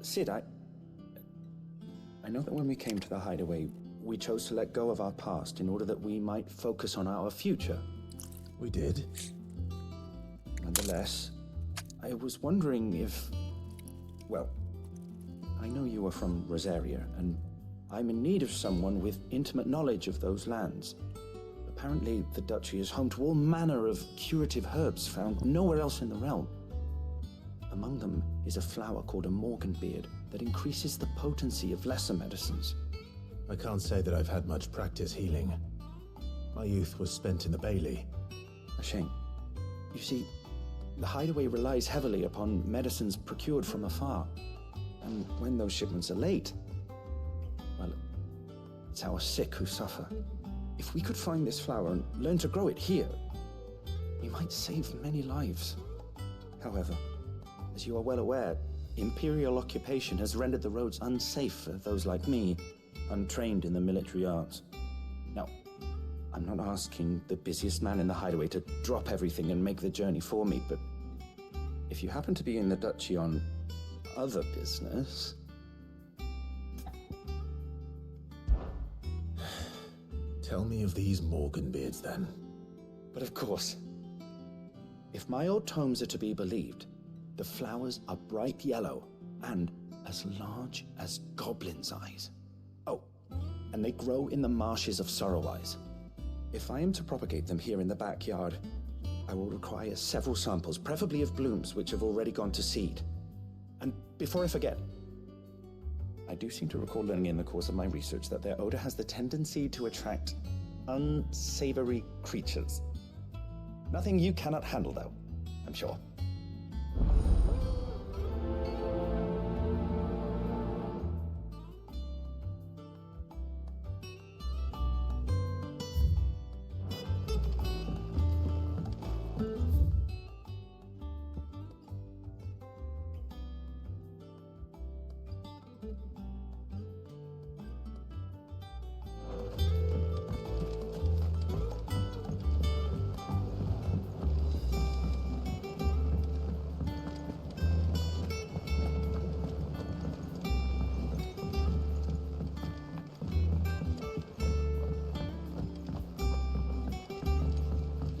Sid, I know that when we came to the hideaway, we chose to let go of our past in order that we might focus on our future. We did. Nonetheless, I was wondering if... Well, I know you are from Rosaria, and I'm in need of someone with intimate knowledge of those lands. Apparently, the duchy is home to all manner of curative herbs found nowhere else in the realm. Among them is a flower called a morganbeard that increases the potency of lesser medicines. I can't say that I've had much practice healing. My youth was spent in the Bailey. A shame. You see, the hideaway relies heavily upon medicines procured from afar. And when those shipments are late, well, it's our sick who suffer. If we could find this flower and learn to grow it here, we might save many lives. However, as you are well aware, imperial occupation has rendered the roads unsafe for those like me, untrained in the military arts. Now, I'm not asking the busiest man in the hideaway to drop everything and make the journey for me, but if you happen to be in the duchy on other business... Tell me of these morganbeards, then. But of course, if my old tomes are to be believed, the flowers are bright yellow and as large as goblins' eyes. Oh, and they grow in the marshes of Sorrowise. If I am to propagate them here in the backyard, I will require several samples, preferably of blooms which have already gone to seed. And before I forget, I do seem to recall learning in the course of my research that their odor has the tendency to attract unsavory creatures. Nothing you cannot handle, though, I'm sure.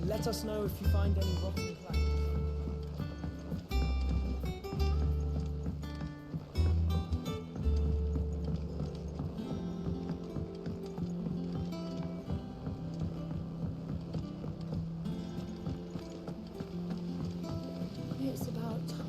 Let us know if you find any rotten plants. It's about time.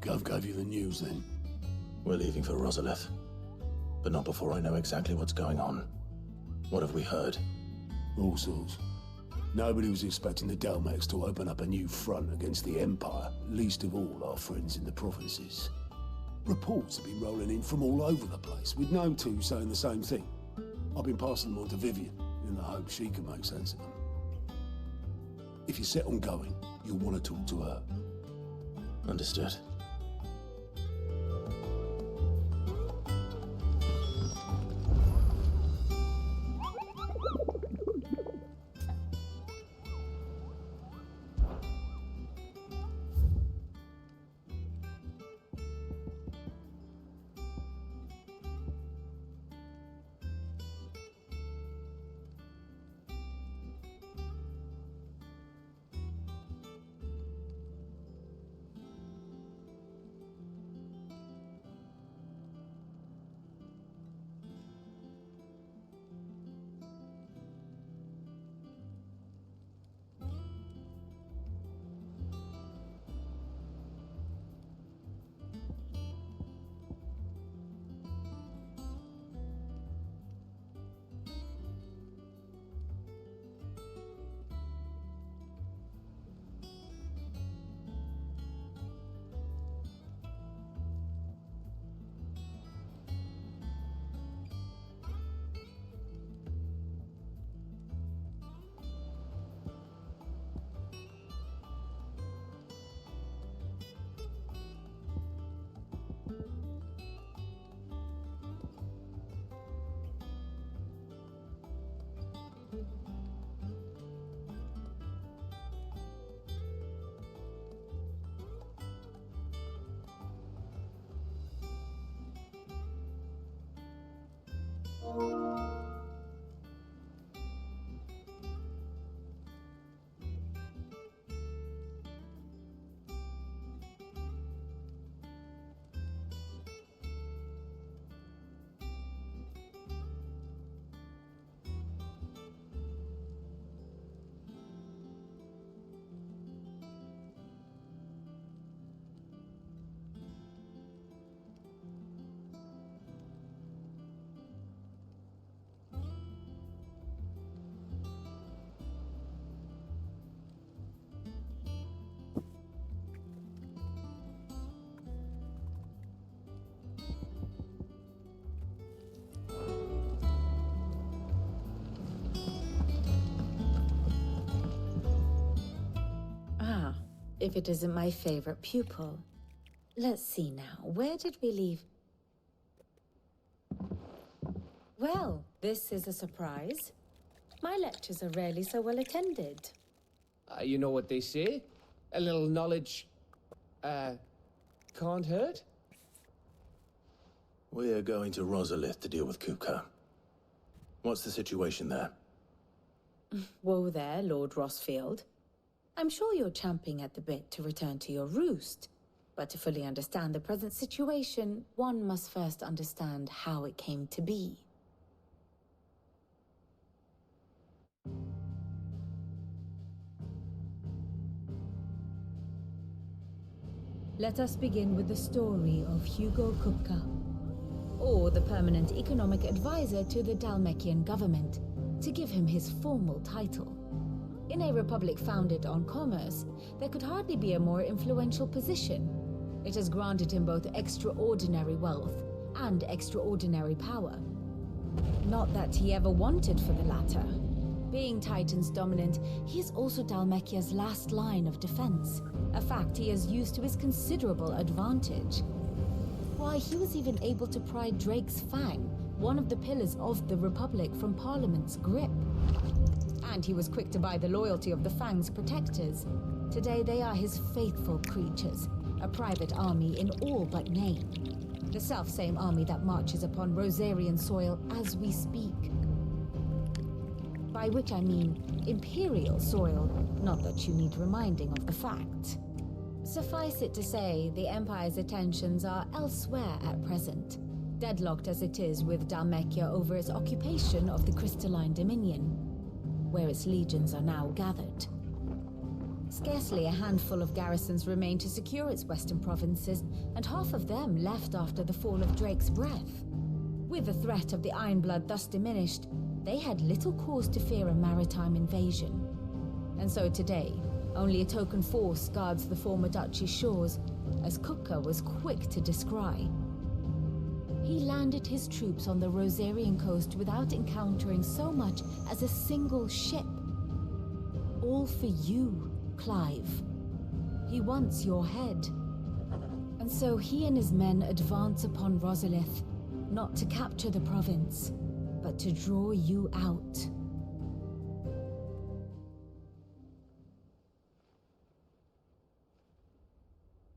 Gov gave you the news, then? We're leaving for Rosalith. But not before I know exactly what's going on. What have we heard? All sorts. Nobody was expecting the Delmex to open up a new front against the Empire, least of all our friends in the provinces. Reports have been rolling in from all over the place, with no two saying the same thing. I've been passing them on to Vivian, in the hope she can make sense of them. If you're set on going, you'll want to talk to her. Understood. Ah, if it isn't my favorite pupil. Let's see now, where did we leave? Well, this is a surprise. My lectures are rarely so well attended. You know what they say? A little knowledge, can't hurt? We're going to Rosalith to deal with Kupka. What's the situation there? Whoa there, Lord Rossfield. I'm sure you're champing at the bit to return to your roost. But to fully understand the present situation, one must first understand how it came to be. Let us begin with the story of Hugo Kupka, or the permanent economic advisor to the Dalmekian government, to give him his formal title. In a republic founded on commerce, there could hardly be a more influential position. It has granted him both extraordinary wealth and extraordinary power. Not that he ever wanted for the latter. Being Titan's dominant, he is also Dalmekia's last line of defense, a fact he has used to his considerable advantage. Why, he was even able to pry Drake's Fang, one of the pillars of the Republic, from Parliament's grip. And he was quick to buy the loyalty of the Fang's protectors. Today they are his faithful creatures, a private army in all but name. The self-same army that marches upon Rosarian soil as we speak. By which I mean Imperial soil, not that you need reminding of the fact. Suffice it to say, the Empire's attentions are elsewhere at present, deadlocked as it is with Dalmekia over its occupation of the Crystalline Dominion, where its legions are now gathered. Scarcely a handful of garrisons remain to secure its western provinces, and half of them left after the fall of Drake's Breath. With the threat of the Ironblood thus diminished, they had little cause to fear a maritime invasion. And so today, only a token force guards the former duchy's shores, as Kupka was quick to descry. He landed his troops on the Rosarian coast without encountering so much as a single ship. All for you, Clive. He wants your head. And so he and his men advance upon Rosalith, not to capture the province, but to draw you out.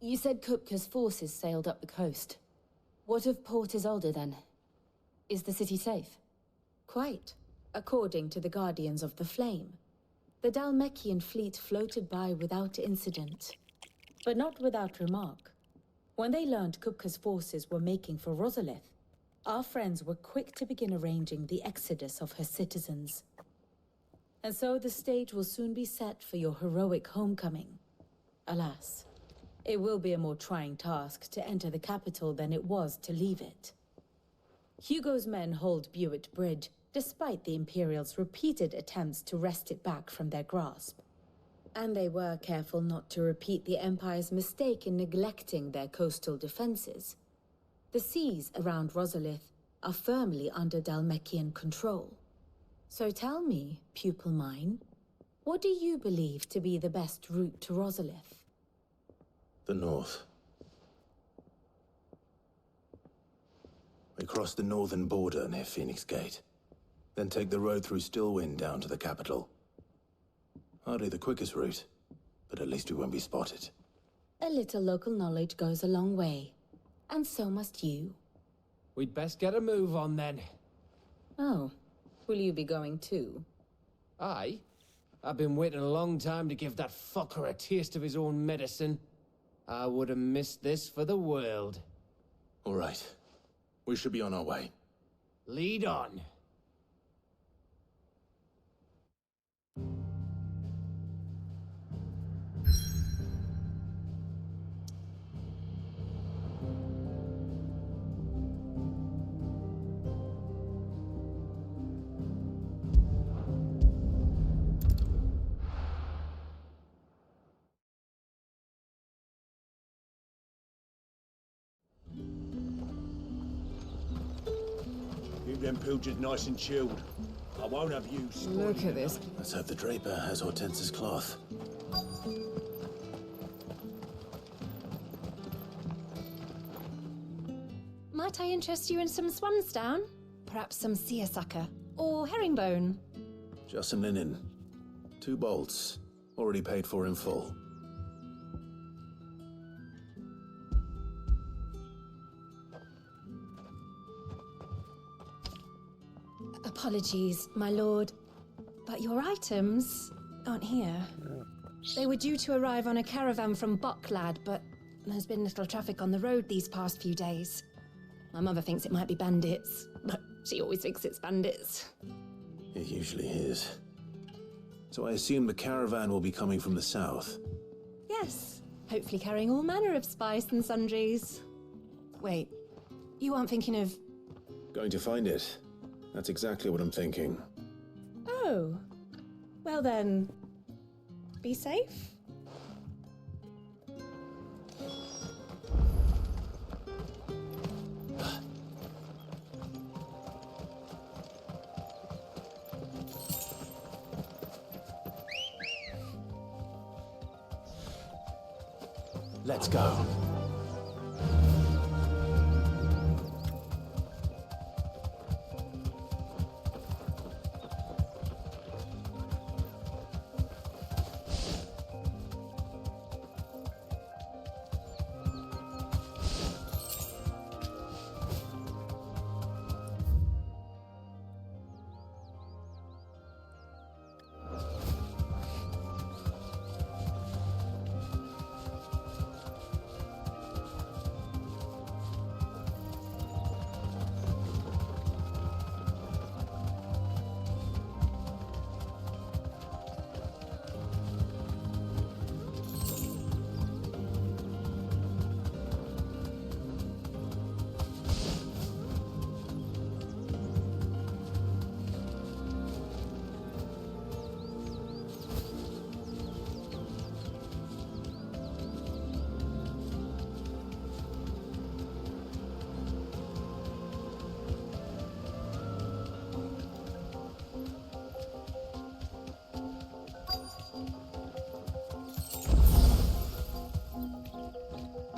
You said Kupka's forces sailed up the coast. What of Port Isolde then? Is the city safe? Quite, according to the Guardians of the Flame. The Dalmekian fleet floated by without incident, but not without remark. When they learned Kupka's forces were making for Rosalith, our friends were quick to begin arranging the exodus of her citizens. And so the stage will soon be set for your heroic homecoming. Alas, it will be a more trying task to enter the capital than it was to leave it. Hugo's men hold Buet Bridge, despite the Imperials' repeated attempts to wrest it back from their grasp. And they were careful not to repeat the Empire's mistake in neglecting their coastal defenses. The seas around Rosalith are firmly under Dalmekian control. So tell me, pupil mine, what do you believe to be the best route to Rosalith? The north. We cross the northern border near Phoenix Gate, then take the road through Stillwind down to the capital. Hardly the quickest route, but at least we won't be spotted. A little local knowledge goes a long way, and so must you. We'd best get a move on then. Oh. Will you be going too? Aye. I've been waiting a long time to give that fucker a taste of his own medicine. I would have missed this for the world. All right. We should be on our way. Lead on. Keep them pilchards nice and chilled. I won't have you spoiling Look at this. Let's hope the Draper has Hortense's cloth. Might I interest you in some swansdown? Perhaps some seersucker? Or herringbone? Just some linen. 2 bolts. Already paid for in full. Apologies, my lord, but your items aren't here. They were due to arrive on a caravan from Boklad, but there's been little traffic on the road these past few days. My mother thinks it might be bandits, but she always thinks it's bandits. It usually is. So I assume the caravan will be coming from the south. Yes, hopefully carrying all manner of spice and sundries. Wait, you aren't thinking of... Going to find it. That's exactly what I'm thinking. Oh, well then, be safe. Let's go.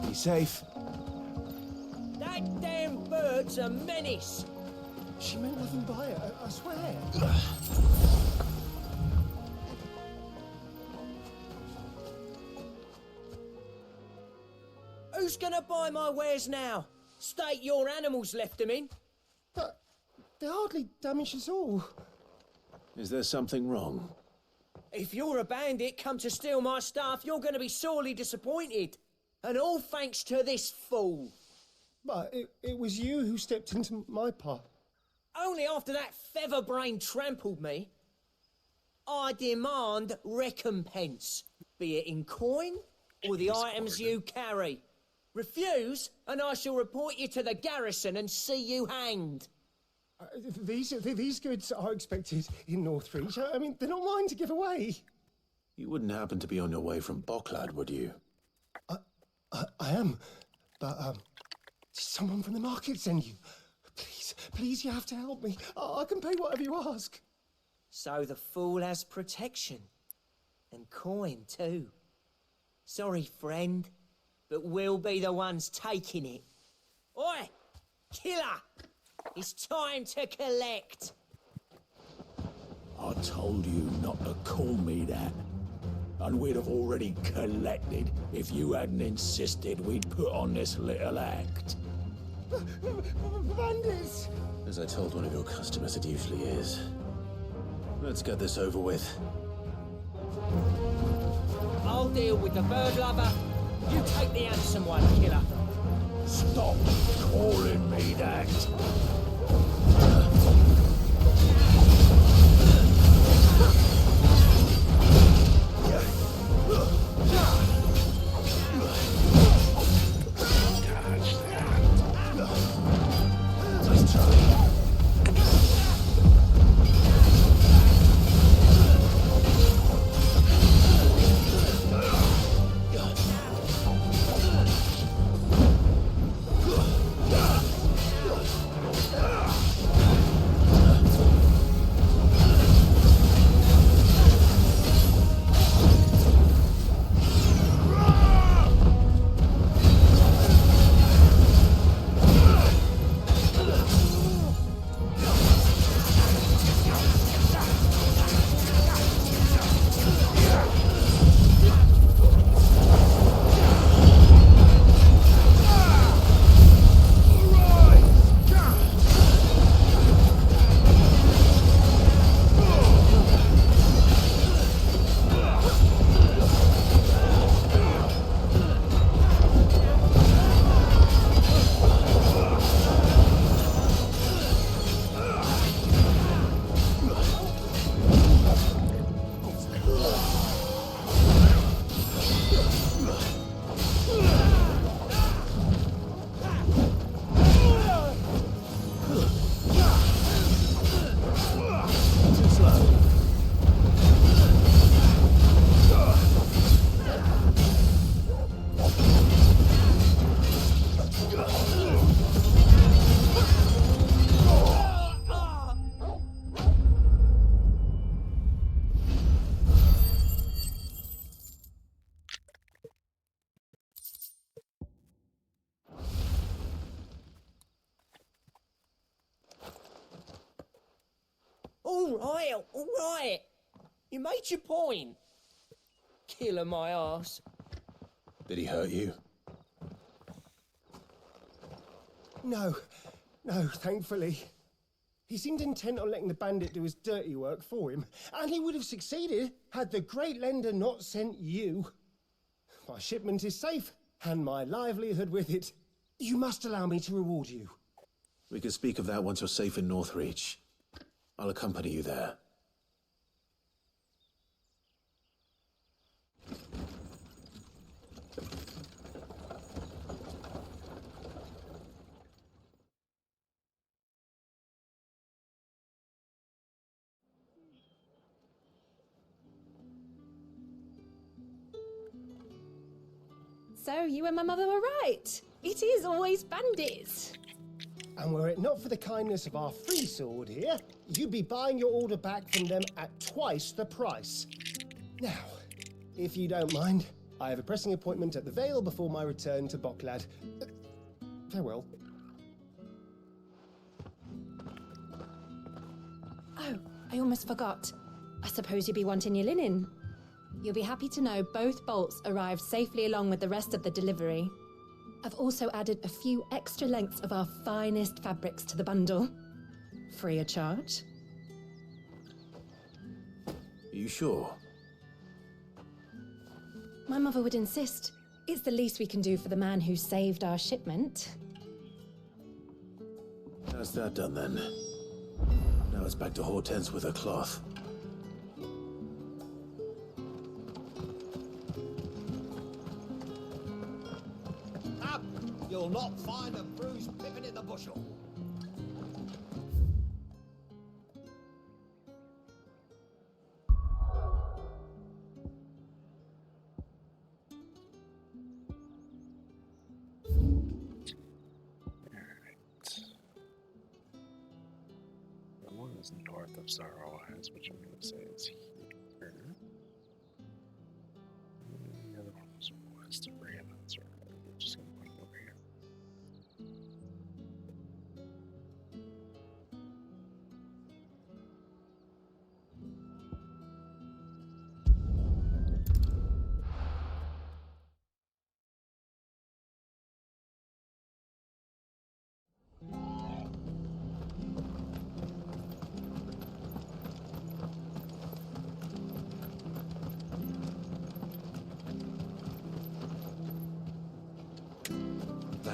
Be safe. That damn bird's a menace. She meant nothing by it, I swear. Who's gonna buy my wares now? State your animals left them in. But they hardly damaged us all. Is there something wrong? If you're a bandit come to steal my stuff, you're gonna be sorely disappointed. And all thanks to this fool. But it was you who stepped into my path. Only after that featherbrain trampled me. I demand recompense, be it in coin or the items you carry. Refuse, and I shall report you to the garrison and see you hanged. These goods are expected in Northreach. I mean, they're not mine to give away. You wouldn't happen to be on your way from Boklad, would you? I am, but did someone from the market send you? Please, you have to help me. I can pay whatever you ask. So the fool has protection. And coin, too. Sorry, friend, but we'll be the ones taking it. Oi! Killer! It's time to collect. I told you not to call me that. And we'd have already collected if you hadn't insisted we'd put on this little act. Bandits! As I told one of your customers, it usually is. Let's get this over with. I'll deal with the bird lover. You take the handsome one, killer. Stop calling me that. All right. You made your point. Killer my ass. Did he hurt you? No, thankfully. He seemed intent on letting the bandit do his dirty work for him, and he would have succeeded had the great lender not sent you. My shipment is safe, and my livelihood with it. You must allow me to reward you. We can speak of that once you're safe in Northreach. I'll accompany you there. So you and my mother were right. It is always bandits. And were it not for the kindness of our free sword here, you'd be buying your order back from them at twice the price. Now, if you don't mind, I have a pressing appointment at the Vale before my return to Boklad. Farewell. Oh, I almost forgot. I suppose you'll be wanting your linen. You'll be happy to know both bolts arrived safely along with the rest of the delivery. I've also added a few extra lengths of our finest fabrics to the bundle. Free of charge. You sure? My mother would insist. It's the least we can do for the man who saved our shipment. That's that done then. Now it's back to Hortense with her cloth. Up! You'll not find a bruised pippin in the bushel. The one is north of Sorrowheads, which I'm going to say is here. And the other one is west of Brandon's. We're just going to put it over here.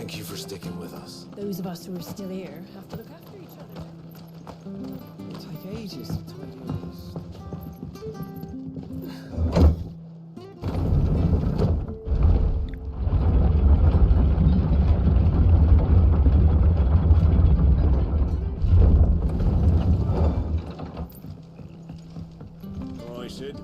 Thank you for sticking with us. Those of us who are still here have to look after each other. It'll take ages to tidy all this. All right, Sid.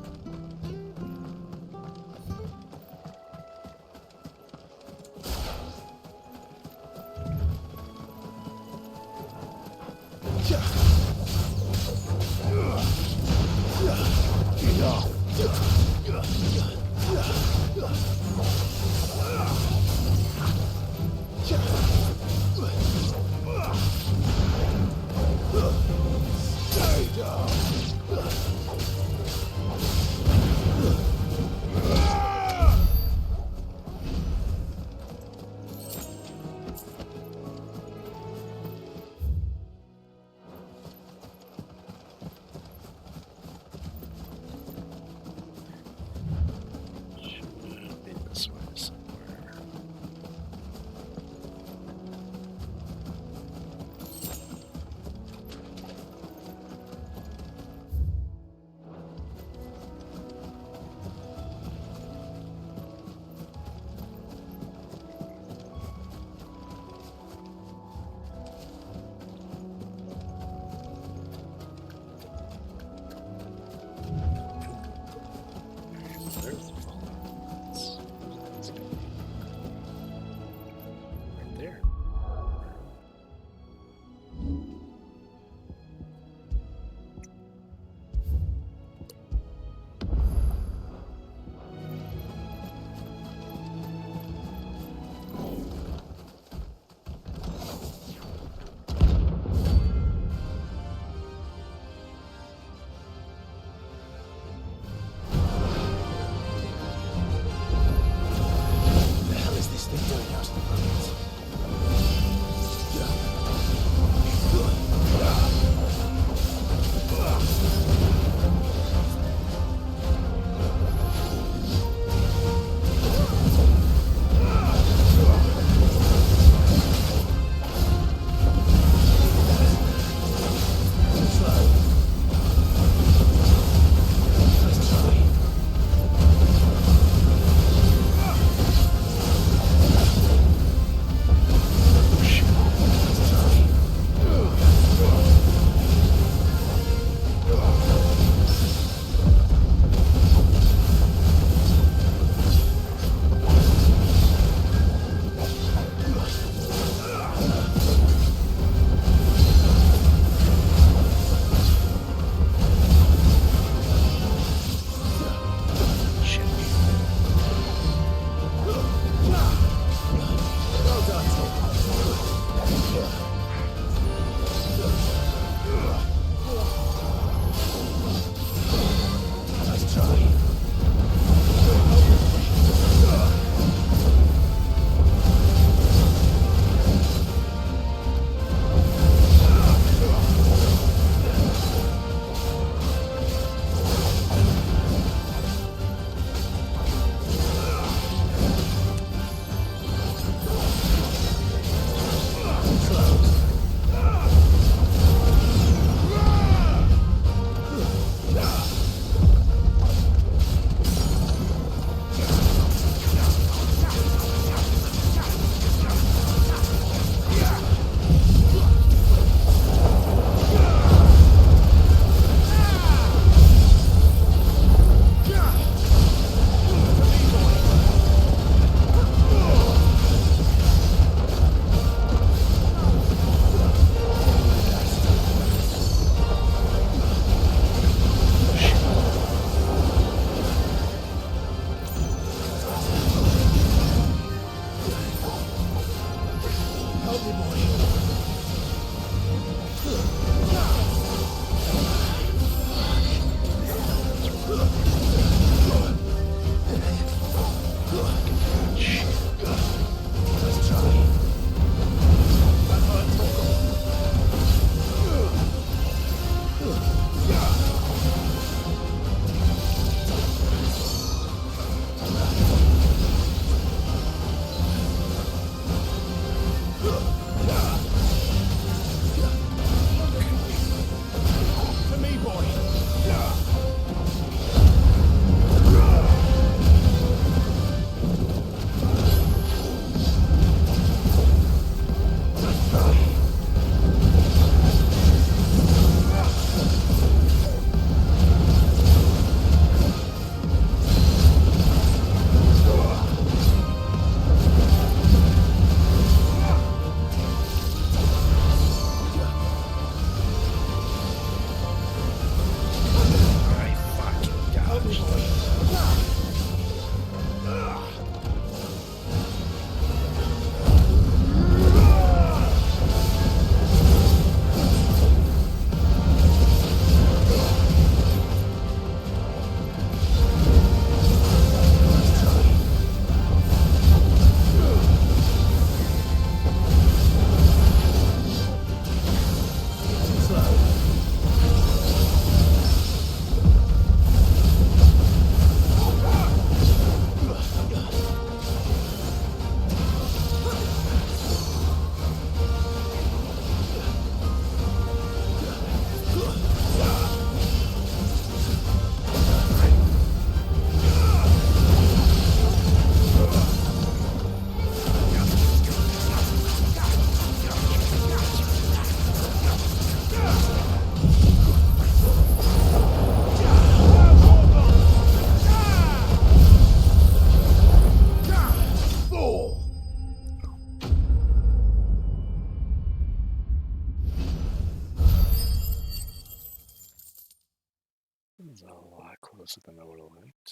close at the node light.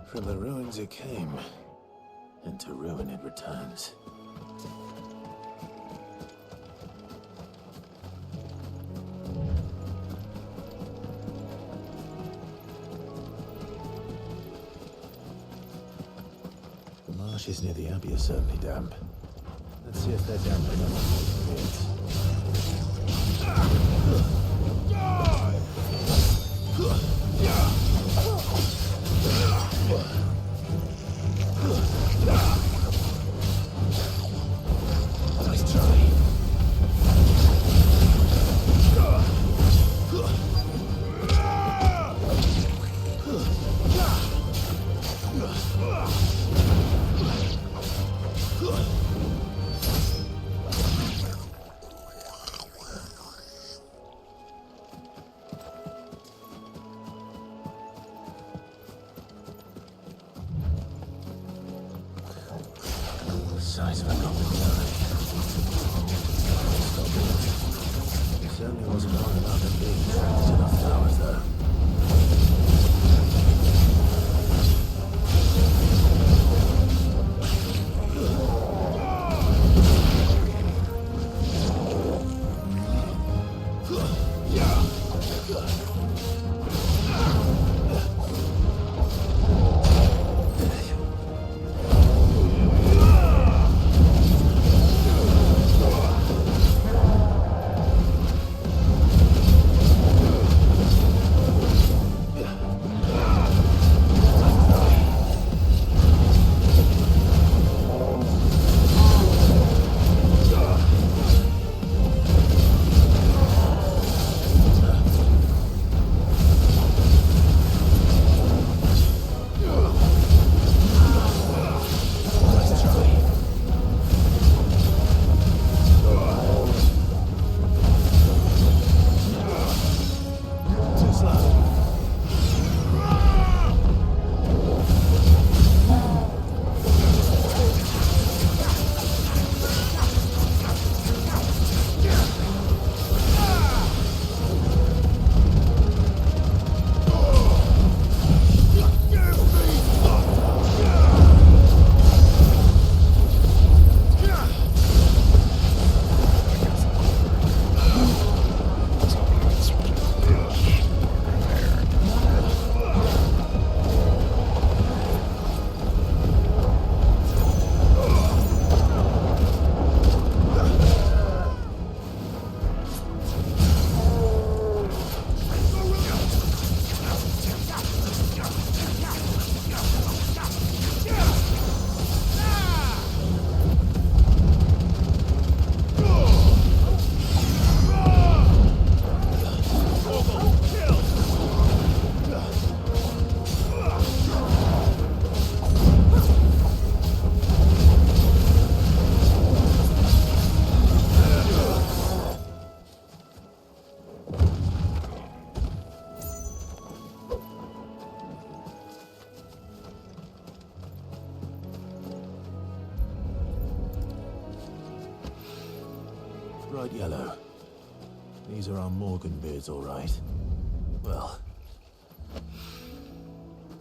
From the ruins it came, and to ruin it returns. The marshes near the Abbey are certainly damp. Let's see if they're damp enough to make Nice try. Size of a goblin eye. It certainly wasn't long about them being trapped in enough towers, though. Bright yellow. These are our Morgan beards, all right. Well,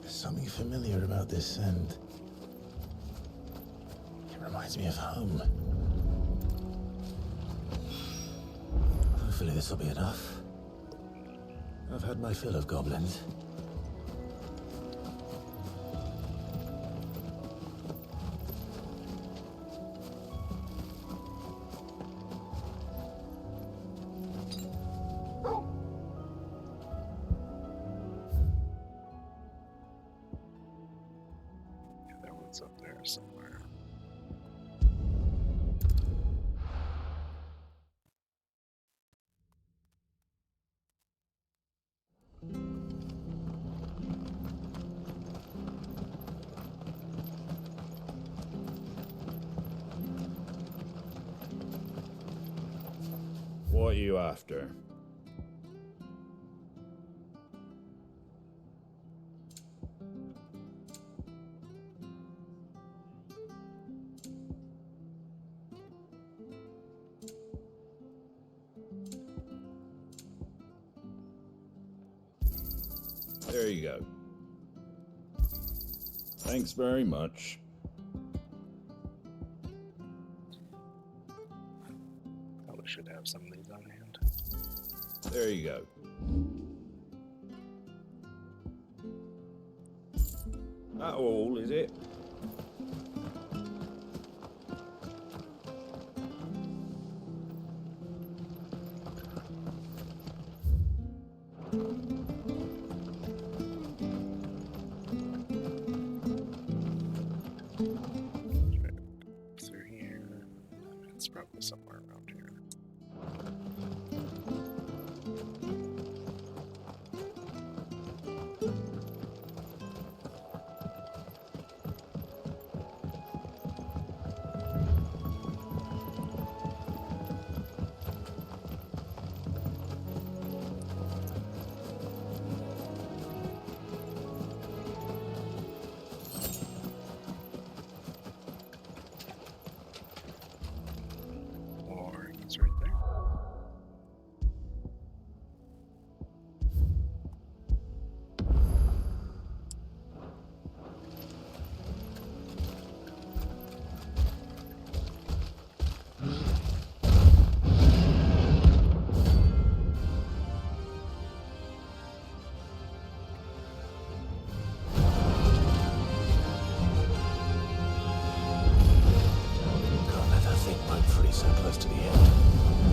there's something familiar about this scent. It reminds me of home. Hopefully this will be enough. I've had my fill of goblins. Up there somewhere. What are you after? There you go. Thanks very much. Probably should have some of these on hand. There you go. That all, is it? Through here. It's probably somewhere around here. Or he's right there. Can't let that thing break free so close to the end.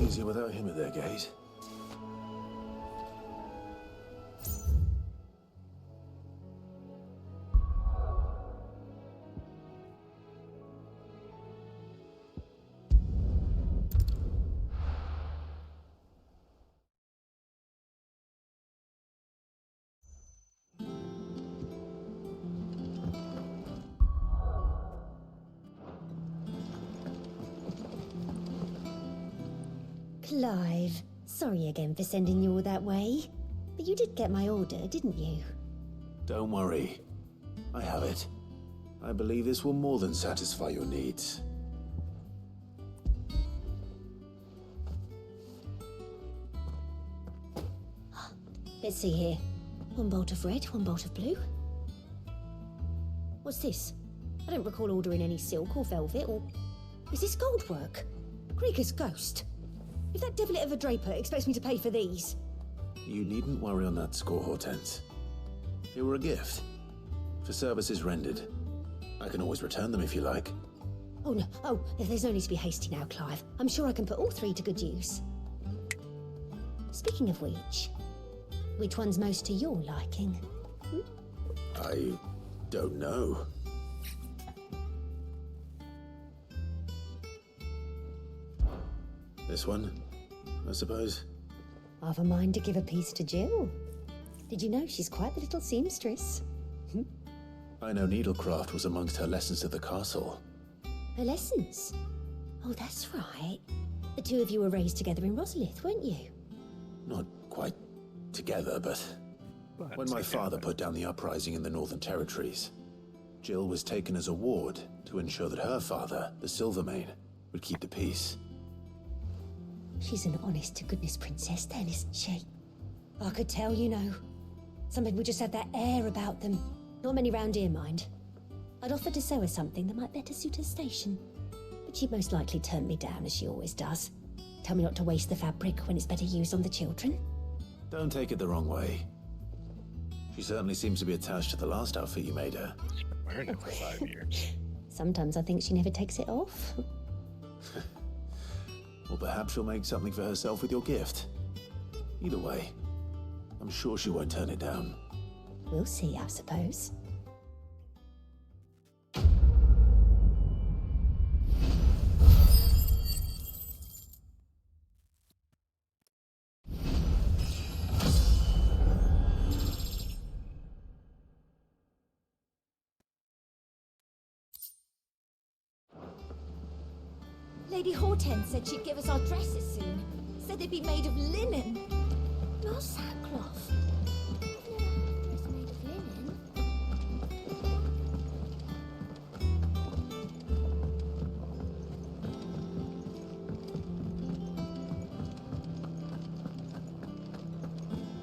easier without him at their gate. Clive, sorry again for sending you all that way. But you did get my order, didn't you? Don't worry. I have it. I believe this will more than satisfy your needs. Let's see here. One bolt of red, one bolt of blue. What's this? I don't recall ordering any silk or velvet, or... Is this gold work? Krieger's ghost. If that devilet of a draper expects me to pay for these... You needn't worry on that score, Hortense. They were a gift. For services rendered. I can always return them if you like. Oh, no. Oh, there's no need to be hasty now, Clive. I'm sure I can put all three to good use. Speaking of which one's most to your liking? I don't know. This one, I suppose. I've a mind to give a piece to Jill. Did you know she's quite the little seamstress? I know needlecraft was amongst her lessons at the castle. Her lessons? Oh, that's right. The two of you were raised together in Rosalith, weren't you? Not quite together, but when my father put down the uprising in the Northern Territories, Jill was taken as a ward to ensure that her father, the Silvermane, would keep the peace. She's an honest-to-goodness princess then, isn't she? I could tell, you know. Some people just have that air about them. Not many round here, mind. I'd offered to sew her something that might better suit her station. But she'd most likely turn me down, as she always does. Tell me not to waste the fabric when it's better used on the children. Don't take it the wrong way. She certainly seems to be attached to the last outfit you made her. She's been wearing it for 5 years. Sometimes I think she never takes it off. Or perhaps she'll make something for herself with your gift. Either way, I'm sure she won't turn it down. We'll see, I suppose. Lady Hortense said she'd give us our dresses soon. Said they'd be made of linen. Not sackcloth. I've never had a dress made of linen.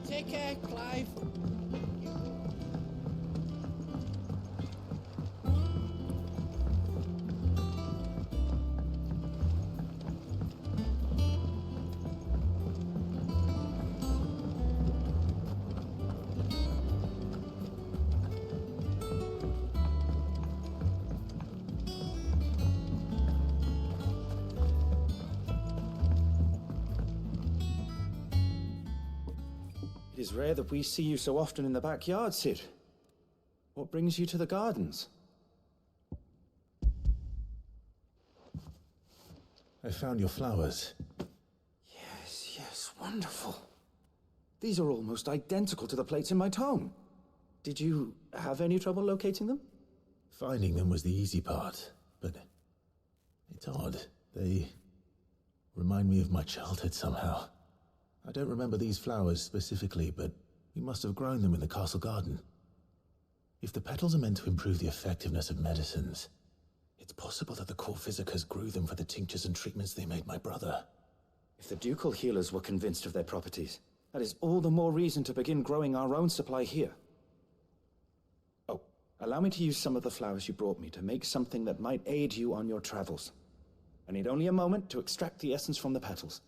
Take care, Clive. It is rare that we see you so often in the backyard, Cid. What brings you to the gardens? I found your flowers. Yes, wonderful. These are almost identical to the plates in my tome. Did you have any trouble locating them? Finding them was the easy part, but it's odd. They remind me of my childhood somehow. I don't remember these flowers specifically, but we must have grown them in the castle garden. If the petals are meant to improve the effectiveness of medicines, it's possible that the court physicers grew them for the tinctures and treatments they made my brother. If the ducal healers were convinced of their properties, that is all the more reason to begin growing our own supply here. Oh, allow me to use some of the flowers you brought me to make something that might aid you on your travels. I need only a moment to extract the essence from the petals.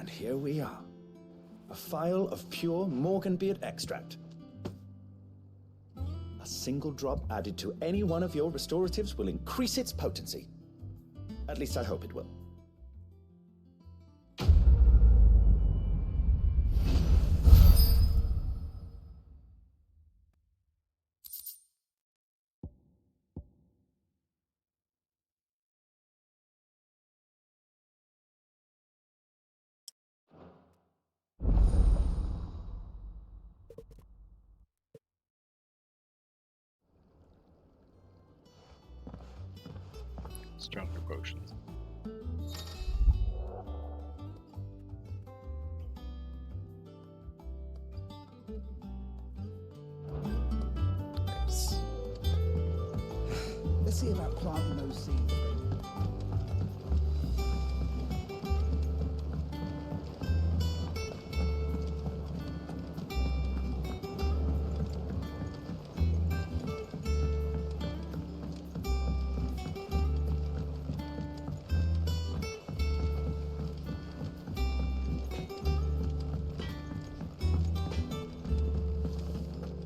And here we are. A phial of pure Morganbeard extract. A single drop added to any one of your restoratives will increase its potency. At least I hope it will. Stronger potions. Yes. Let's see about planting those seeds.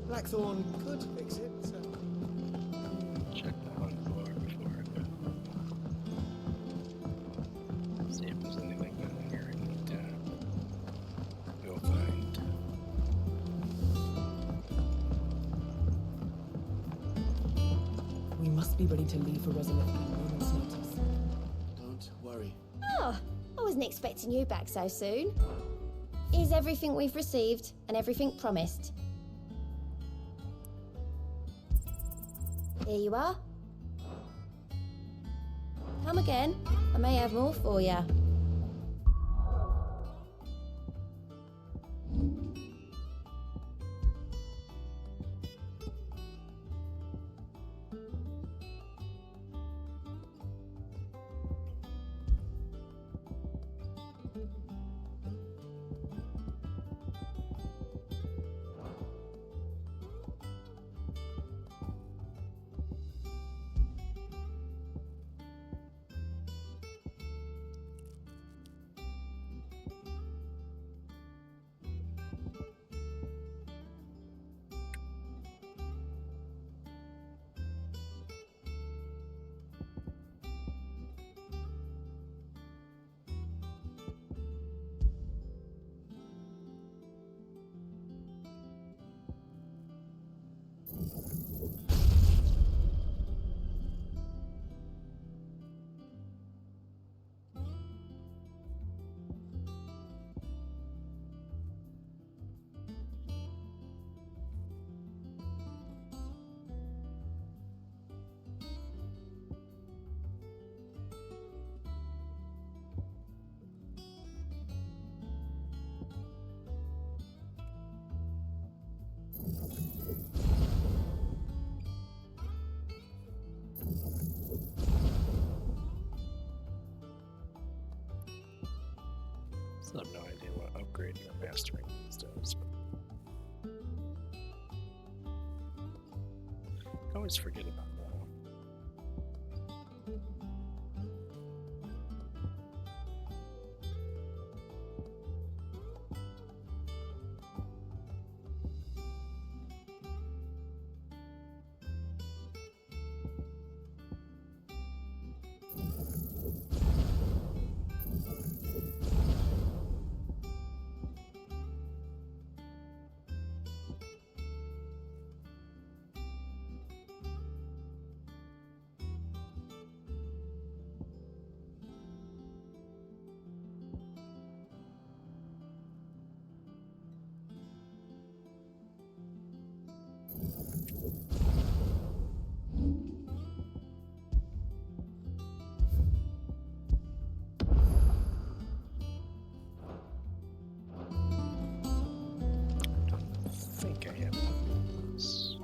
Blackthorn could fix it. So. Check the hunt floor before I go. See if there's anything down here I need to go find. We must be ready to leave for Resolute at a moment's notice. Don't worry. Oh, I wasn't expecting you back so soon. Here's everything we've received and everything promised. Here you are. Come again. I may have more for you. Still have no idea what upgrading or mastering these does. I always forget about that one. I think I have those.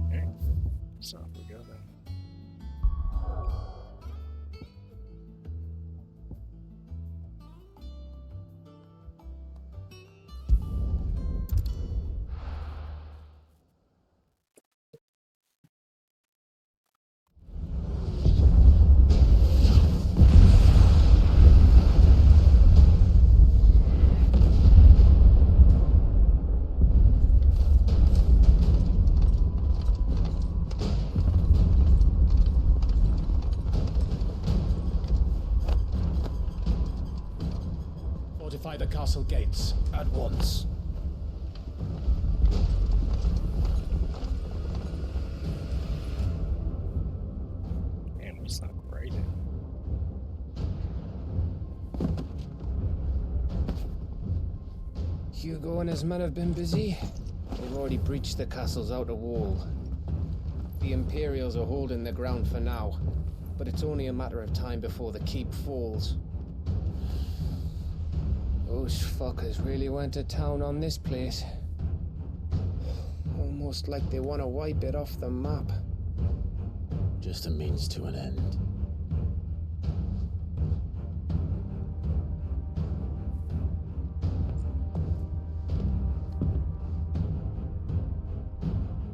Okay, so off we go then. Fortify the castle gates at once. Man, we suck right. Hugo and his men have been busy. They've already breached the castle's outer wall. The Imperials are holding the ground for now, but it's only a matter of time before the keep falls. Those fuckers really went to town on this place. Almost like they want to wipe it off the map. Just a means to an end.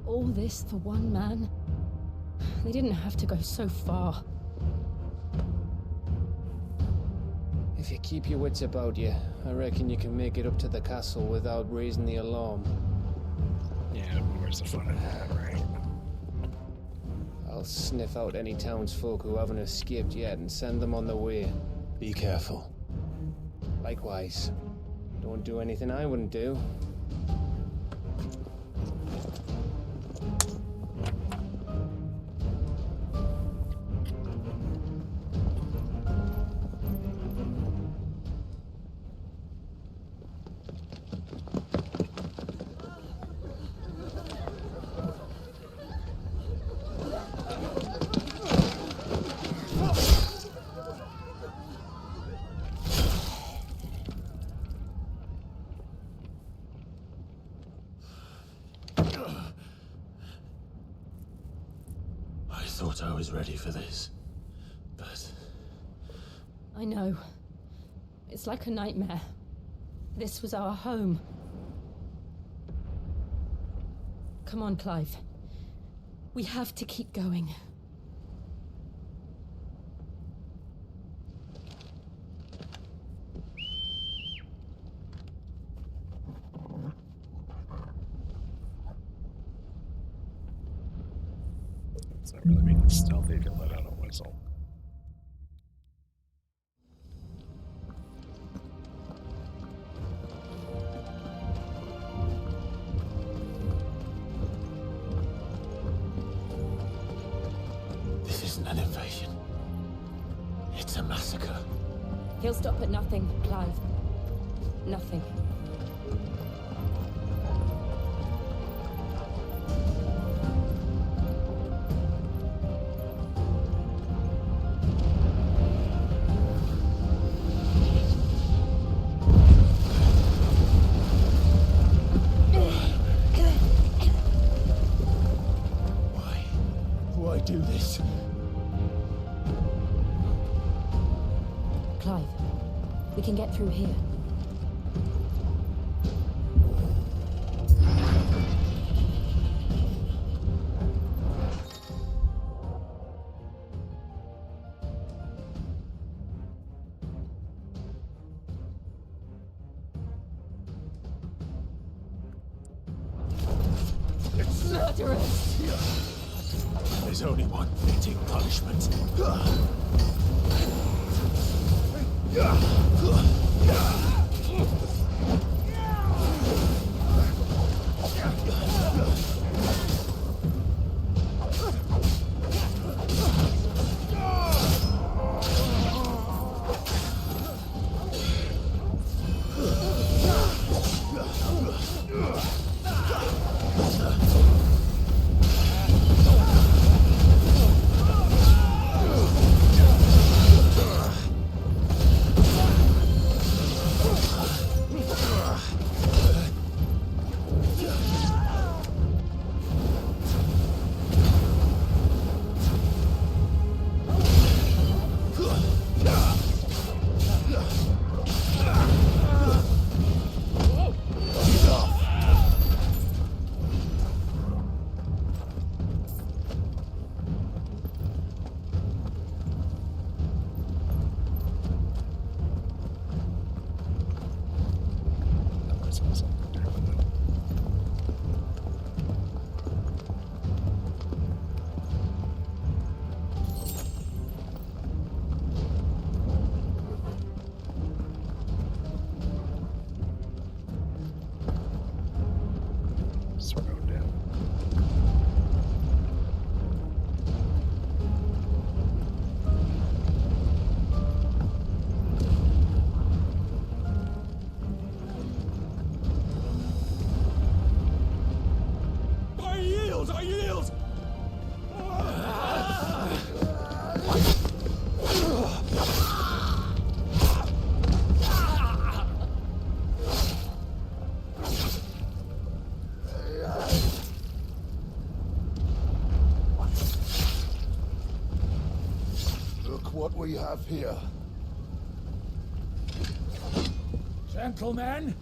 All this for one man? They didn't have to go so far. If you keep your wits about you, I reckon you can make it up to the castle without raising the alarm. Yeah, but where's the fun in that, right? I'll sniff out any townsfolk who haven't escaped yet and send them on their way. Be careful. Likewise. Don't do anything I wouldn't do. I thought I was ready for this, but... I know. It's like a nightmare. This was our home. Come on, Clive. We have to keep going. It's not really being stealthy if you let out a whistle. This isn't an invasion. It's a massacre. He'll stop at nothing, Clive. Nothing. Why do this? Clive, we can get through here. Murderers! There's only one fitting punishment. what we have here. Gentlemen,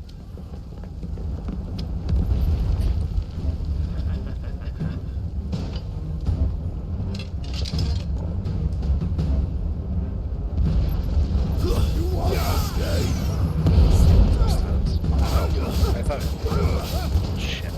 I thought. Shit.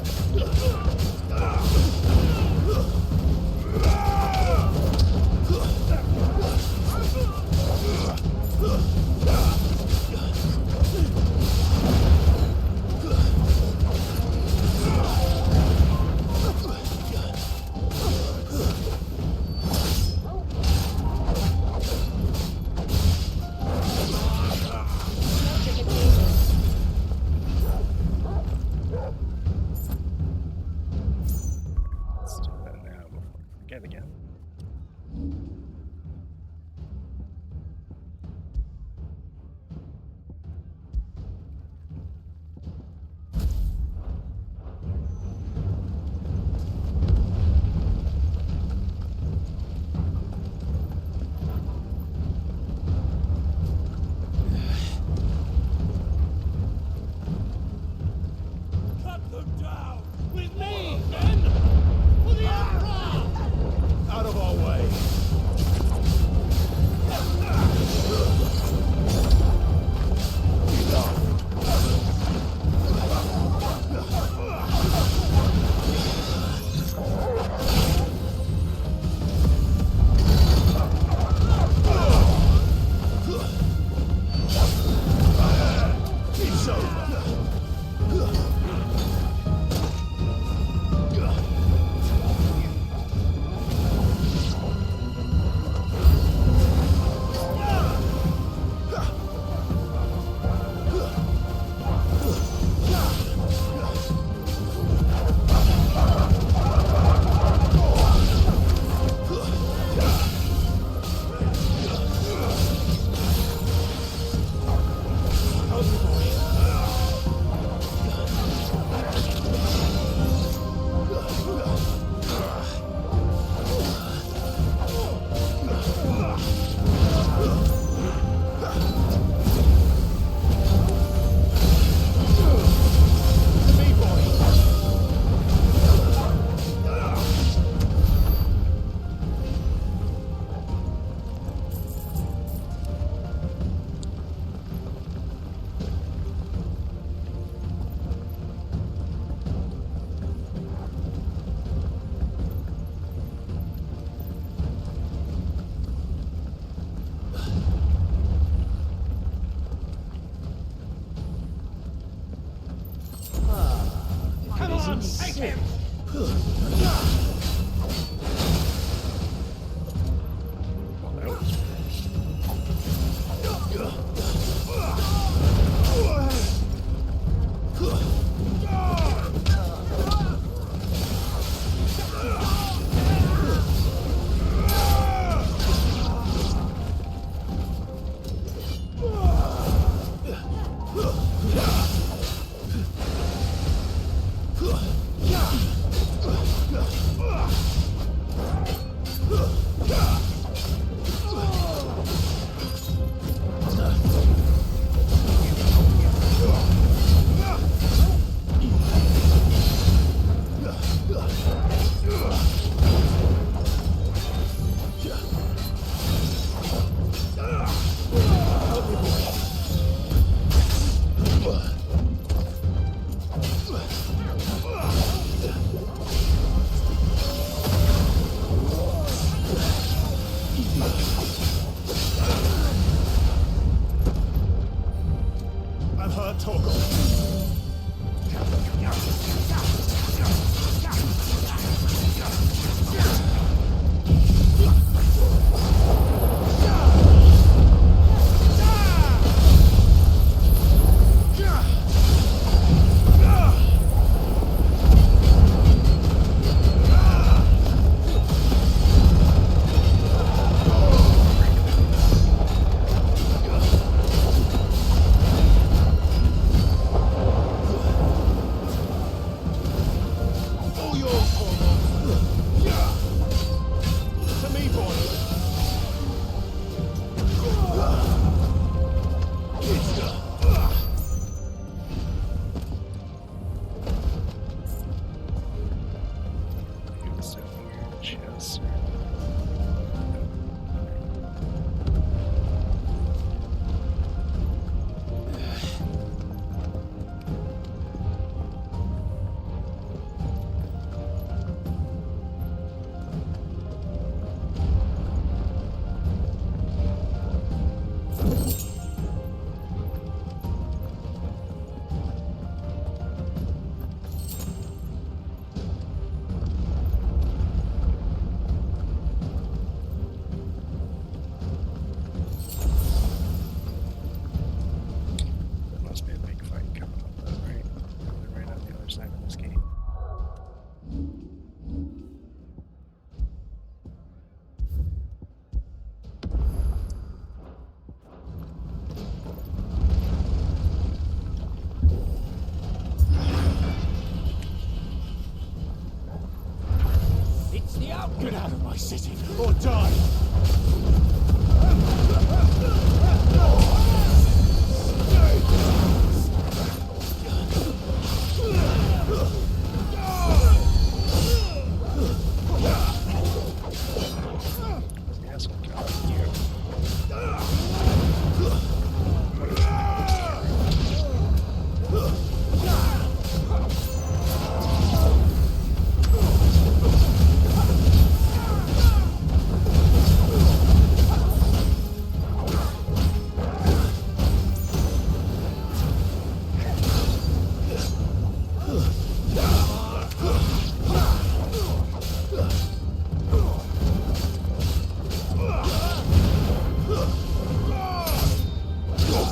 castle. Get off you.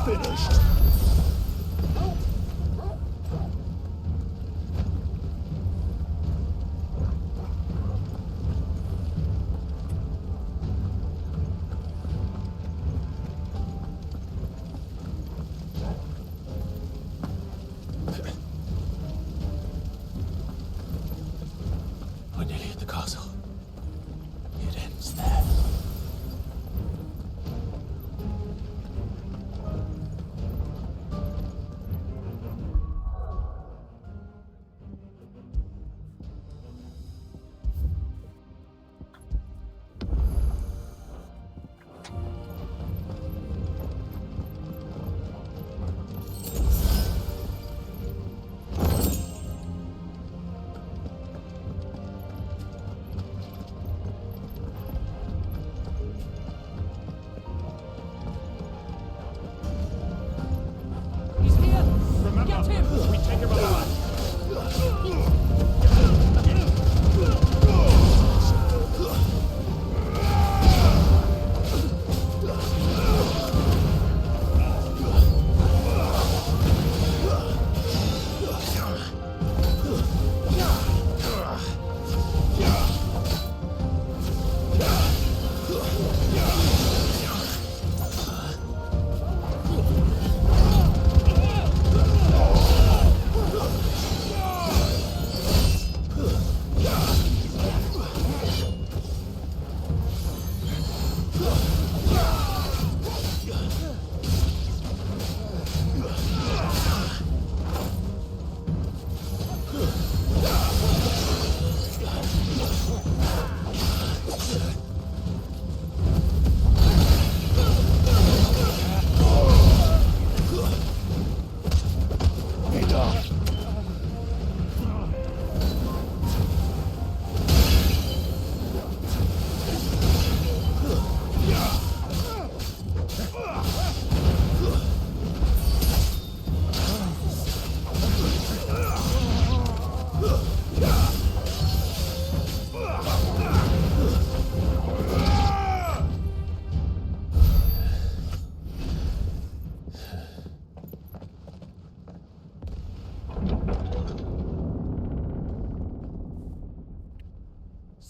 What is We're nearly at the castle. It ends there. He's here! Get him! We take him alive!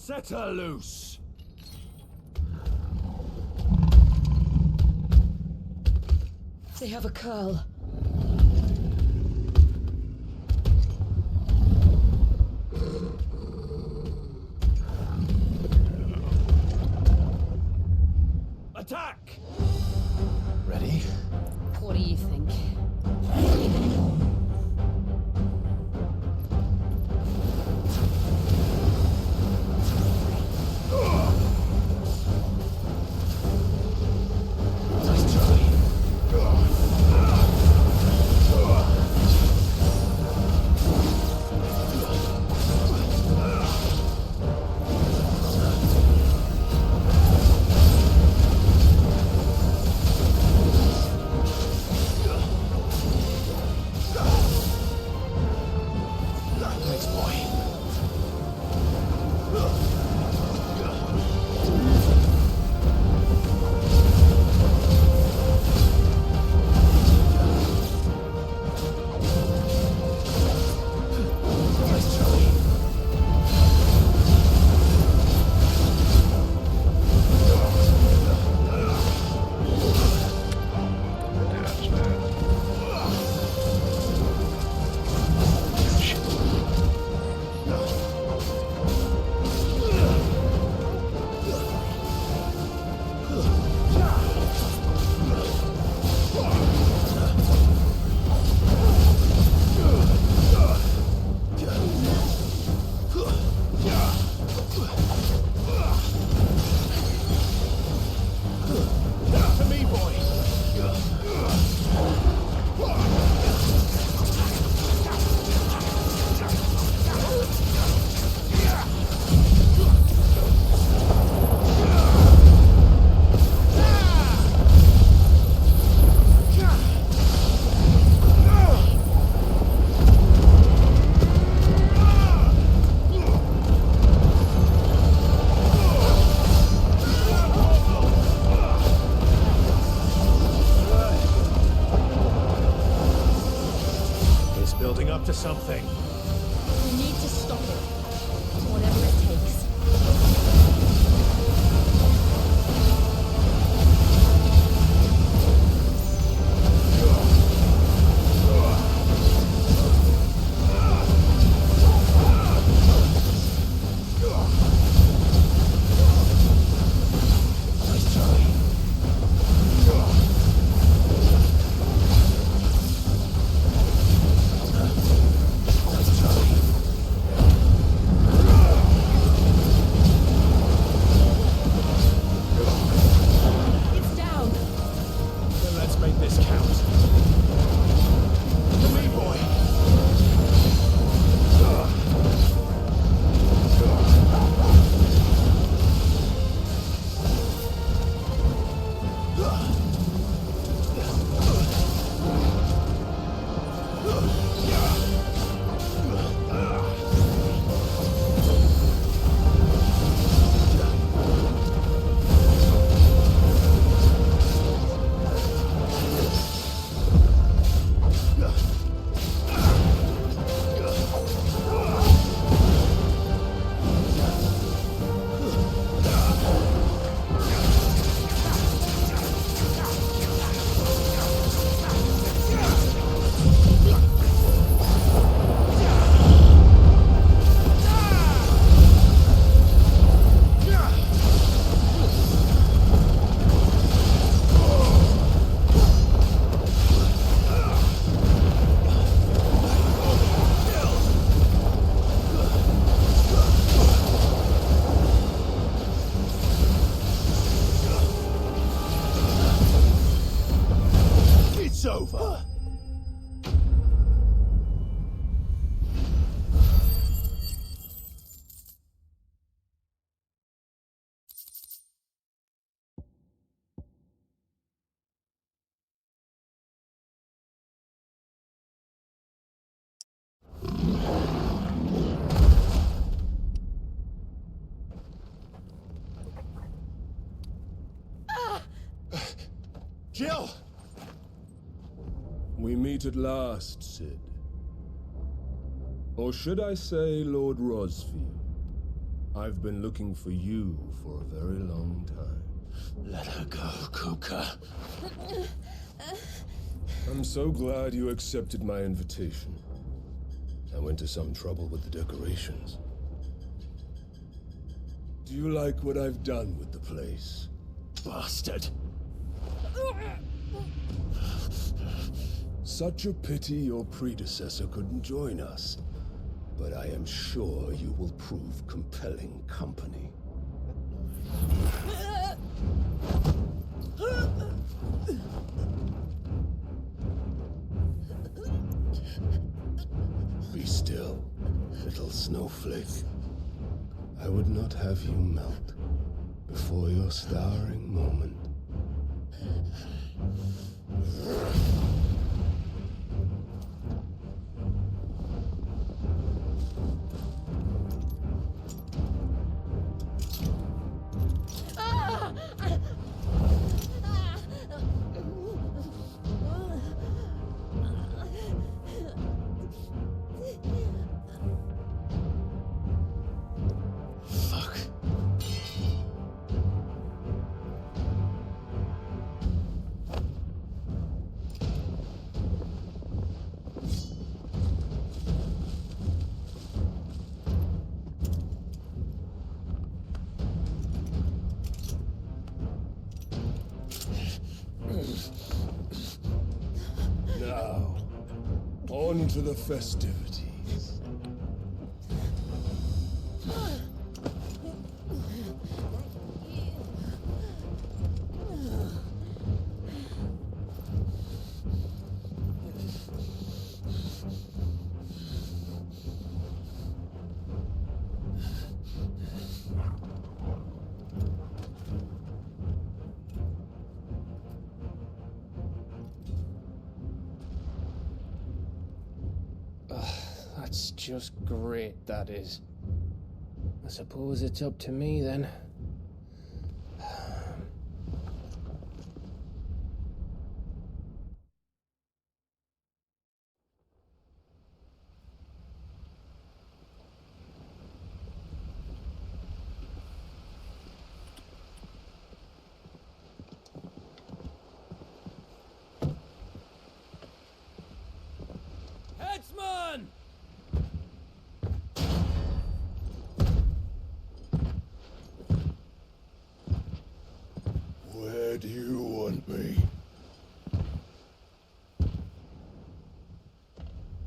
Set her loose! They have a curl. Attack! Ready? What do you think? up to something. We need to stop it. Whatever it takes. Over. Jill! We meet at last, Sid. Or should I say, Lord Rosfield? I've been looking for you for a very long time. Let her go, Kuka. I'm so glad you accepted my invitation. I went to some trouble with the decorations. Do you like what I've done with the place? Bastard. Such a pity your predecessor couldn't join us. But I am sure you will prove compelling company. Be still, little snowflake. I would not have you melt before your starring moment. Now, on to the festivities. That's just great, that is. I suppose it's up to me then. Where do you want me?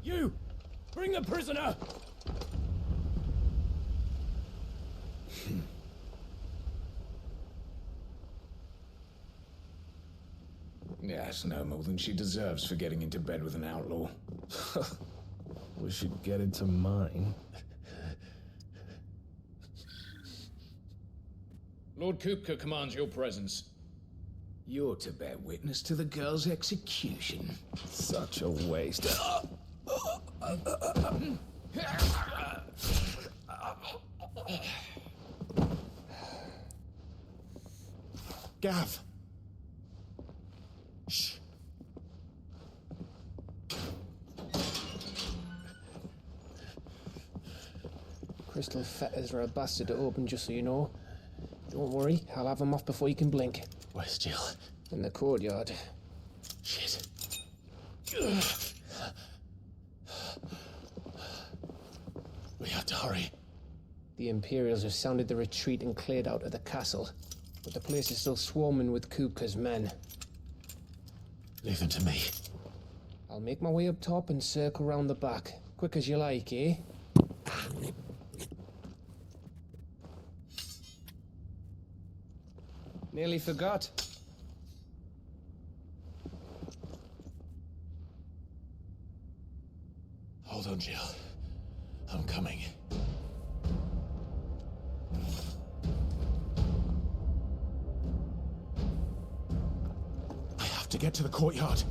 You! Bring the prisoner! Yes, no more than she deserves for getting into bed with an outlaw. We should get into mine. Lord Kupka commands your presence. You're to bear witness to the girl's execution. Such a waste. Gav! Shh. Crystal fetters are a bastard to open, just so you know. Don't worry, I'll have them off before you can blink. Where's Jill? In the courtyard. Shit. We have to hurry. The Imperials have sounded the retreat and cleared out of the castle, but the place is still swarming with Kupka's men. Leave them to me. I'll make my way up top and circle round the back. Quick as you like, eh? Nearly forgot. Hold on, Jill. I'm coming. I have to get to the courtyard.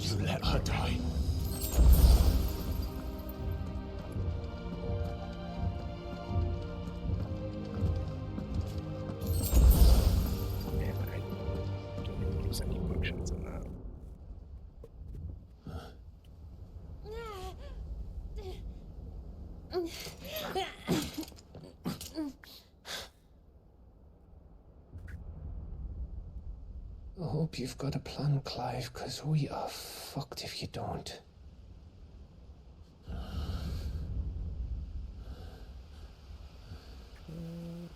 You let her die. Man, I don't even use any potions in that. I hope you've got a plan, Clive, because we are fucked if you don't.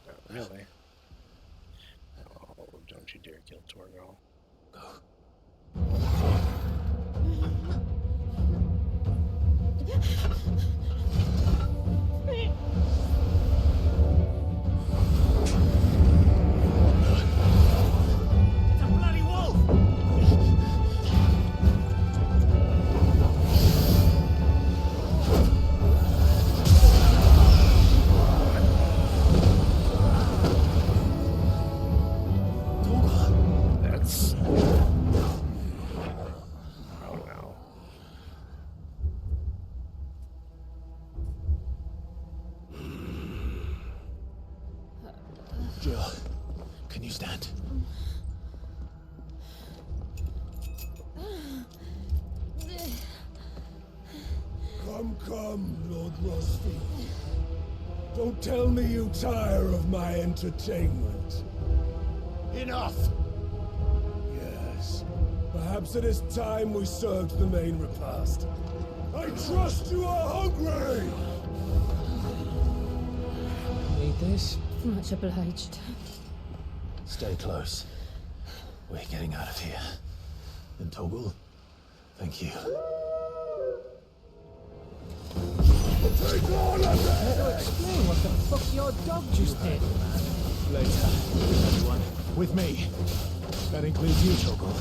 Not really. Oh, don't you dare kill Torgal. That's... Oh no. Jill, can you stand? Come, Lord Rosfield. Don't tell me you tire of my entertainment. Enough! Yes. Perhaps it is time we served the main repast. I trust you are hungry! Need this? Much obliged. Stay close. We're getting out of here. And Toggle, thank you. Take all of it! Explain what the fuck your dog just did. Later, everyone. With me. That includes you, Toggle.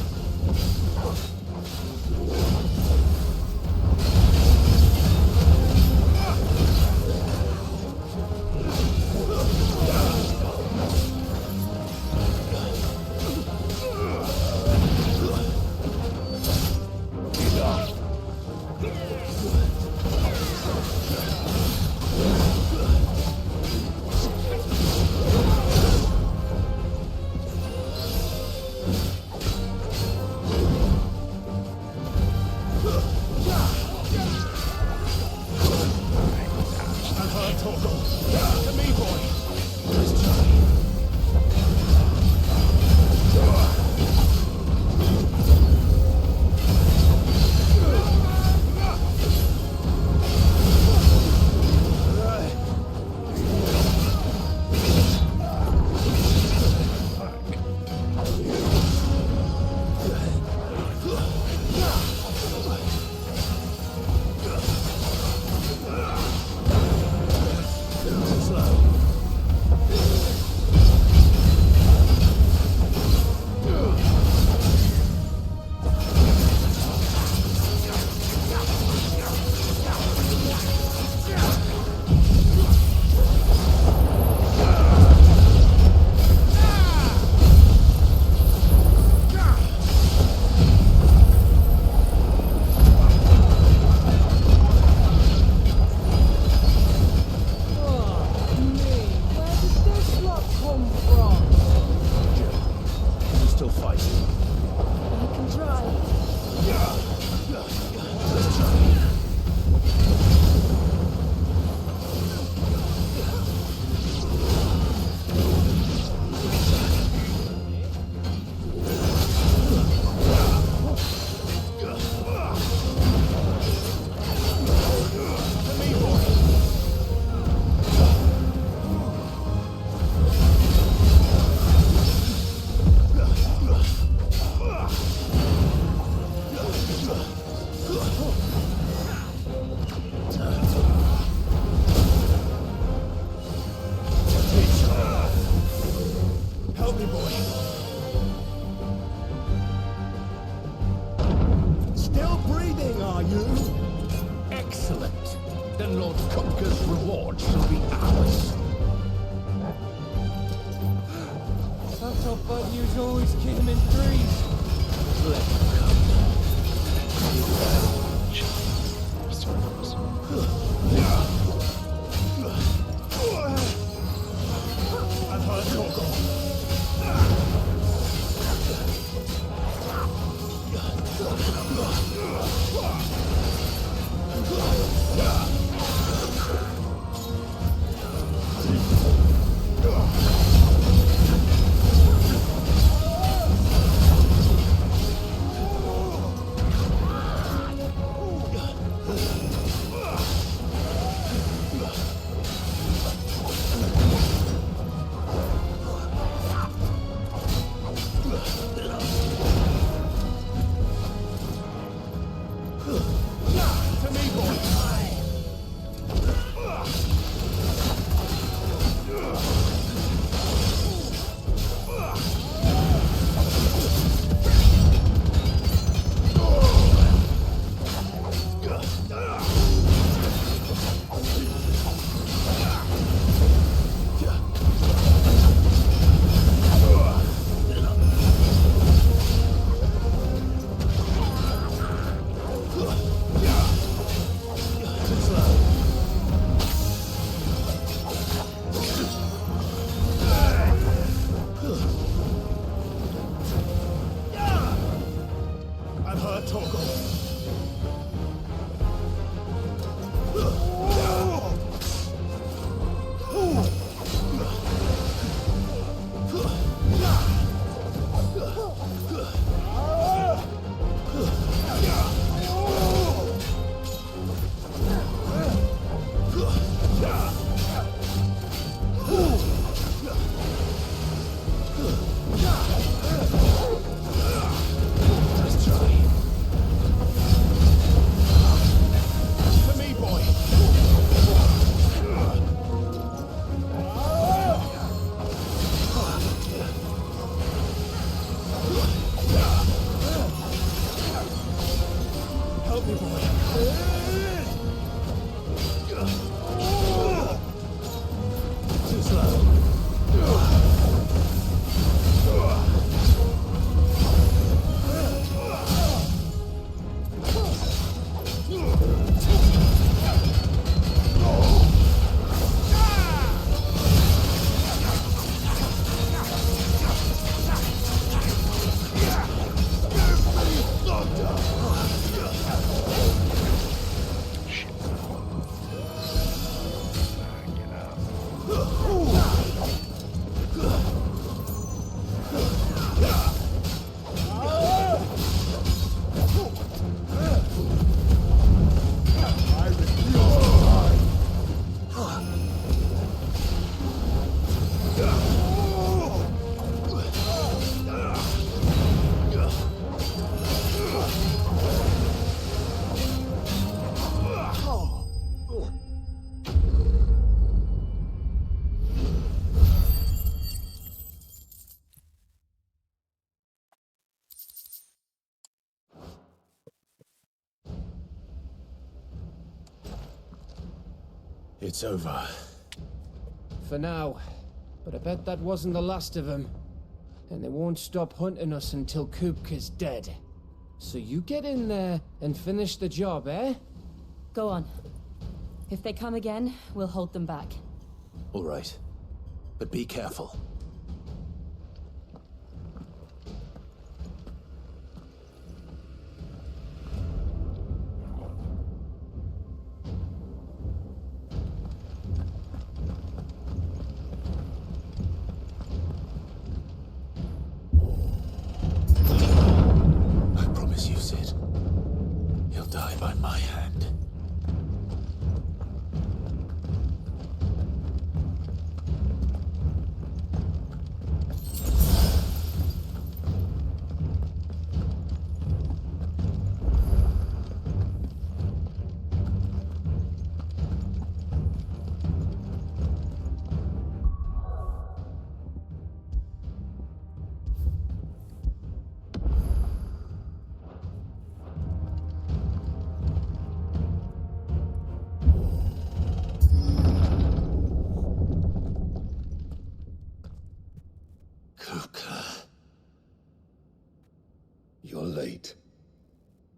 But you always came in threes. Let him come. I'm hurt, Torgal. It's over. For now. But I bet that wasn't the last of them. And they won't stop hunting us until Kupka's dead. So you get in there and finish the job, eh? Go on. If they come again, we'll hold them back. All right. But be careful. I promise you, Sid. He'll die by my hand. You're late.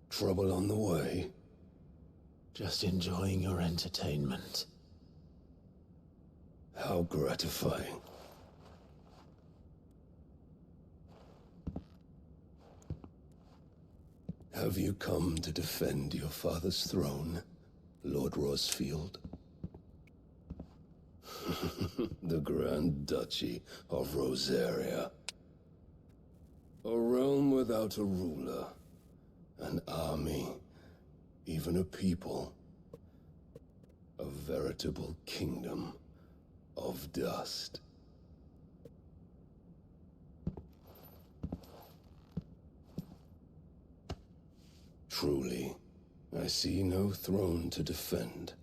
Trouble on the way? Just enjoying your entertainment. How gratifying. Have you come to defend your father's throne, Lord Rosfield? The Grand Duchy of Rosaria. A realm without a ruler, an army, even a people. A veritable kingdom of dust. Truly, I see no throne to defend.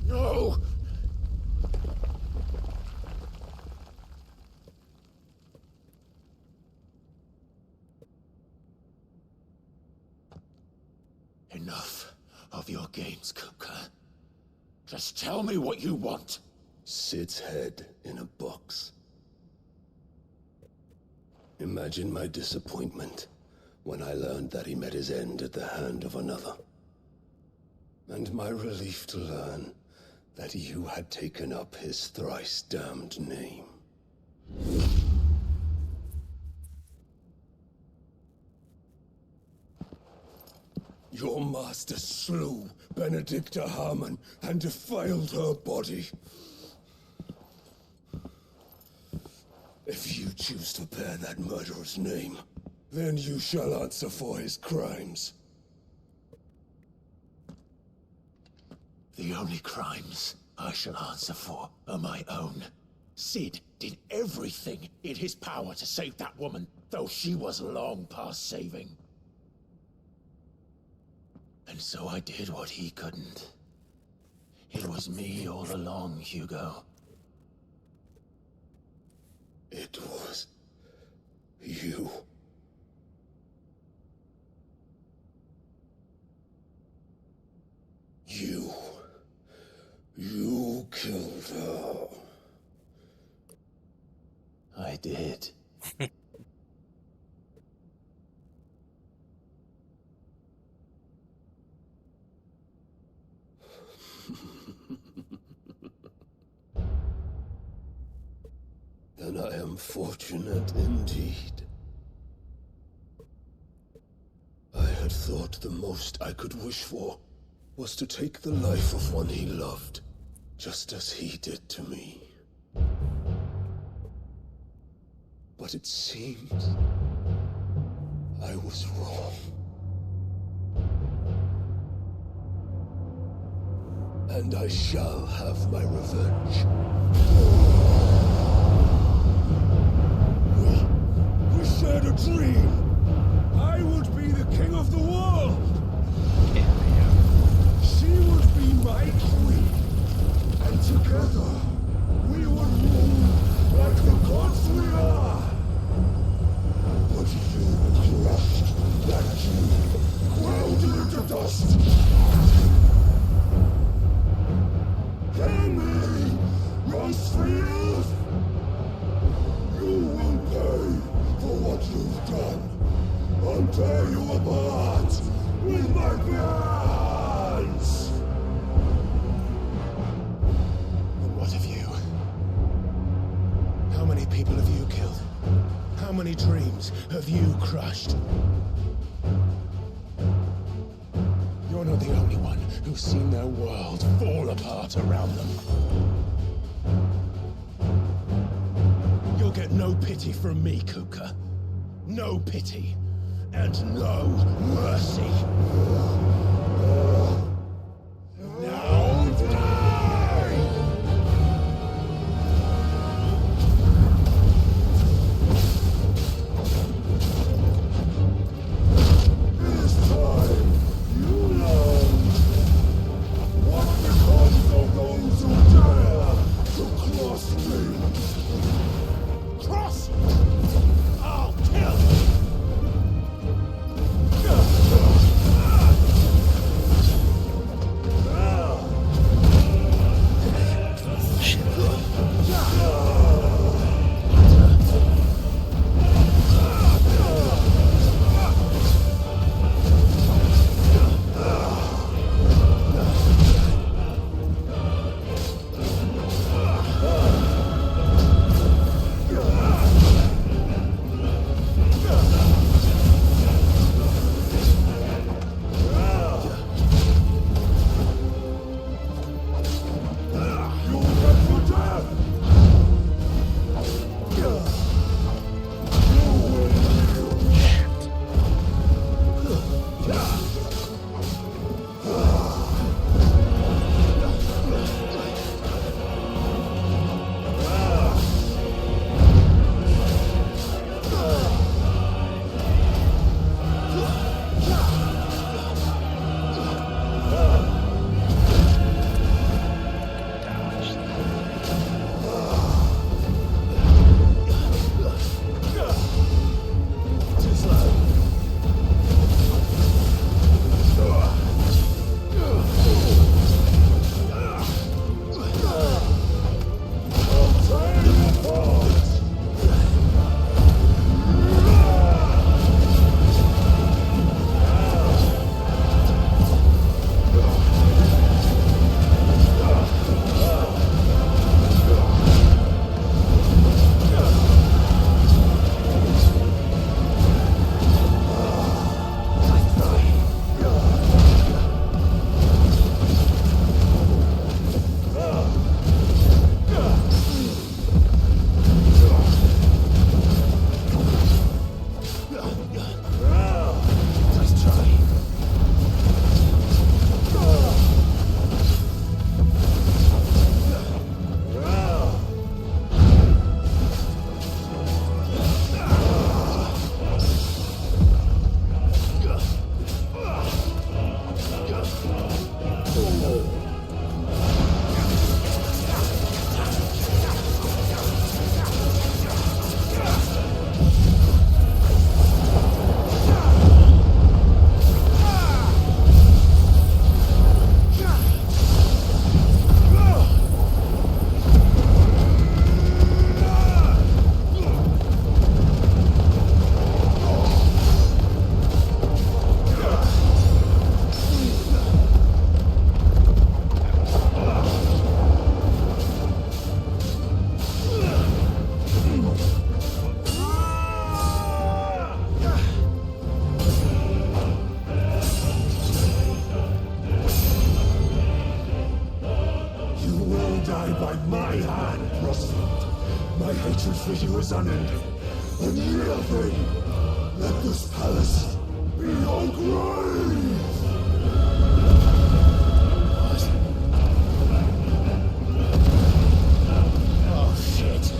No! Enough of your games, Kupka. Just tell me what you want. Sid's head in a box. Imagine my disappointment when I learned that he met his end at the hand of another. And my relief to learn that you had taken up his thrice damned name. Your master slew Benedicta Harmon and defiled her body. If you choose to bear that murderer's name, then you shall answer for his crimes. The only crimes I shall answer for are my own. Sid did everything in his power to save that woman, though she was long past saving. And so I did what he couldn't. It was me all along, Hugo. It was you. You killed her. I did. Then I am fortunate indeed. I had thought the most I could wish for was to take the life of one he loved, just as he did to me. But it seems I was wrong. And I shall have my revenge. We shared a dream. I would be the king of the world. She would be my queen. And together, we would rule like the gods we are. But you crushed that dream, ground it into dust. Kill me, Rosefield! You will pay for what you've done. I'll tear you apart with my hands! And what of you? How many people have you killed? How many dreams have you crushed? You're not the only one who's seen their world fall apart around them. You'll get no pity from me, Kuka. No pity. And no mercy. Now die! This time, you learn what becomes of those who dare to cross me. Cross! I'll kill! is unending. And nothing. Let this palace be your grave! Oh, shit.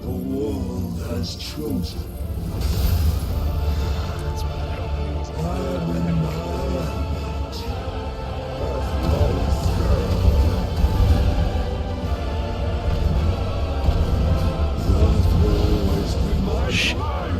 The world has chosen. I am in my element. That will always be my time.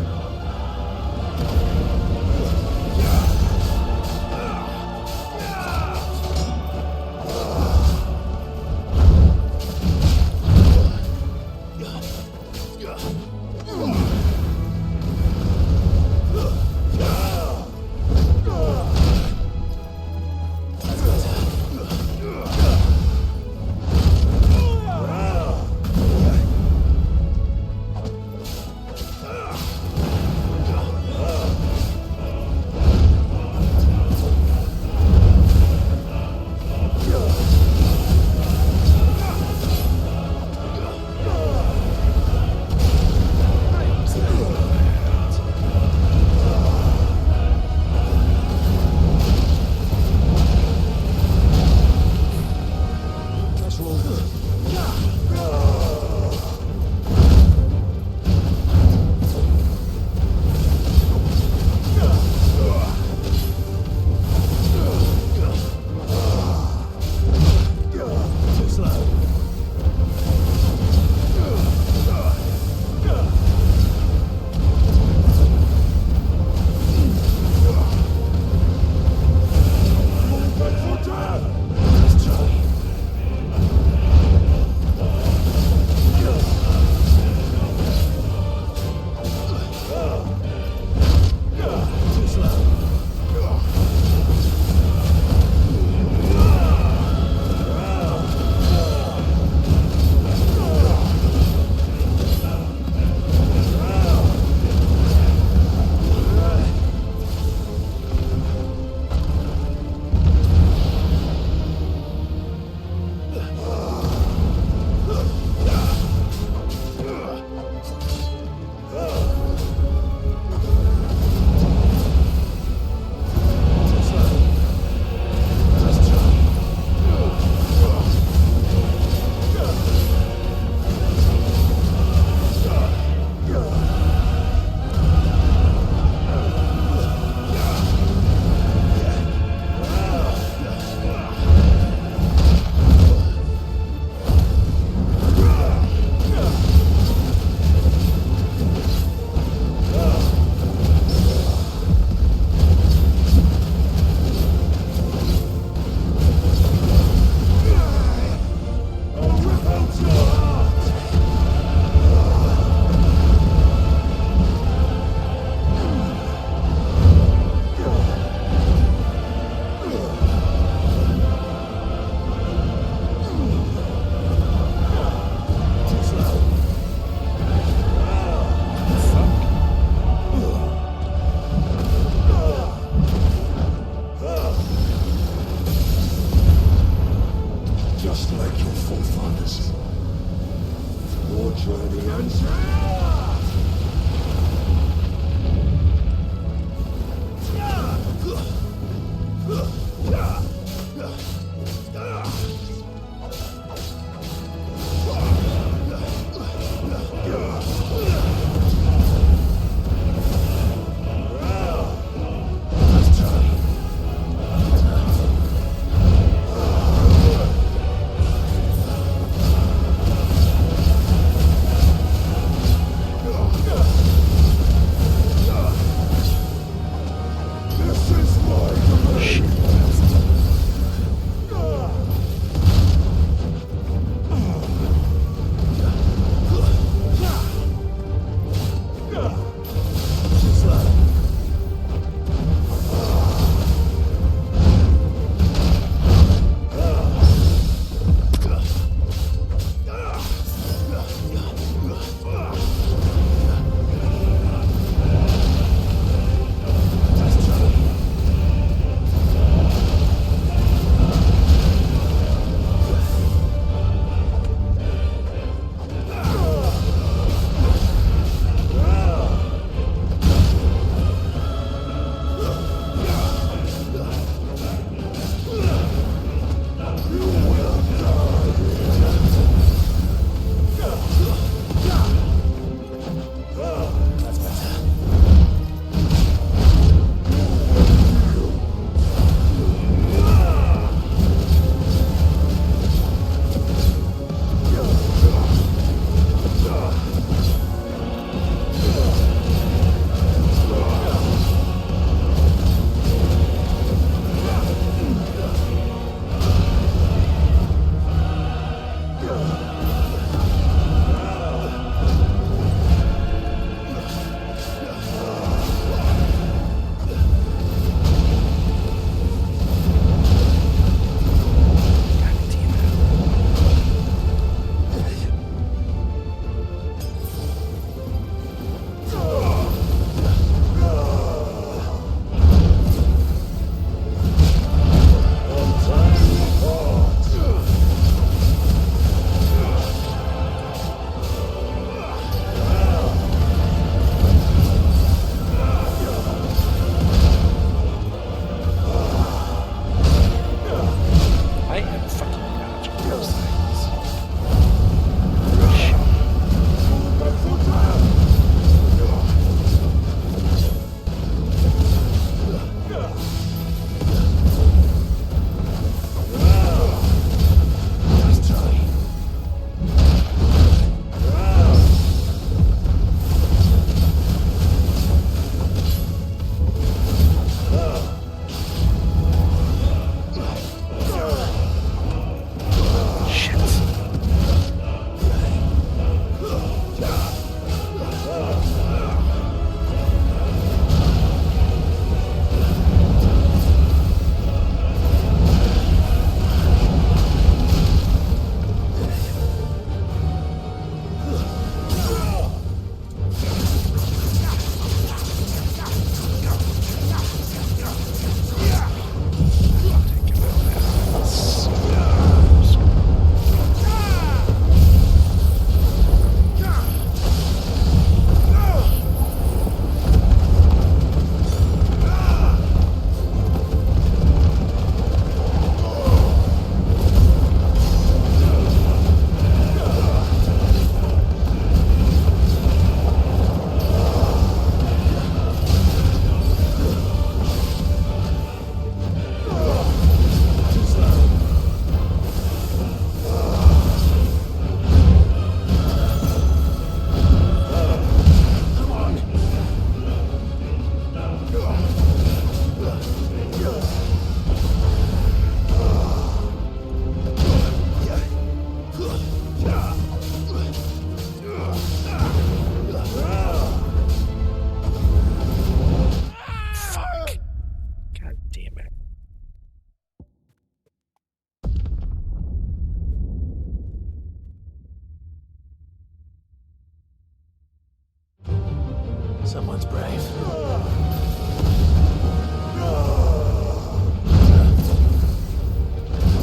Someone's brave.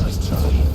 Nice try.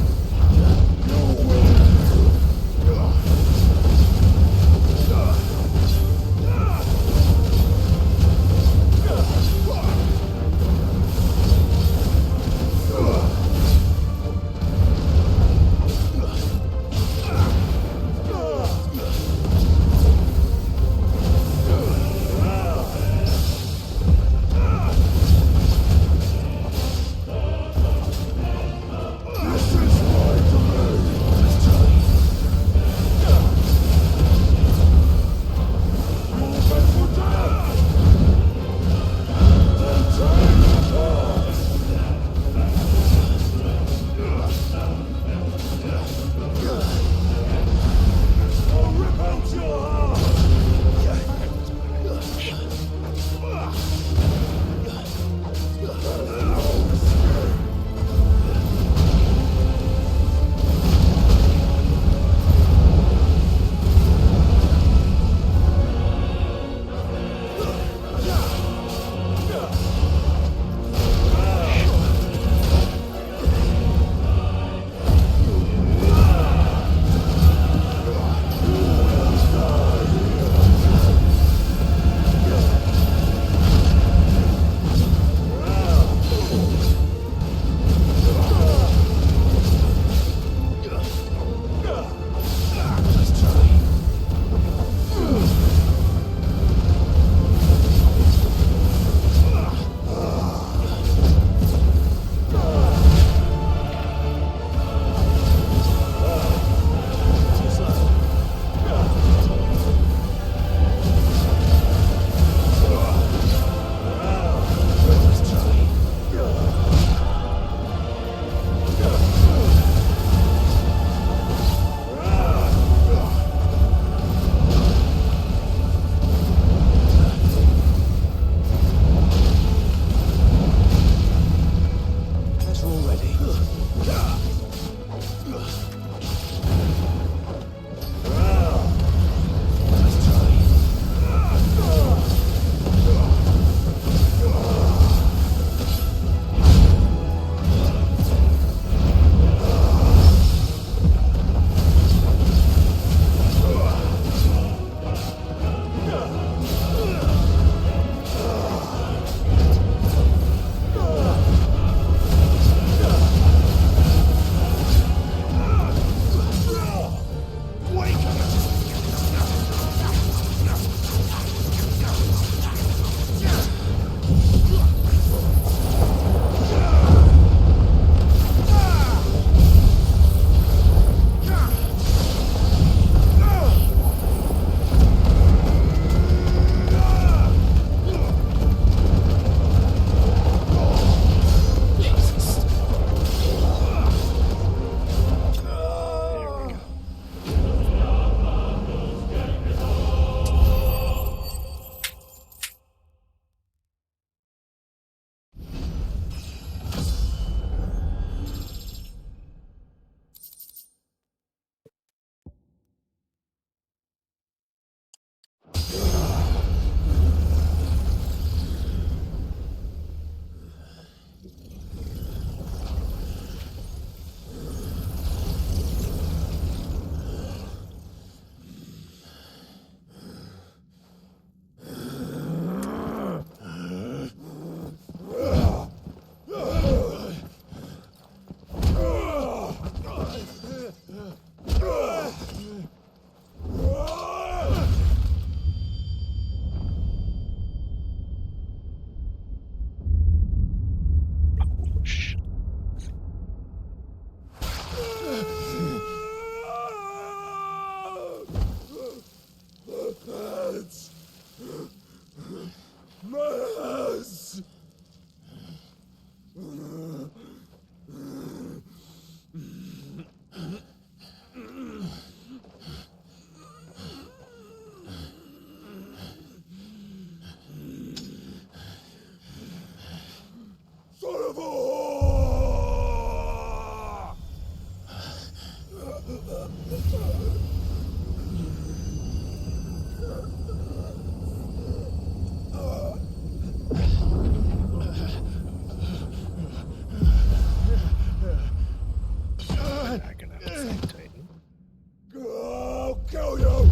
I'll kill you!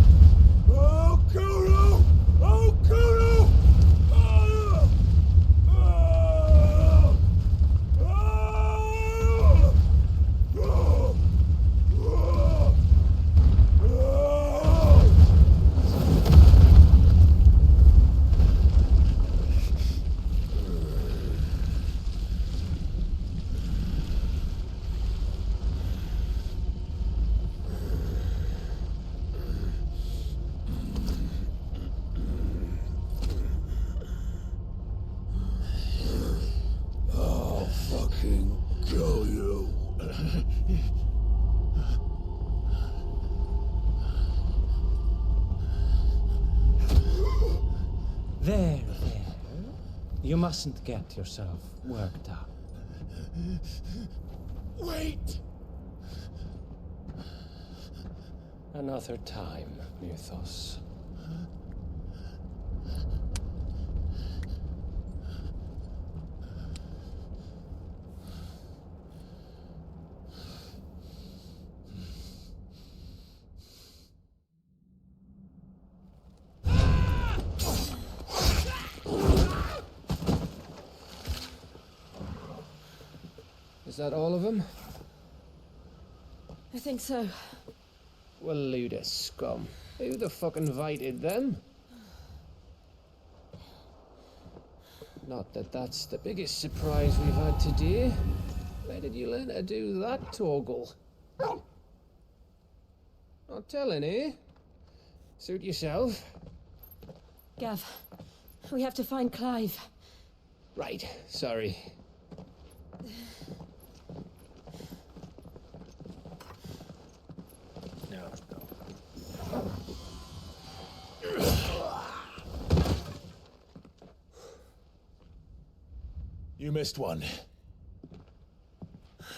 I'll kill you! I'll kill you! I'll fucking kill you. There. You mustn't get yourself worked up. Wait! Another time, Mythos. Is that all of them? I think so. Well, load of scum. Who the fuck invited them? Not that that's the biggest surprise we've had today. Where did you learn to do that, Torgal? Not telling, eh? Suit yourself. Gav, we have to find Clive. Right, sorry. You missed one.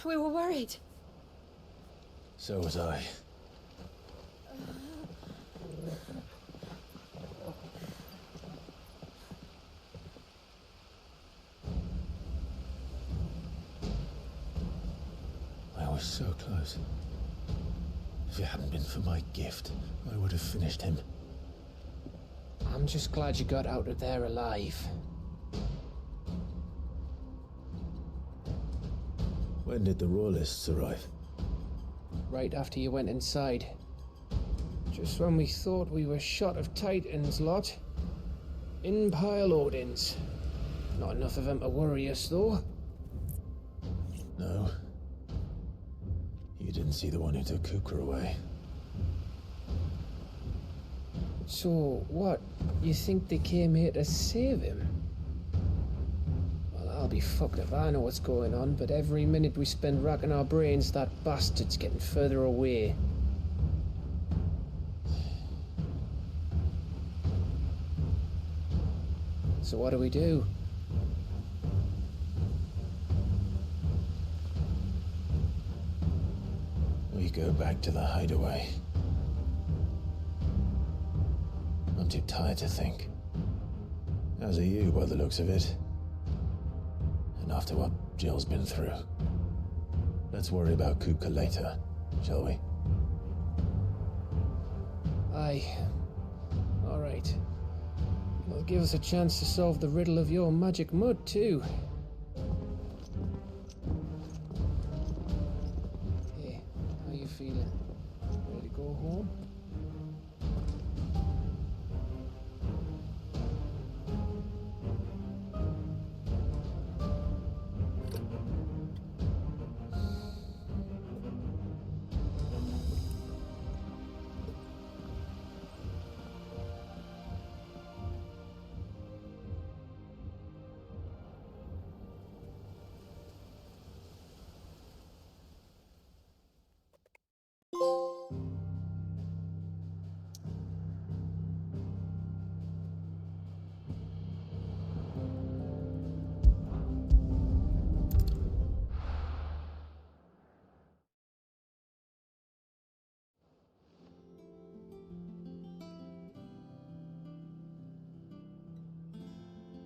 We were worried. So was I. I was so close. If it hadn't been for my gift, I would have finished him. I'm just glad you got out of there alive. When did the Royalists arrive? Right after you went inside. Just when we thought we were shot of Titans, lot. In pile Odins. Not enough of them to worry us, though. No. You didn't see the one who took Kukra away. So, what? You think they came here to save him? Well, I'll be fucked if I know what's going on, but every minute we spend racking our brains, that bastard's getting further away. So what do we do? We go back to the hideaway. I'm too tired to think. As are you, by the looks of it. And after what Jill's been through. Let's worry about Kupka later, shall we? Aye. All right. It'll give us a chance to solve the riddle of your magic mud, too. Hey, how you feeling? Ready to go home?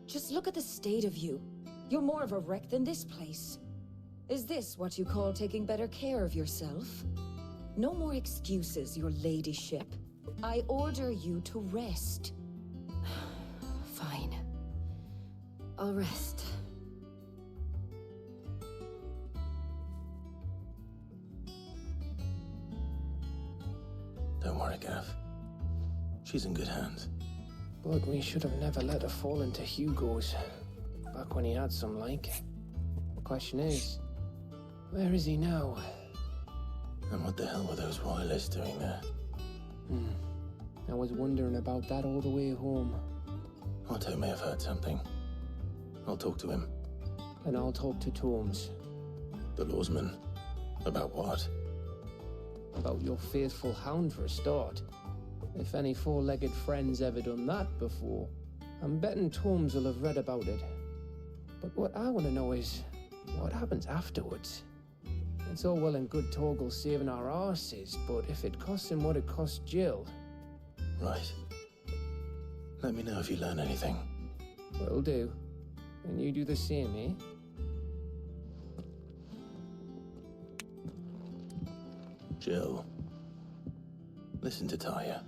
Just look at the state of you. You're more of a wreck than this place. Is this what you call taking better care of yourself? No more excuses, your ladyship. I order you to rest. Fine. I'll rest. Don't worry, Gav. She's in good hands. But we should have never let her fall into Hugo's. Back when he had some like. The question is, where is he now? And what the hell were those royalists doing there? I was wondering about that all the way home. Otto may have heard something. I'll talk to him. And I'll talk to Torms. The lawsman. About what? About your faithful hound for a start. If any four-legged friend's ever done that before, I'm betting Torms will have read about it. But what I want to know is, what happens afterwards? It's all well and good Torgal saving our arses, but if it costs him what it cost Jill... Right. Let me know if you learn anything. Will do. And you do the same, eh? Jill. Listen to Taya.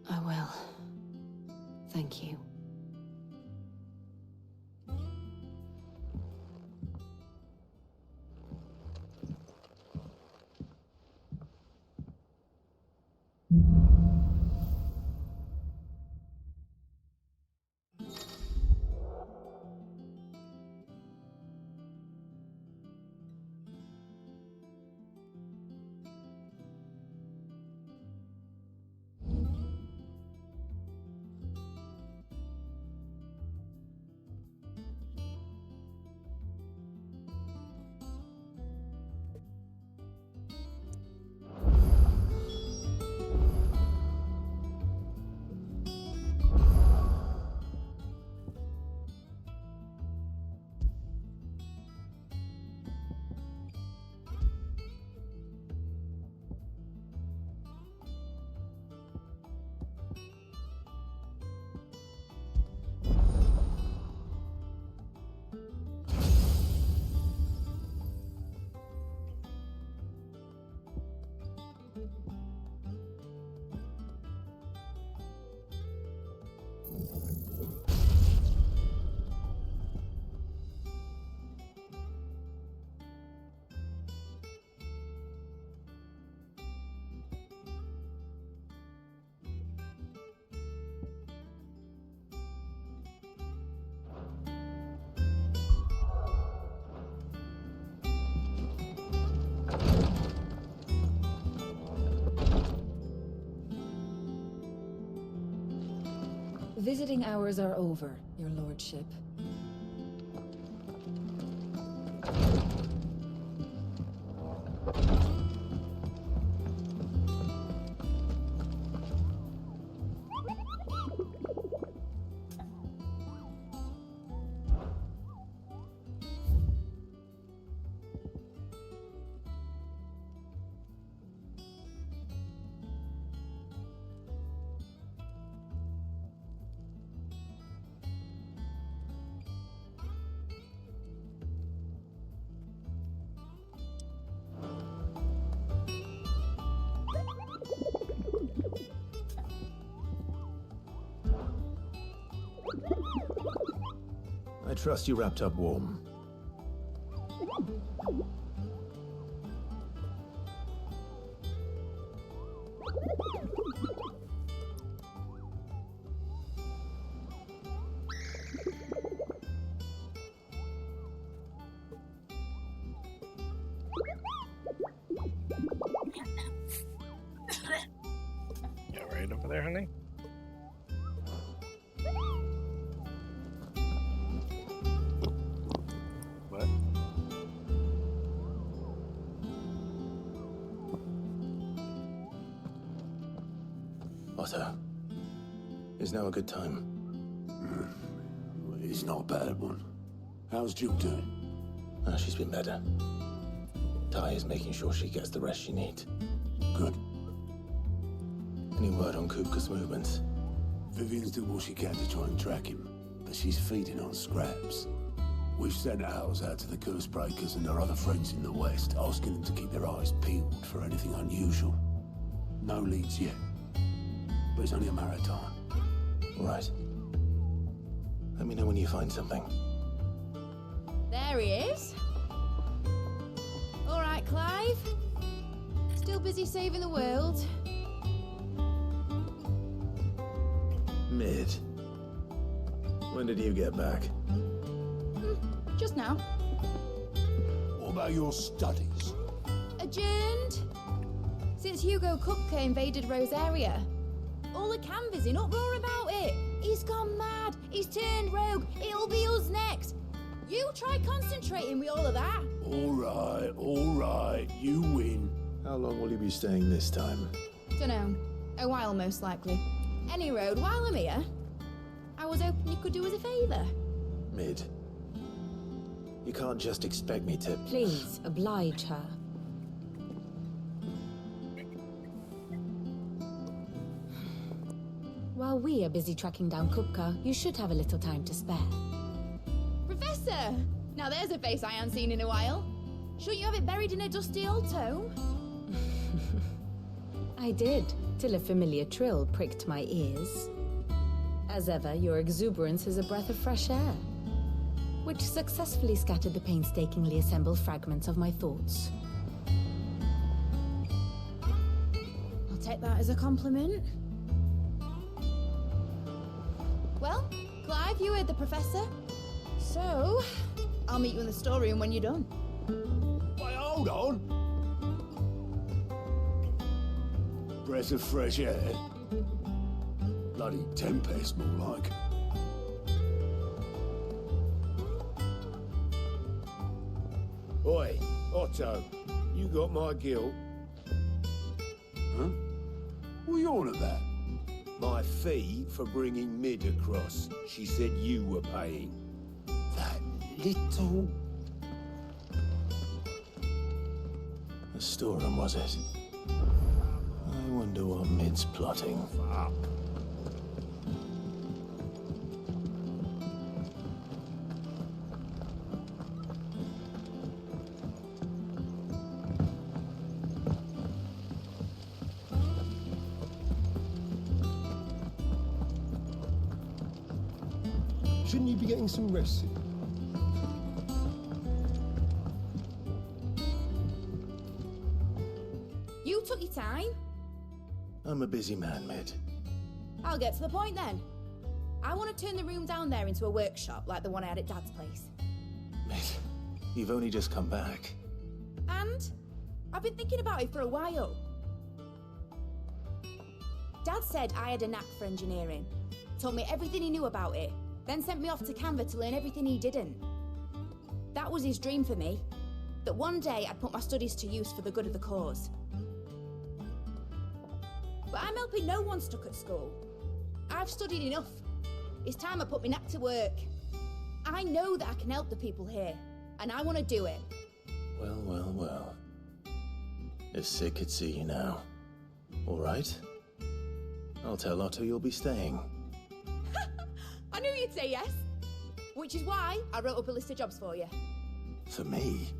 I will. Thank you. Visiting hours are over, your lordship. I trust you wrapped up warm. You all right over there, honey? What? Otto, is now a good time? It's not a bad one. How's Jill doing? She's been better. Ty is making sure she gets the rest she needs. Good. Any word on Kupka's movements? Vivian's doing what she can to try and track him, but she's feeding on scraps. We've sent ours out to the curse breakers and their other friends in the west, asking them to keep their eyes peeled for anything unusual. No leads yet. But it's only a matter of time. Right. Let me know when you find something. There he is. All right, Clive. Still busy saving the world. Mid. When did you get back? Just now. What about your studies? Adjourned. Since Hugo Kupka invaded Rosaria. All the canvass in uproar about it. He's gone mad. He's turned rogue. It'll be us next. You try concentrating with all of that. All right. You win. How long will you be staying this time? Dunno. A while, most likely. Any road, while I'm here, I was hoping you could do us a favour. Mid. You can't just expect me to... Please, oblige her. While we are busy tracking down Kupka, you should have a little time to spare. Professor! Now there's a face I haven't seen in a while. Shouldn't you have it buried in a dusty old tome? I did, till a familiar trill pricked my ears. As ever, your exuberance is a breath of fresh air, which successfully scattered the painstakingly assembled fragments of my thoughts. I'll take that as a compliment. Well, Clive, you heard the professor. So, I'll meet you in the storeroom when you're done. Wait, hold on. Breath of fresh air. Bloody tempest, more like. Oi, Otto, you got my guilt. Huh? What are you on about? My fee for bringing Mid across. She said you were paying. That little... The storeroom, was it? I wonder what Mid's plotting. Fuck. Shouldn't you be getting some rest soon? You took your time. I'm a busy man, Mid. I'll get to the point then. I want to turn the room down there into a workshop like the one I had at Dad's place. Mid, you've only just come back. And I've been thinking about it for a while. Dad said I had a knack for engineering. Told me everything he knew about it. Then sent me off to Canva to learn everything he didn't. That was his dream for me. That one day I'd put my studies to use for the good of the cause. But I'm helping no one stuck at school. I've studied enough. It's time I put my knack to work. I know that I can help the people here, and I want to do it. Well, well, well. If Sid could see you now. All right? I'll tell Otto you'll be staying. I knew you'd say yes. Which is why I wrote up a list of jobs for you. For me?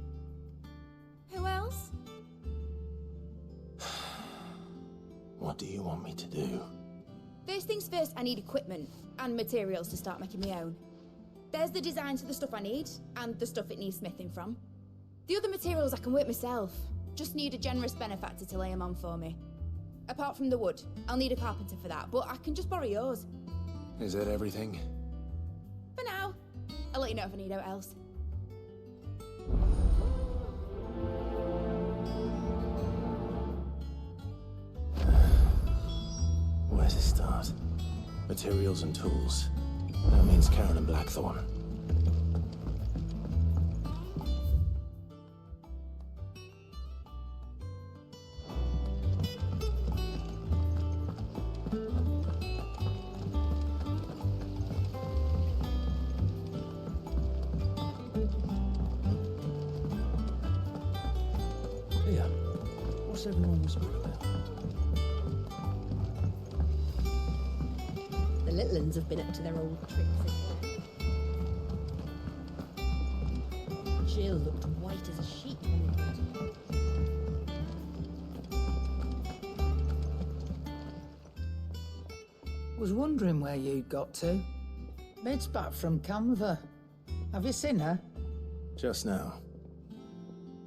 Who else? What do you want me to do? First things first, I need equipment and materials to start making my own. There's the designs for the stuff I need, and the stuff it needs smithing from. The other materials I can work myself. Just need a generous benefactor to lay them on for me. Apart from the wood, I'll need a carpenter for that, but I can just borrow yours. Is that everything? For now. I'll let you know if I need out else. Where to start? Materials and tools. That means Karen and Blackthorn. Yeah. What's everyone whispering about? The little uns have been up to their old tricks again. Jill looked white as a sheet when it happened. Was wondering where you got to. Mid's back from Canva. Have you seen her? Just now.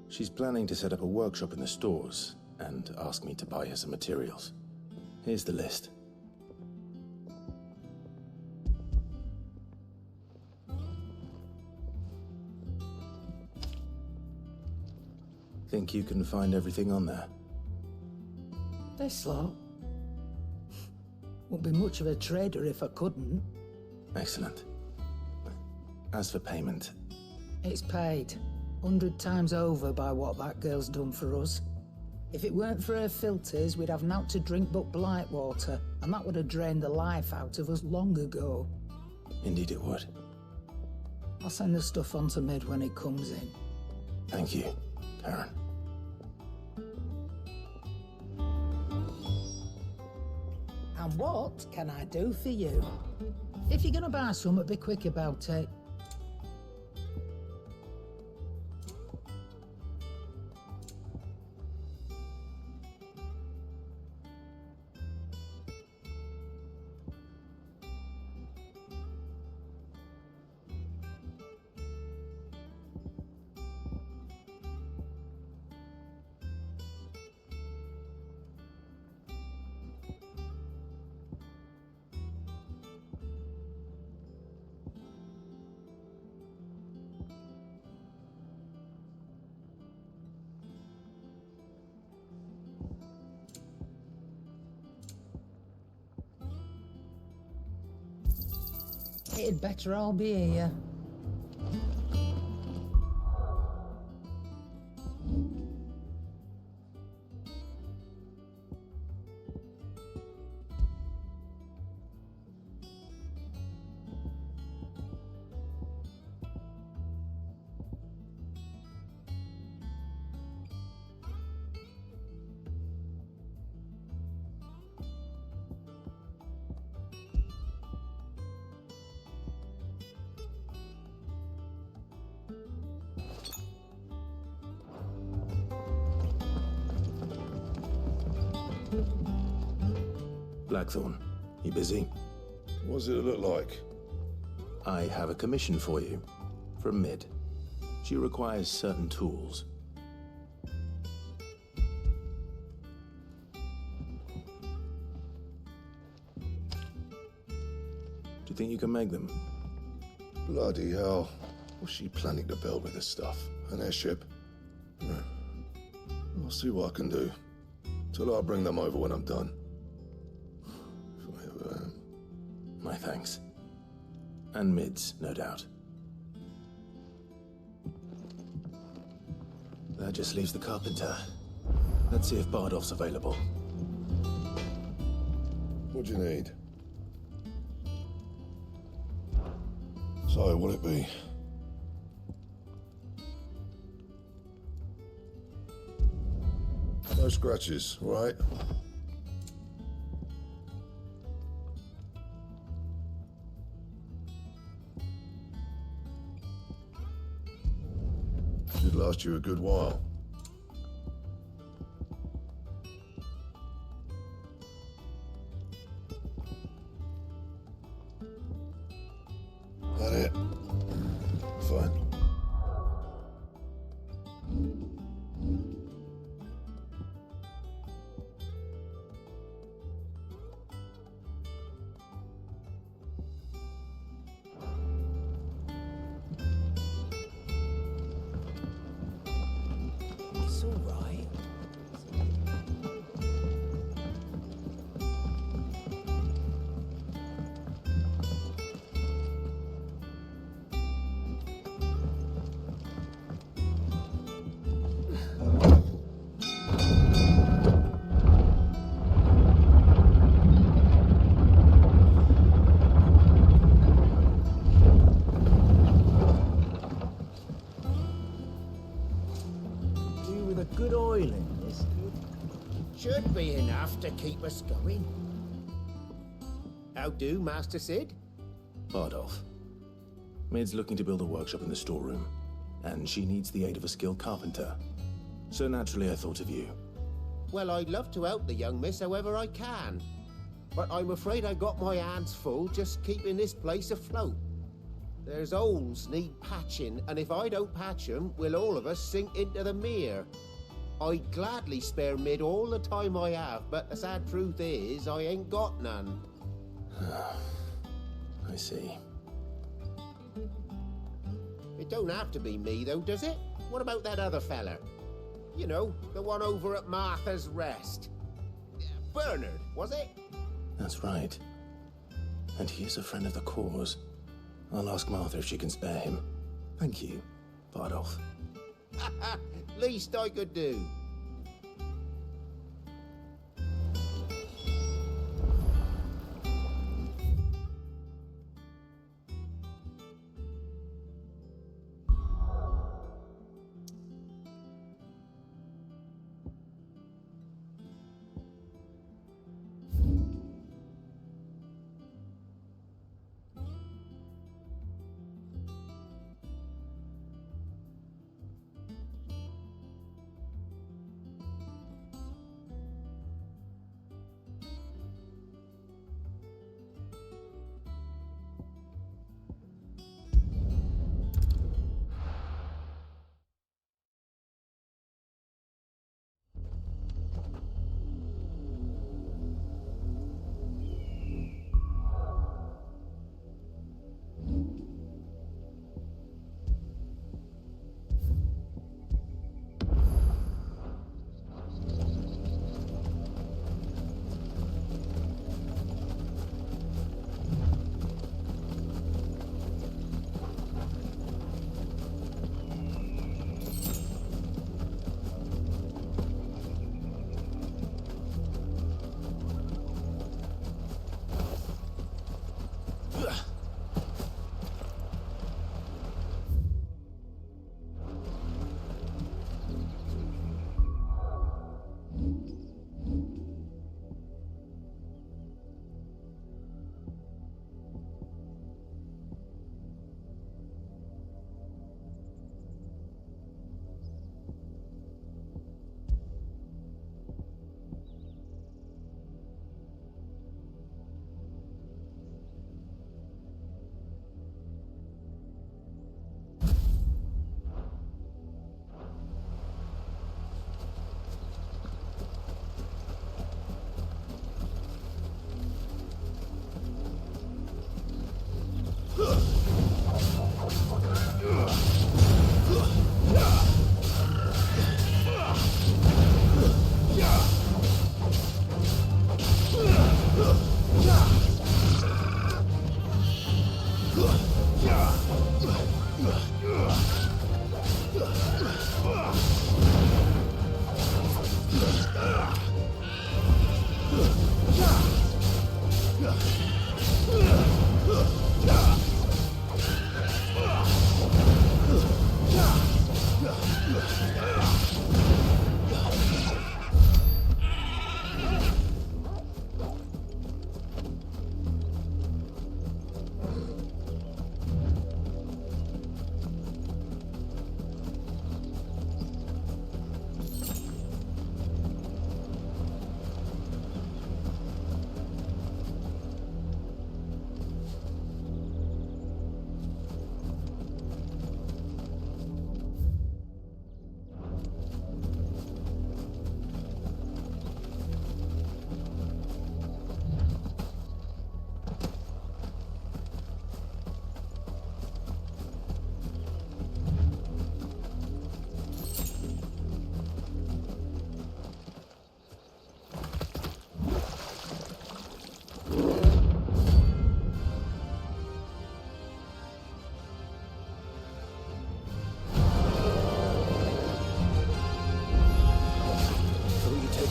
She's planning to set up a workshop in the stores and ask me to buy her some materials. Here's the list. Think you can find everything on there? This lot. Wouldn't be much of a trader if I couldn't. Excellent. As for payment... It's paid. 100 times over by what that girl's done for us. If it weren't for her filters, we'd have naught to drink but blight water, and that would have drained the life out of us long ago. Indeed it would. I'll send the stuff on to Mid when it comes in. Thank you, Karen. And what can I do for you? If you're gonna buy something, be quick about it. It'd better all be here. Blackthorn, you busy? What does it look like? I have a commission for you. From Mid. She requires certain tools. Do you think you can make them? Bloody hell. What's she planning to build with this stuff? An airship? I'll see what I can do. Till I bring them over when I'm done. If I ever am. My thanks. And Mid's, no doubt. That just leaves the carpenter. Let's see if Bardolph's available. What do you need? So, what'll it be? No scratches, right? Should last you a good while. That it? Fine. It's all right. You with a good oil in this should be enough to keep us going. How do, Master Sid? Bardolph. Mid's looking to build a workshop in the storeroom. and she needs the aid of a skilled carpenter. So naturally I thought of you. Well, I'd love to help the young miss however I can. But I'm afraid I got my hands full just keeping this place afloat. There's holes need patching, and if I don't patch them, we'll all of us sink into the mere. I'd gladly spare Mid all the time I have, but the sad truth is, I ain't got none. I see. It don't have to be me, though, does it? What about that other fella? You know, the one over at Martha's Rest. Bernard, was it? That's right. And he is a friend of the cause. I'll ask Martha if she can spare him. Thank you, Bardolph. Least I could do.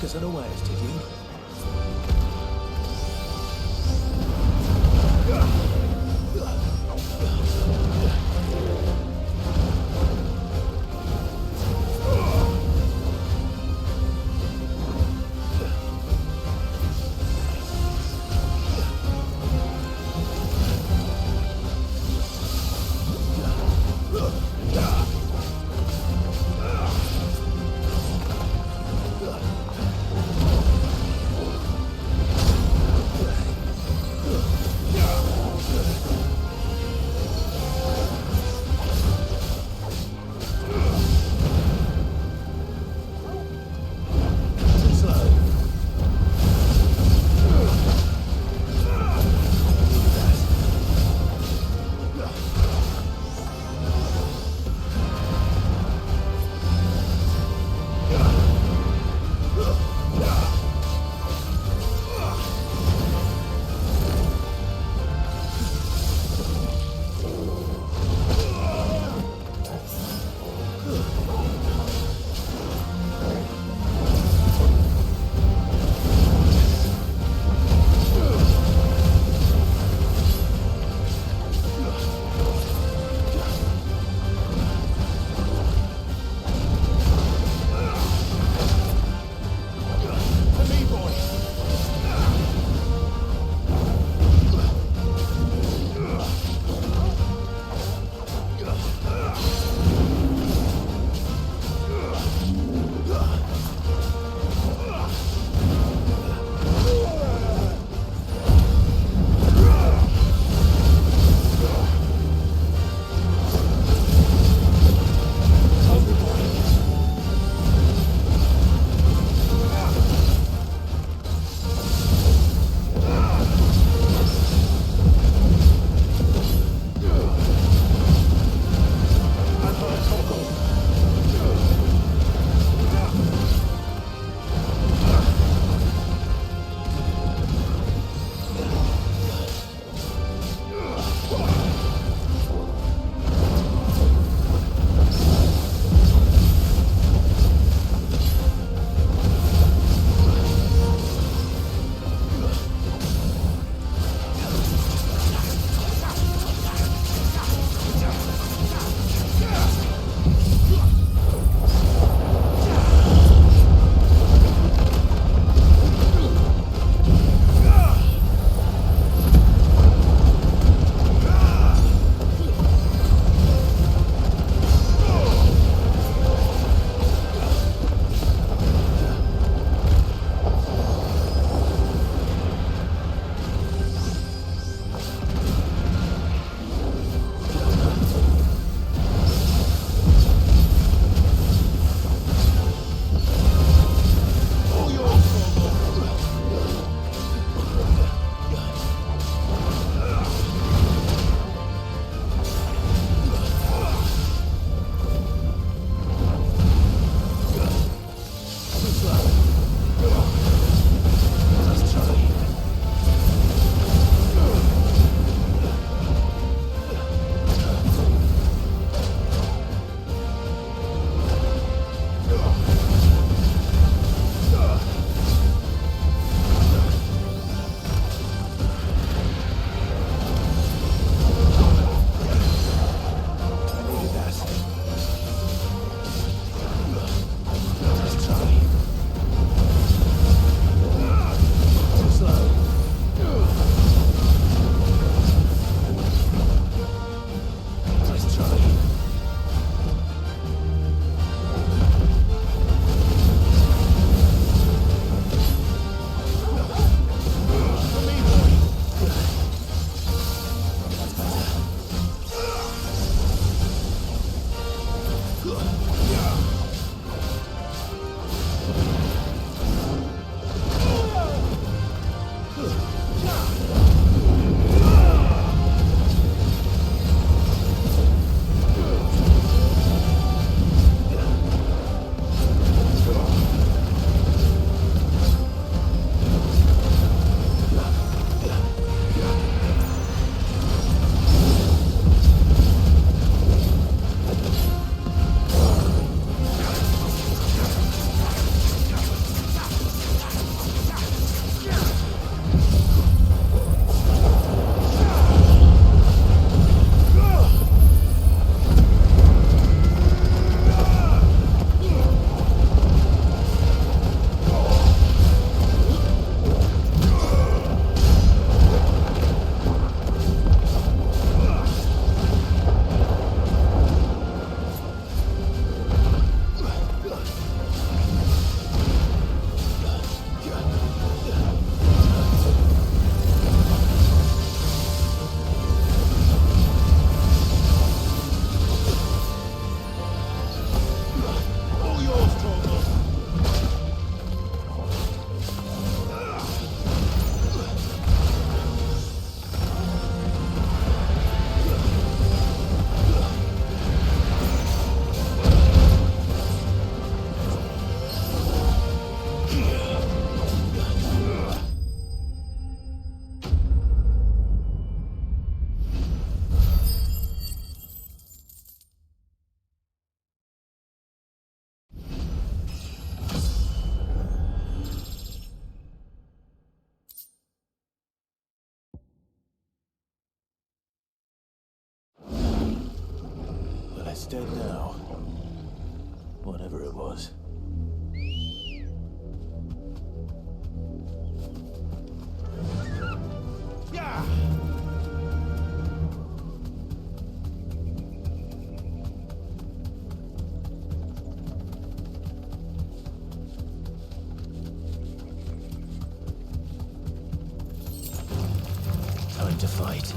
Us unawares, did you? dead now. Whatever it was. Yeah! Time to fight.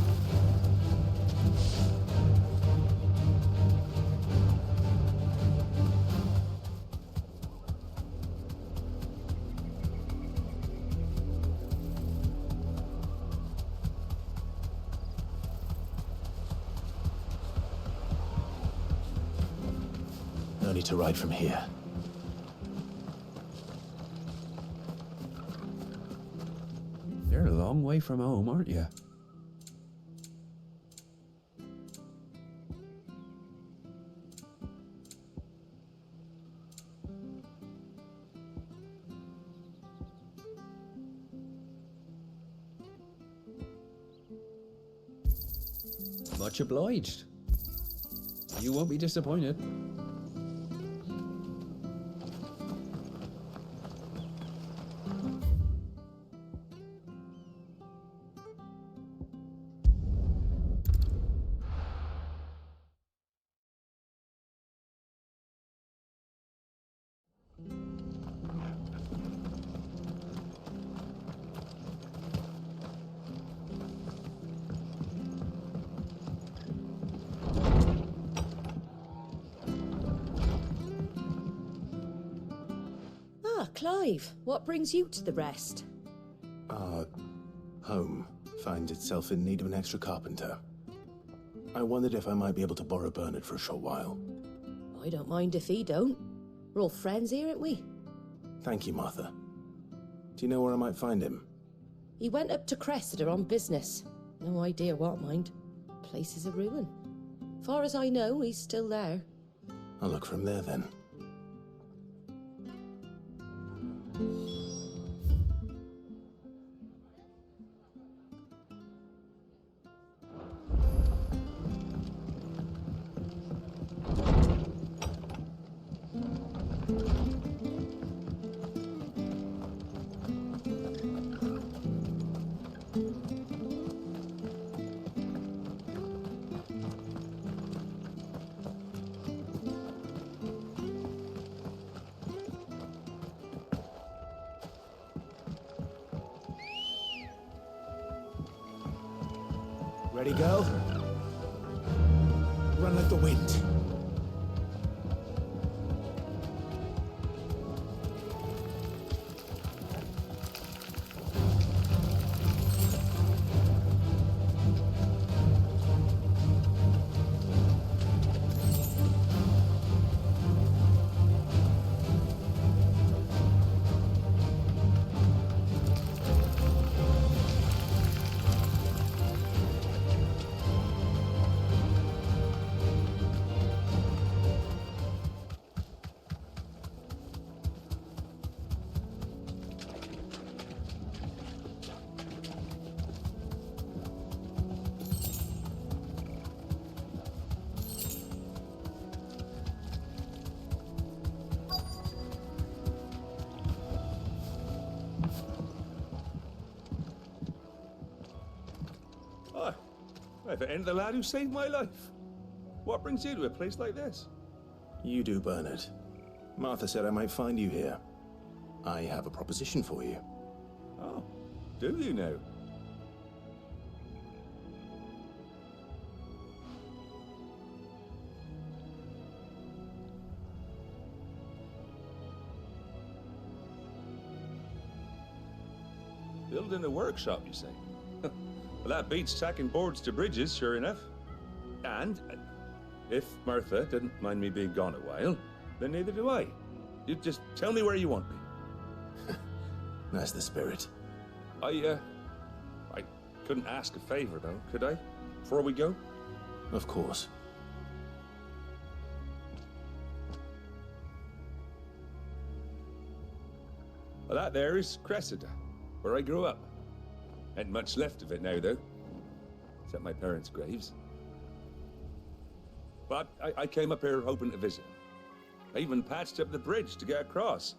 No need to ride from here. You're a long way from home, aren't you? Much obliged. You won't be disappointed. Ah, Clive, what brings you to the rest? Our home finds itself in need of an extra carpenter. I wondered if I might be able to borrow Bernard for a short while. I don't mind if he don't. We're all friends here, aren't we? Thank you, Martha. Do you know where I might find him? He went up to Cressida on business. No idea what, mind. Place is a ruin. Far as I know, he's still there. I'll look from there then. Ready, girl? Run like the wind. If it ain't the lad who saved my life. What brings you to a place like this? You do, Bernard. Martha said I might find you here. I have a proposition for you. Oh, do you now? Building a workshop, you say? Well, that beats tacking boards to bridges, sure enough. And if Martha didn't mind me being gone a while, then neither do I. You just tell me where you want me. That's the spirit. I couldn't ask a favor, though, could I? Before we go? Of course. Well, that there is Cressida, where I grew up. Ain't much left of it now, though. Except my parents' graves. But I came up here hoping to visit. I even patched up the bridge to get across.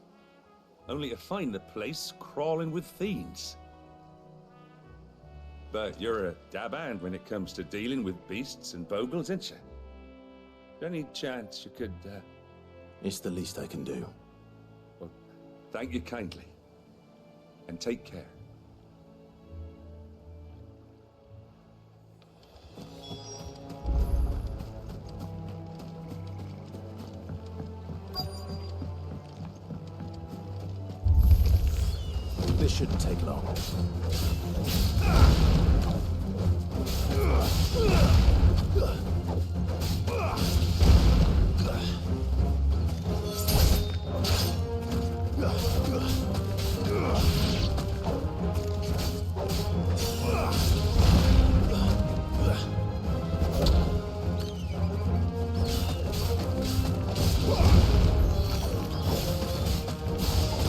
Only to find the place crawling with fiends. But you're a dab hand when it comes to dealing with beasts and bogles, ain't you? Any chance you could, It's the least I can do. Well, thank you kindly. And take care. This shouldn't take long.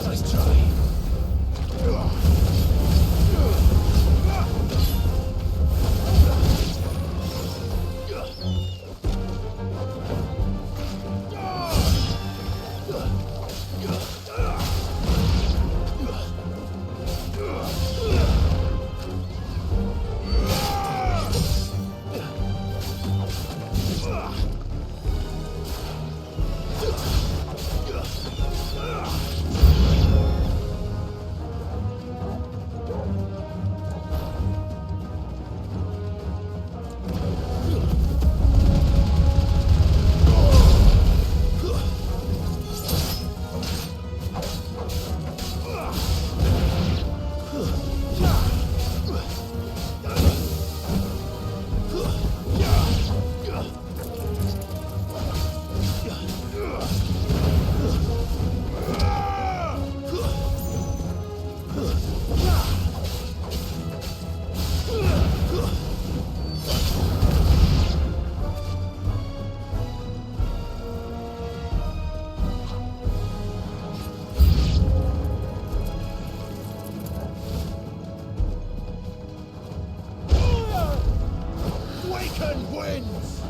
Nice try. Waken winds!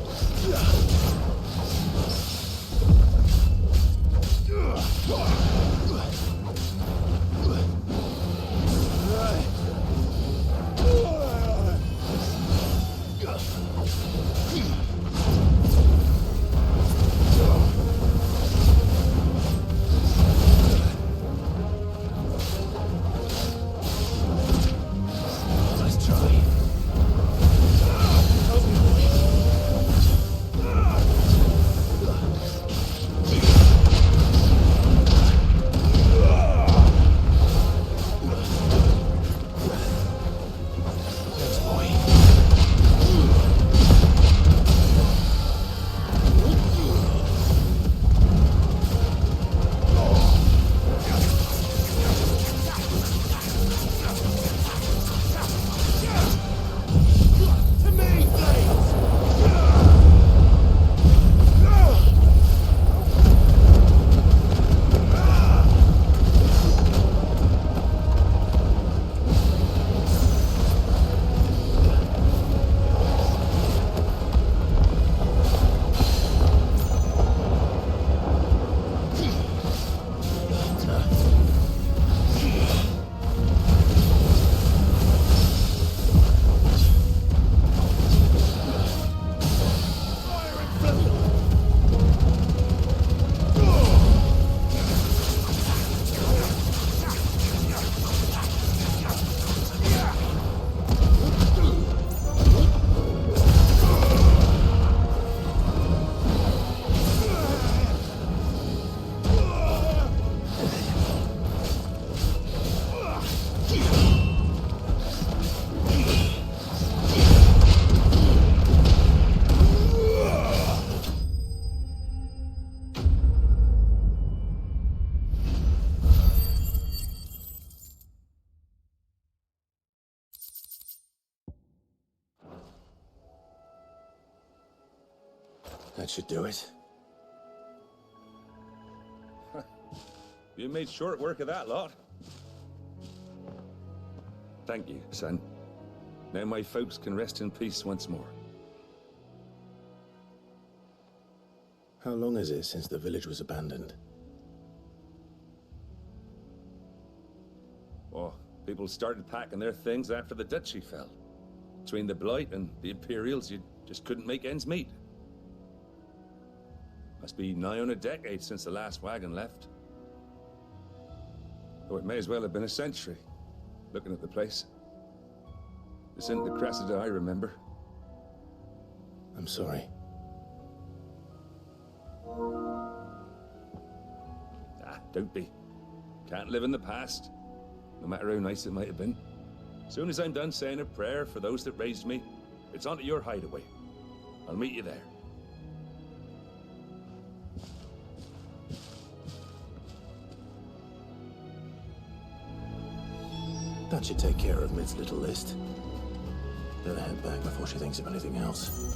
Nice try. That should do it. You made short work of that lot. Thank you, son. Now my folks can rest in peace once more. How long is it since the village was abandoned? Oh, people started packing their things after the duchy fell. Between the Blight and the Imperials, you just couldn't make ends meet. Must be nigh on a decade since the last wagon left. Though it may as well have been a century, looking at the place. This isn't the Cressida I remember. I'm sorry. Ah, don't be. Can't live in the past, no matter how nice it might have been. Soon as I'm done saying a prayer for those that raised me, it's on to your hideaway. I'll meet you there. That should take care of Mid's little list. Better head back before she thinks of anything else.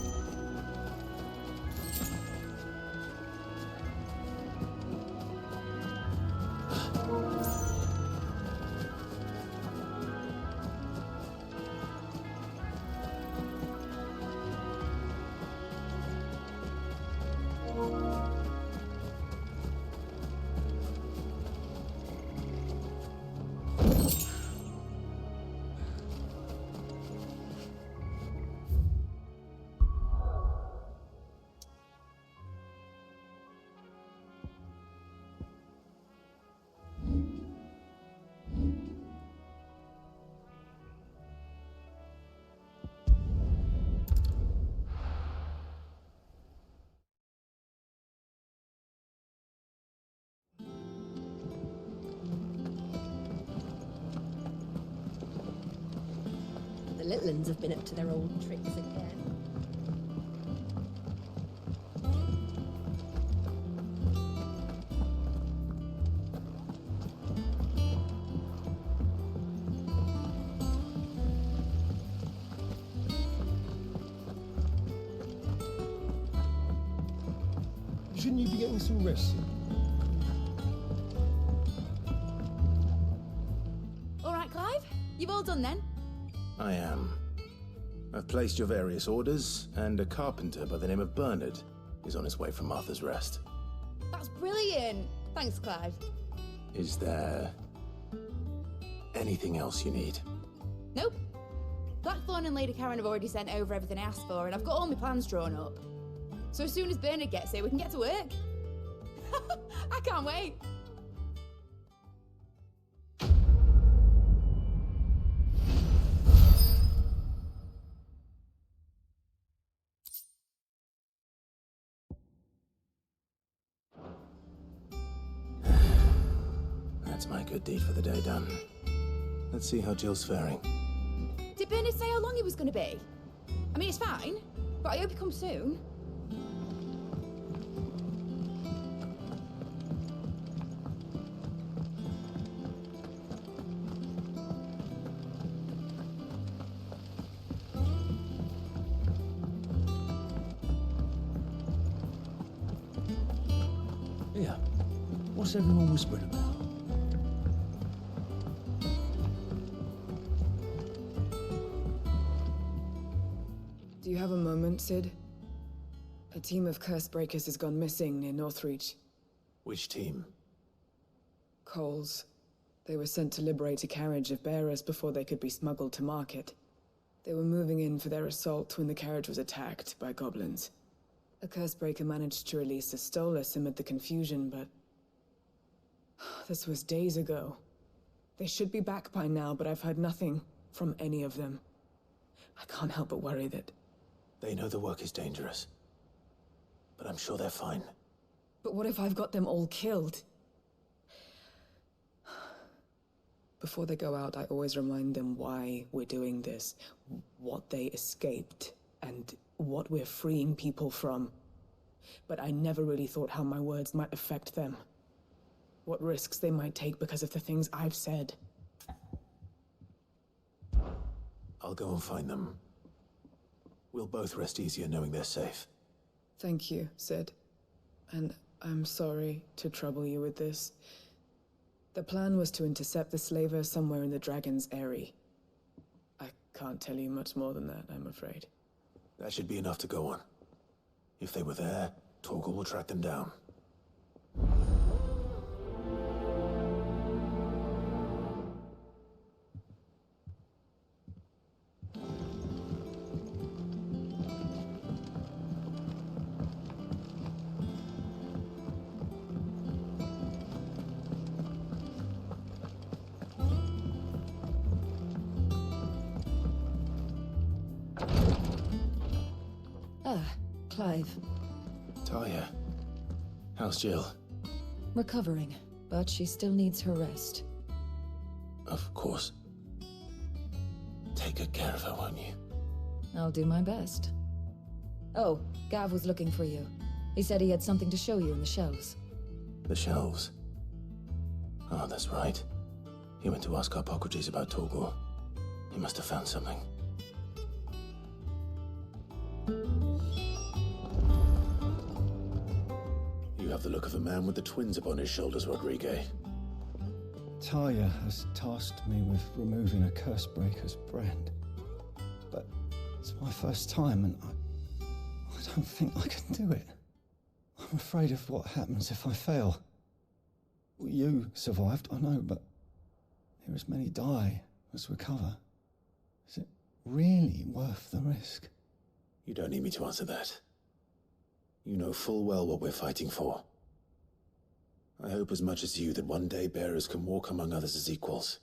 The little uns have been up to their old tricks again. Shouldn't you be getting some rest? All right, Clive? You've all done then? I am. I've placed your various orders, and a carpenter by the name of Bernard is on his way from Martha's Rest. That's brilliant. Thanks, Clive. Is there anything else you need? Nope. Blackthorn and Lady Karen have already sent over everything I asked for, and I've got all my plans drawn up. So as soon as Bernard gets here, we can get to work. I can't wait. That's my good deed for the day done. Let's see how Jill's faring. Did Bernard say how long he was going to be? I mean, it's fine, but I hope he comes soon. Yeah. What's everyone whispering about? Do you have a moment, Sid? A team of curse breakers has gone missing near Northreach. Which team? Coles. They were sent to liberate a carriage of bearers before they could be smuggled to market. They were moving in for their assault when the carriage was attacked by goblins. A curse breaker managed to release a Stolas amid the confusion, but this was days ago. They should be back by now, but I've heard nothing from any of them. I can't help but worry that... They know the work is dangerous, but I'm sure they're fine. But what if I've got them all killed? Before they go out, I always remind them why we're doing this, what they escaped, and what we're freeing people from. But I never really thought how my words might affect them. What risks they might take because of the things I've said. I'll go and find them. We'll both rest easier knowing they're safe. Thank you, Sid. And I'm sorry to trouble you with this. The plan was to intercept the slaver somewhere in the Dragon's Eyrie. I can't tell you much more than that, I'm afraid. That should be enough to go on. If they were there, Torgal will track them down. Clive. Talia. How's Jill? Recovering, but she still needs her rest. Of course. Take good care of her, won't you? I'll do my best. Oh, Gav was looking for you. He said he had something to show you in the shelves. The shelves? Oh, that's right. He went to ask Hippocrates about Torgal. He must have found something. You have the look of a man with the twins upon his shoulders, Rodrigue. Talia has tasked me with removing a Cursebreaker's brand. But it's my first time, and I don't think I can do it. I'm afraid of what happens if I fail. You survived, I know, but here as many die as recover. Is it really worth the risk? You don't need me to answer that. You know full well what we're fighting for. I hope as much as you that one day bearers can walk among others as equals.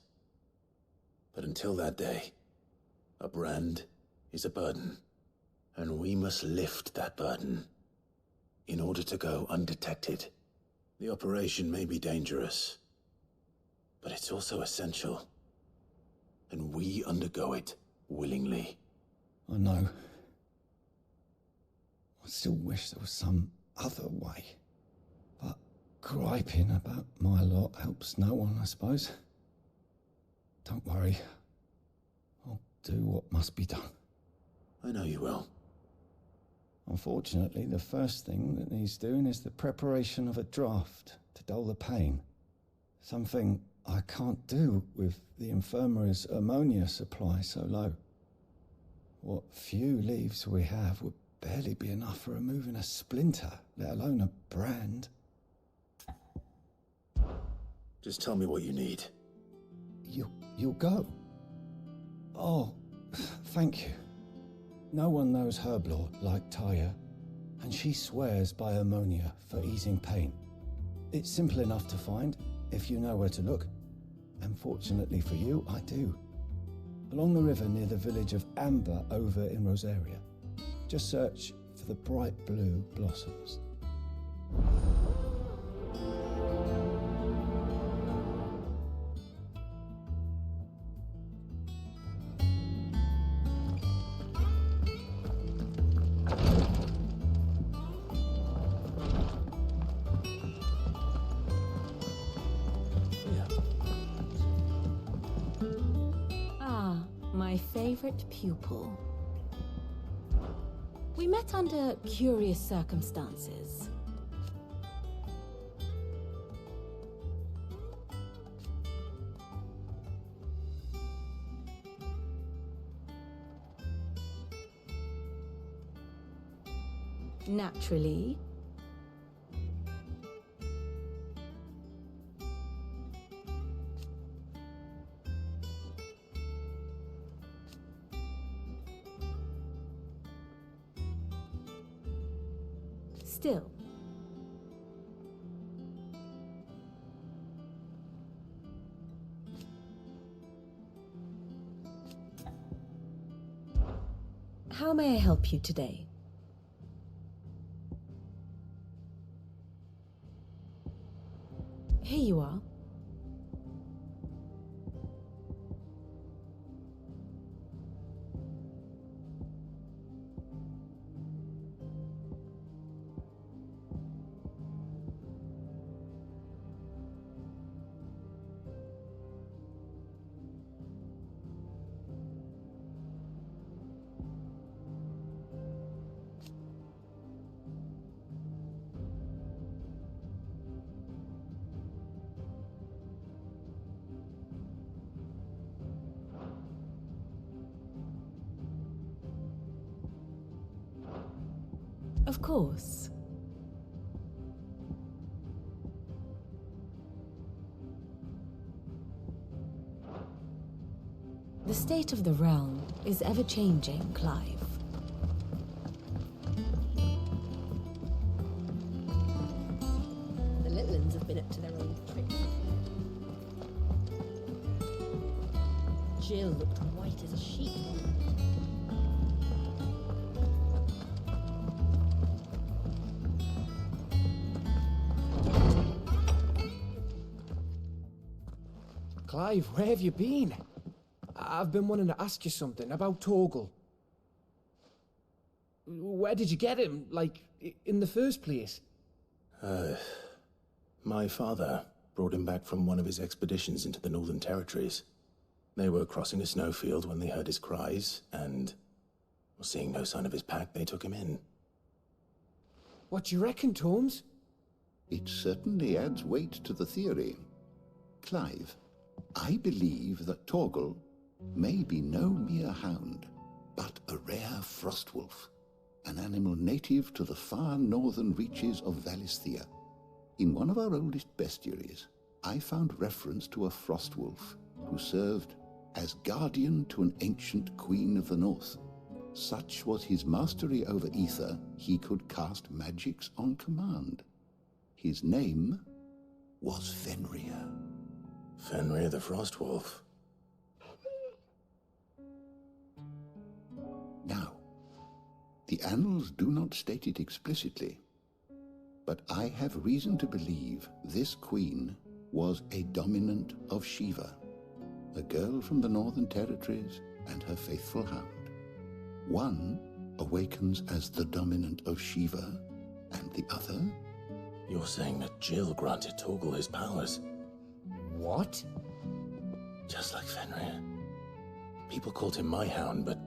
But until that day, a brand is a burden, and we must lift that burden in order to go undetected. The operation may be dangerous, but it's also essential, and we undergo it willingly. I know. I still wish there was some other way. But griping about my lot helps no one, I suppose. Don't worry. I'll do what must be done. I know you will. Unfortunately, the first thing that needs doing is the preparation of a draft to dull the pain. Something I can't do with the infirmary's ammonia supply so low. What few leaves we have would barely be enough for removing a splinter, let alone a brand. Just tell me what you need. You'll go? Oh, thank you. No one knows Herblore like Talia, and she swears by ammonia for easing pain. It's simple enough to find, if you know where to look. And fortunately for you, I do. Along the river near the village of Amber over in Rosaria. Just search for the bright blue blossoms. Ah, my favorite pupil. We met under curious circumstances. Naturally. Still. How may I help you today? Here you are. Of course. The state of the realm is ever-changing, Clive. The little uns have been up to their own tricks. Jill looked white as a sheet. Clive, where have you been? I've been wanting to ask you something about Torgal. Where did you get him, like, in the first place? My father brought him back from one of his expeditions into the Northern Territories. They were crossing a snowfield when they heard his cries, and, seeing no sign of his pack, they took him in. What do you reckon, Torms? It certainly adds weight to the theory. Clive, I believe that Torgal may be no mere hound, but a rare frostwolf, an animal native to the far northern reaches of Valisthea. In one of our oldest bestiaries, I found reference to a frostwolf who served as guardian to an ancient queen of the north. Such was his mastery over ether, he could cast magics on command. His name was Fenrir. Fenrir the Frostwolf. Now, the annals do not state it explicitly, but I have reason to believe this queen was a dominant of Shiva, a girl from the Northern Territories and her faithful hound. One awakens as the dominant of Shiva, and the other... You're saying that Jill granted Torgal his powers? What? Just like Fenrir. People called him my hound, but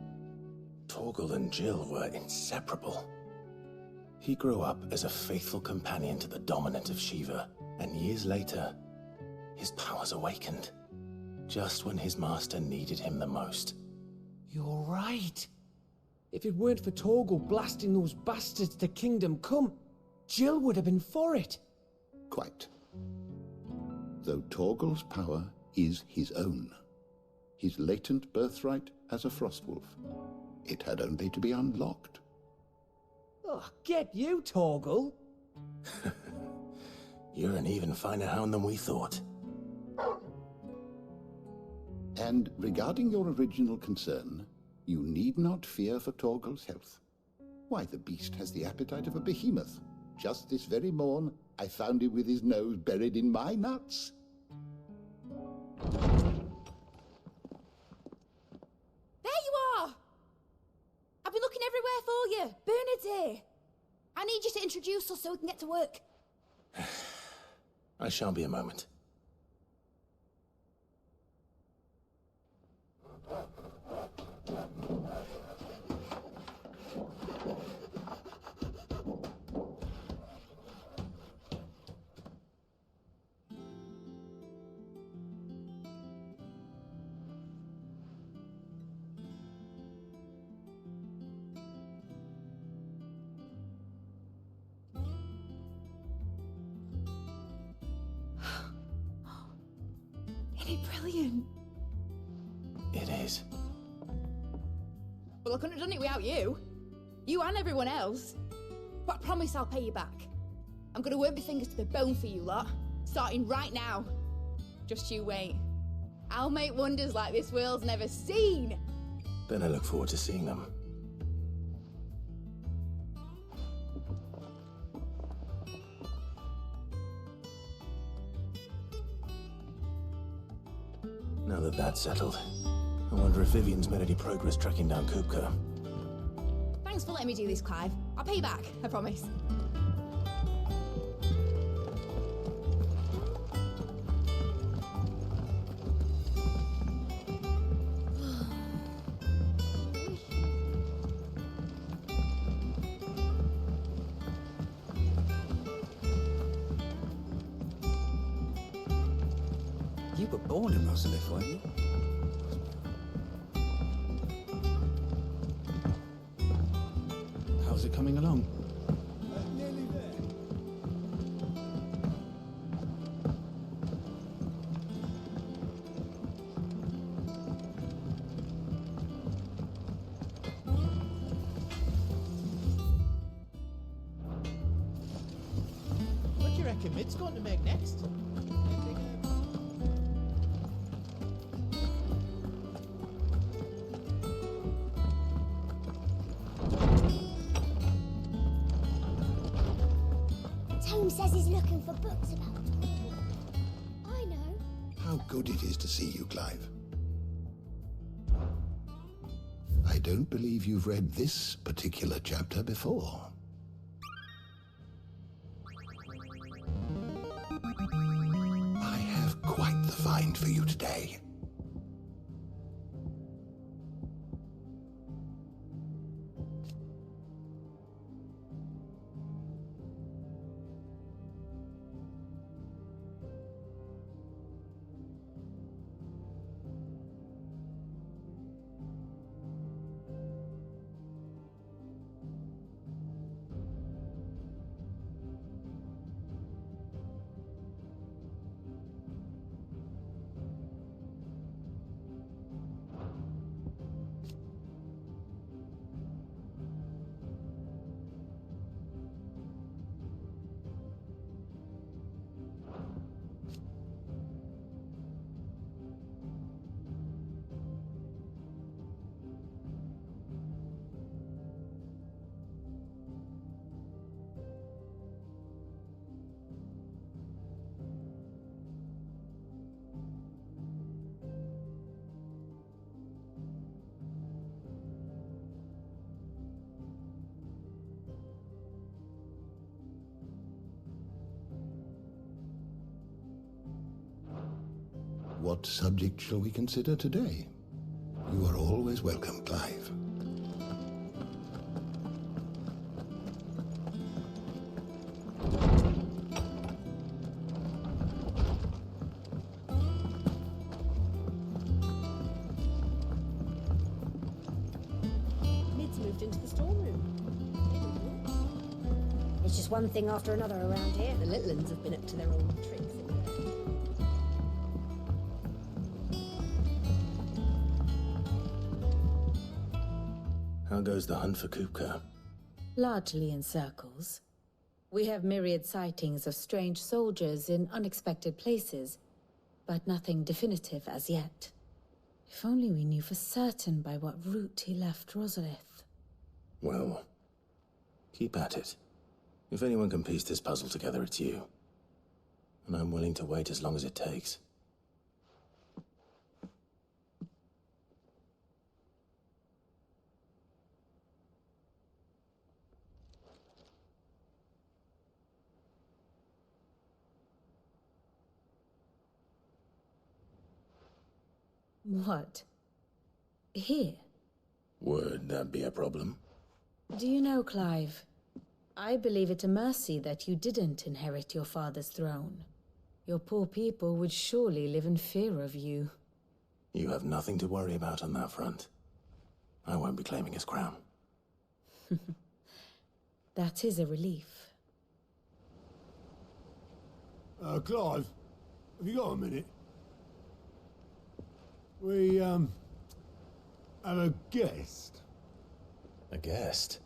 Torgal and Jill were inseparable. He grew up as a faithful companion to the dominant of Shiva, and years later, his powers awakened, just when his master needed him the most. You're right. If it weren't for Torgal blasting those bastards to Kingdom Come, Jill would have been for it. Quite. Though Torgal's power is his own, his latent birthright as a Frostwolf, it had only to be unlocked. Oh, get you, Torgal! You're an even finer hound than we thought. And regarding your original concern, you need not fear for Torgal's health. Why, the beast has the appetite of a behemoth. Just this very morn, I found him with his nose buried in my nuts. There you are! I've been looking everywhere for you. Bernard's here. I need you to introduce us so we can get to work. I shall be a moment. Isn't it brilliant? It is. Well, I couldn't have done it without you. You and everyone else. But I promise I'll pay you back. I'm gonna work my fingers to the bone for you lot, starting right now. Just you wait. I'll make wonders like this world's never seen. Then I look forward to seeing them. Now that that's settled, I wonder if Vivian's made any progress tracking down Kupka. Thanks for letting me do this, Clive. I'll pay you back, I promise. You were born in Rosalith, weren't you? How's it coming along? Nearly there. Smith's going to make next. Tome says he's looking for books about Torgal. I know. How good it is to see you, Clive. I don't believe you've read this particular chapter before. I have quite the find for you today. What subject shall we consider today? You are always welcome, Clive. Mid's moved into the storeroom. It's just one thing after another around here. The little uns have been up to their old tricks. How goes the hunt for Kupka? Largely in circles. We have myriad sightings of strange soldiers in unexpected places, but nothing definitive as yet. If only we knew for certain by what route he left Rosalith. Well, keep at it. If anyone can piece this puzzle together, it's you. And I'm willing to wait as long as it takes. What? Here? Would that be a problem? Do you know, Clive? I believe it a mercy that you didn't inherit your father's throne. Your poor people would surely live in fear of you. You have nothing to worry about on that front. I won't be claiming his crown. That is a relief. Clive, have you got a minute? We, have a guest. A guest?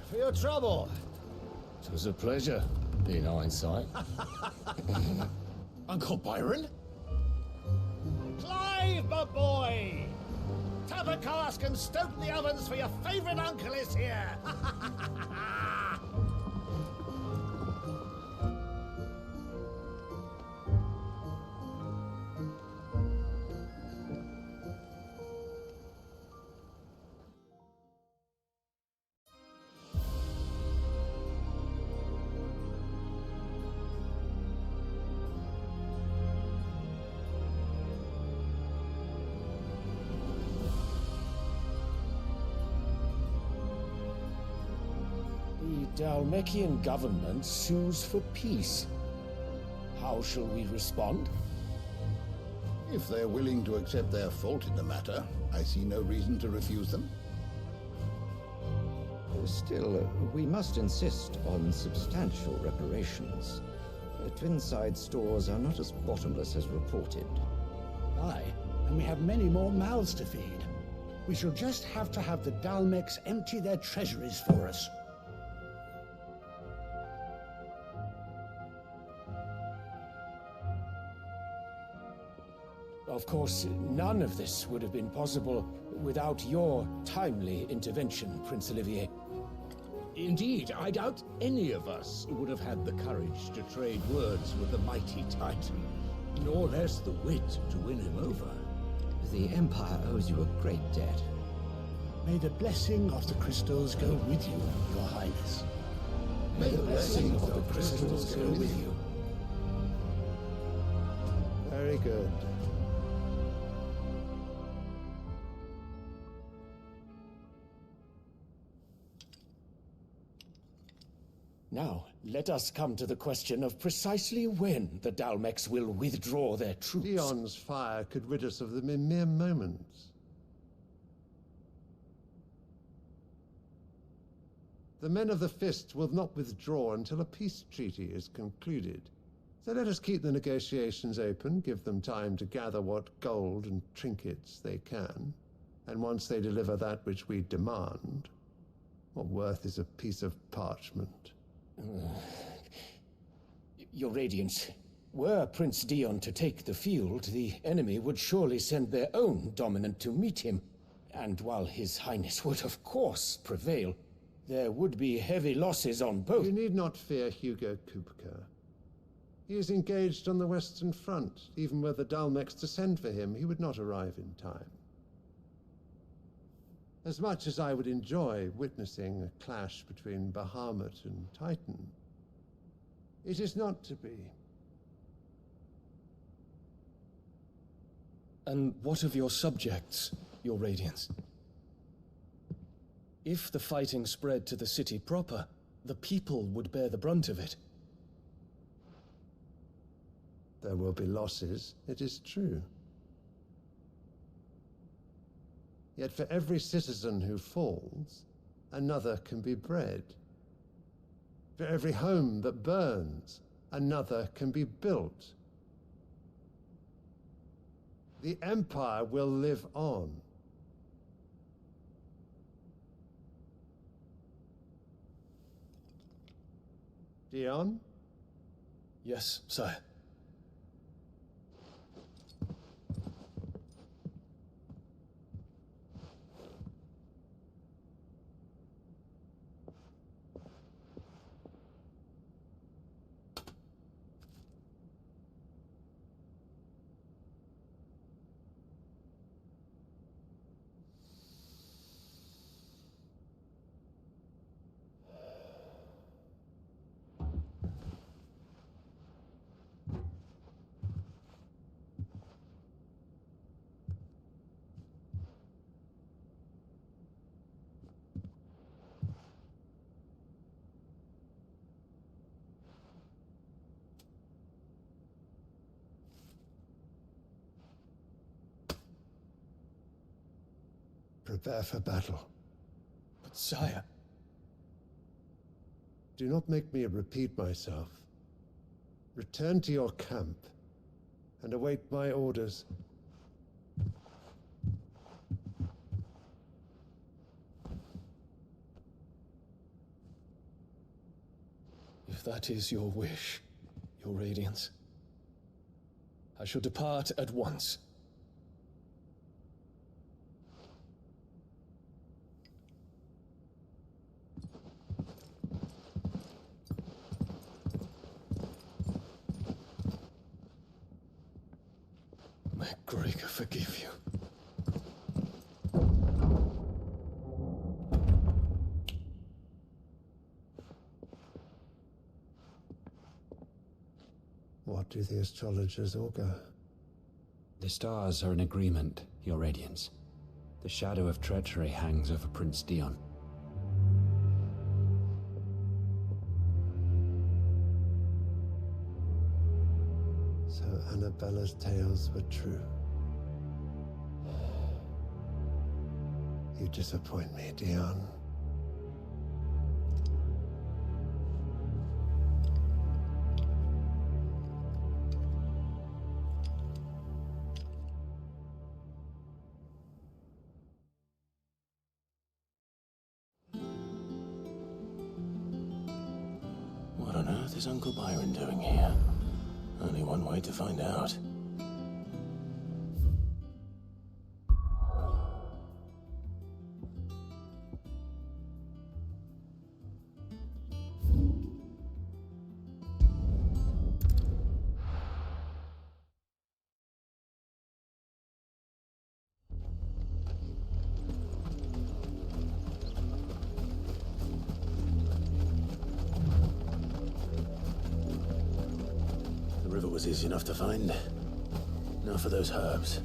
For your trouble. It was a pleasure, in hindsight. Uncle Byron? Clive, my boy! Tap a cask and stoke the ovens for your favourite uncle is here! The Dalmekian government sues for peace. How shall we respond? If they're willing to accept their fault in the matter, I see no reason to refuse them. Still, we must insist on substantial reparations. Twinside stores are not as bottomless as reported. Aye, and we have many more mouths to feed. We shall just have to have the Dalmex empty their treasuries for us. Of course, none of this would have been possible without your timely intervention, Prince Olivier. Indeed, I doubt any of us would have had the courage to trade words with the mighty Titan, nor less the wit to win him over. The Empire owes you a great debt. May the blessing of the crystals go with you, Your Highness. May the blessing of the crystals go with you. Very good. Now, let us come to the question of precisely when the Dalmex will withdraw their troops. Dion's fire could rid us of them in mere moments. The men of the Fist will not withdraw until a peace treaty is concluded. So let us keep the negotiations open, give them time to gather what gold and trinkets they can, and once they deliver that which we demand, what worth is a piece of parchment? Your Radiance, were Prince Dion to take the field, the enemy would surely send their own dominant to meet him. And while His Highness would of course prevail, there would be heavy losses on both. You need not fear Hugo Kupka. He is engaged on the Western Front. Even were the Dalmex to send for him, he would not arrive in time. As much as I would enjoy witnessing a clash between Bahamut and Titan, it is not to be. And what of your subjects, Your Radiance? If the fighting spread to the city proper, the people would bear the brunt of it. There will be losses, it is true. Yet for every citizen who falls, another can be bred. For every home that burns, another can be built. The Empire will live on. Dion? Yes, sire. Prepare for battle. But sire... Do not make me repeat myself. Return to your camp and await my orders. If that is your wish, Your Radiance, I shall depart at once. May Gregor forgive you. What do the astrologers augur? The stars are in agreement, Your Radiance. The shadow of treachery hangs over Prince Dion. So Annabella's tales were true. You disappoint me, Dion. was Uncle Byron doing here? Only one way to find out. The river was easy enough to find. Now for those herbs.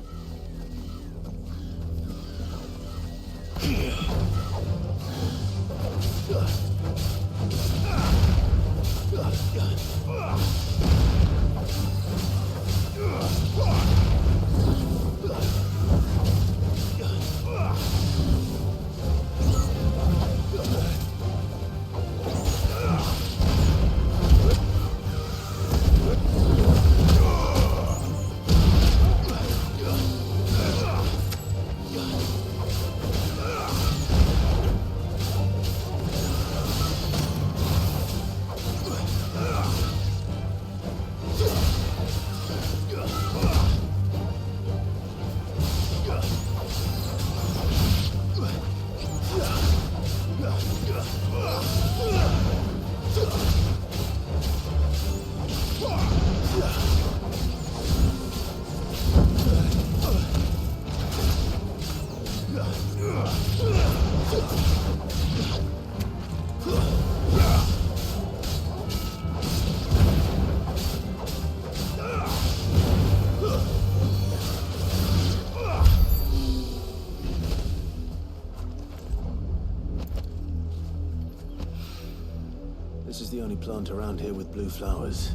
This is the only plant around here with blue flowers.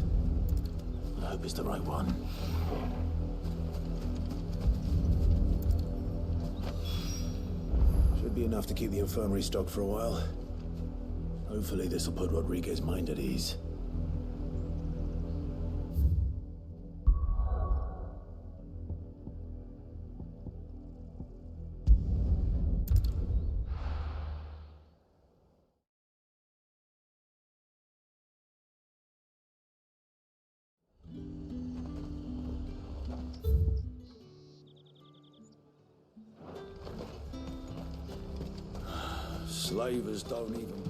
I hope it's the right one. Should be enough to keep the infirmary stocked for a while. Hopefully this will put Rodriguez's mind at ease. Slavers don't even...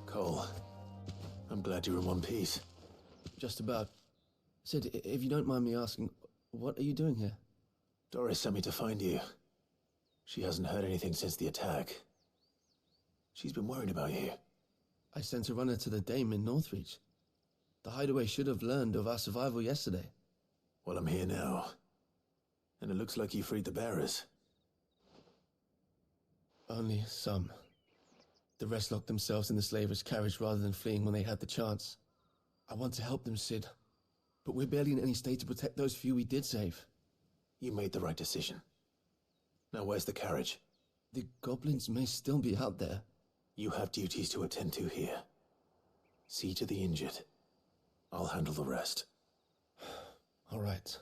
Cole, I'm glad you're in one piece. Just about. Sid, if you don't mind me asking, what are you doing here? Doris sent me to find you. She hasn't heard anything since the attack. She's been worried about you. I sent a runner to the Dame in Northreach. The hideaway should have learned of our survival yesterday. Well, I'm here now. And it looks like you freed the bearers. Only some. The rest locked themselves in the slavers' carriage rather than fleeing when they had the chance. I want to help them, Sid. But we're barely in any state to protect those few we did save. You made the right decision. Now where's the carriage? The goblins may still be out there. You have duties to attend to here. See to the injured. I'll handle the rest. All right.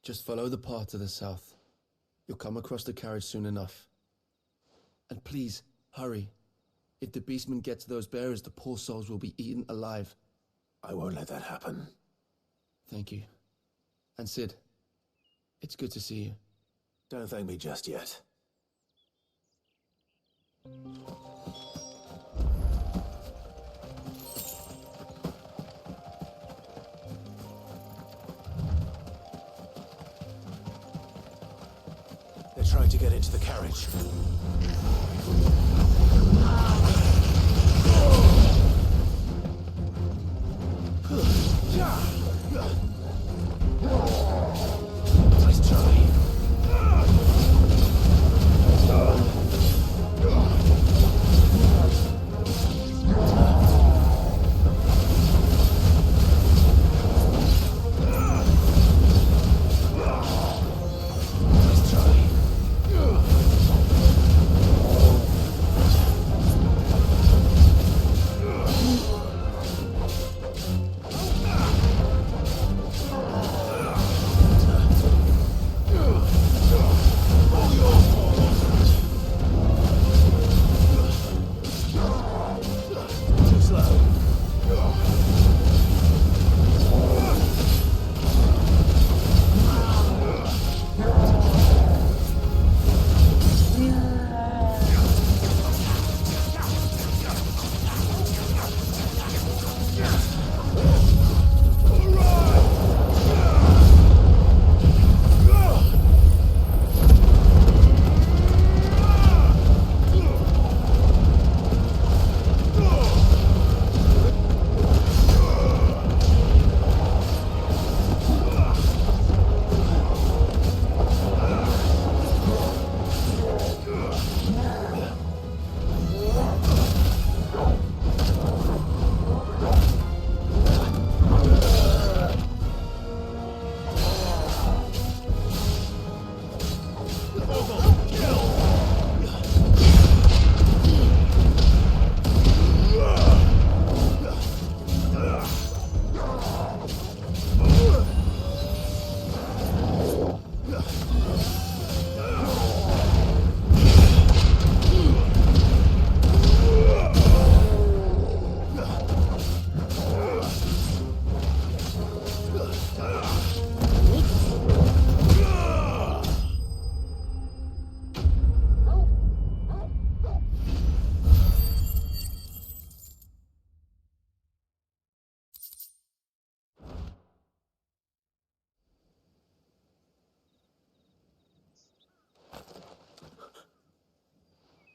Just follow the path to the south. You'll come across the carriage soon enough. And please, hurry. If the beastmen get to those bearers, the poor souls will be eaten alive. I won't let that happen. Thank you. And Sid, it's good to see you. Don't thank me just yet. They're trying to get into the carriage. Nice try.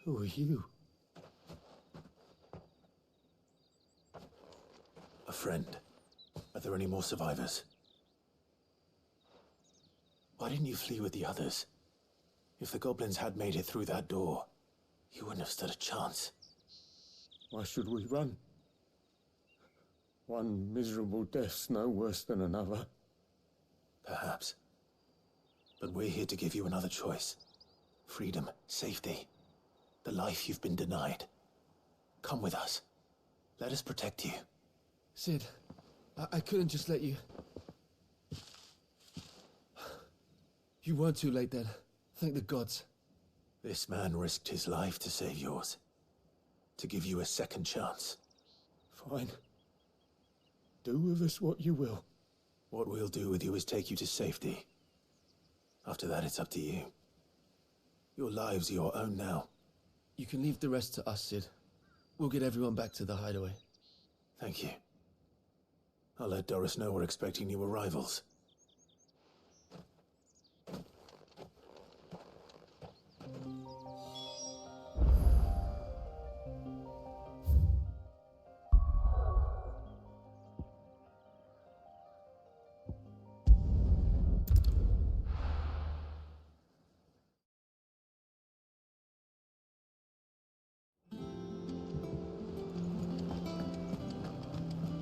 Who are you? A friend. Are there any more survivors? Why didn't you flee with the others? If the goblins had made it through that door, you wouldn't have stood a chance. Why should we run? One miserable death's no worse than another. Perhaps. But we're here to give you another choice. Freedom, safety, the life you've been denied. Come with us. Let us protect you. Sid, I couldn't just let you... You weren't too late then. Thank the gods. This man risked his life to save yours. To give you a second chance. Fine. Do with us what you will. What we'll do with you is take you to safety. After that, it's up to you. Your lives are your own now. You can leave the rest to us, Sid. We'll get everyone back to the hideaway. Thank you. I'll let Doris know we're expecting new arrivals.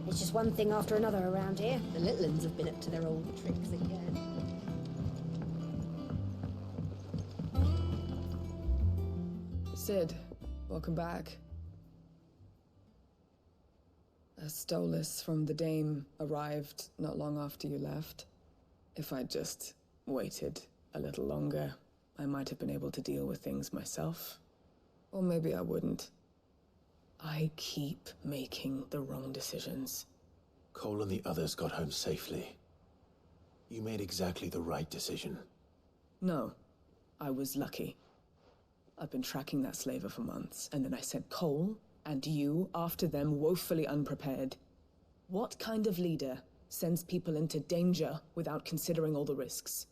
It's just one thing after another around here. The little uns have been up to their old tricks again. Sid, welcome back. A Stolas from the Dame arrived not long after you left. If I'd just waited a little longer, I might have been able to deal with things myself. Or maybe I wouldn't. I keep making the wrong decisions. Cole and the others got home safely. You made exactly the right decision. No, I was lucky. I've been tracking that slaver for months, and then I sent Cole and you after them woefully unprepared. What kind of leader sends people into danger without considering all the risks?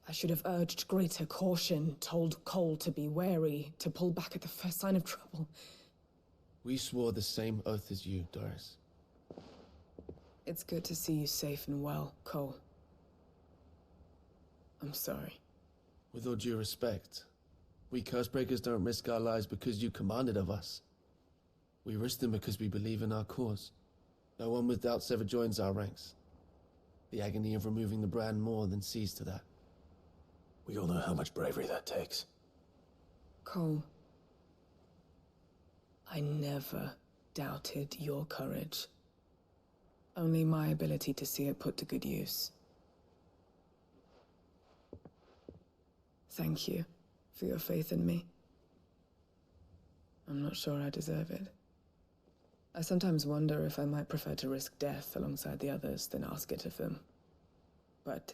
I should have urged greater caution, told Cole to be wary, to pull back at the first sign of trouble. We swore the same oath as you, Doris. It's good to see you safe and well, Cole. I'm sorry. With all due respect, we Cursebreakers don't risk our lives because you commanded of us. We risk them because we believe in our cause. No one with doubts ever joins our ranks. The agony of removing the brand more than sees to that. We all know how much bravery that takes. Cole, I never doubted your courage. Only my ability to see it put to good use. Thank you for your faith in me. I'm not sure I deserve it. I sometimes wonder if I might prefer to risk death alongside the others than ask it of them. But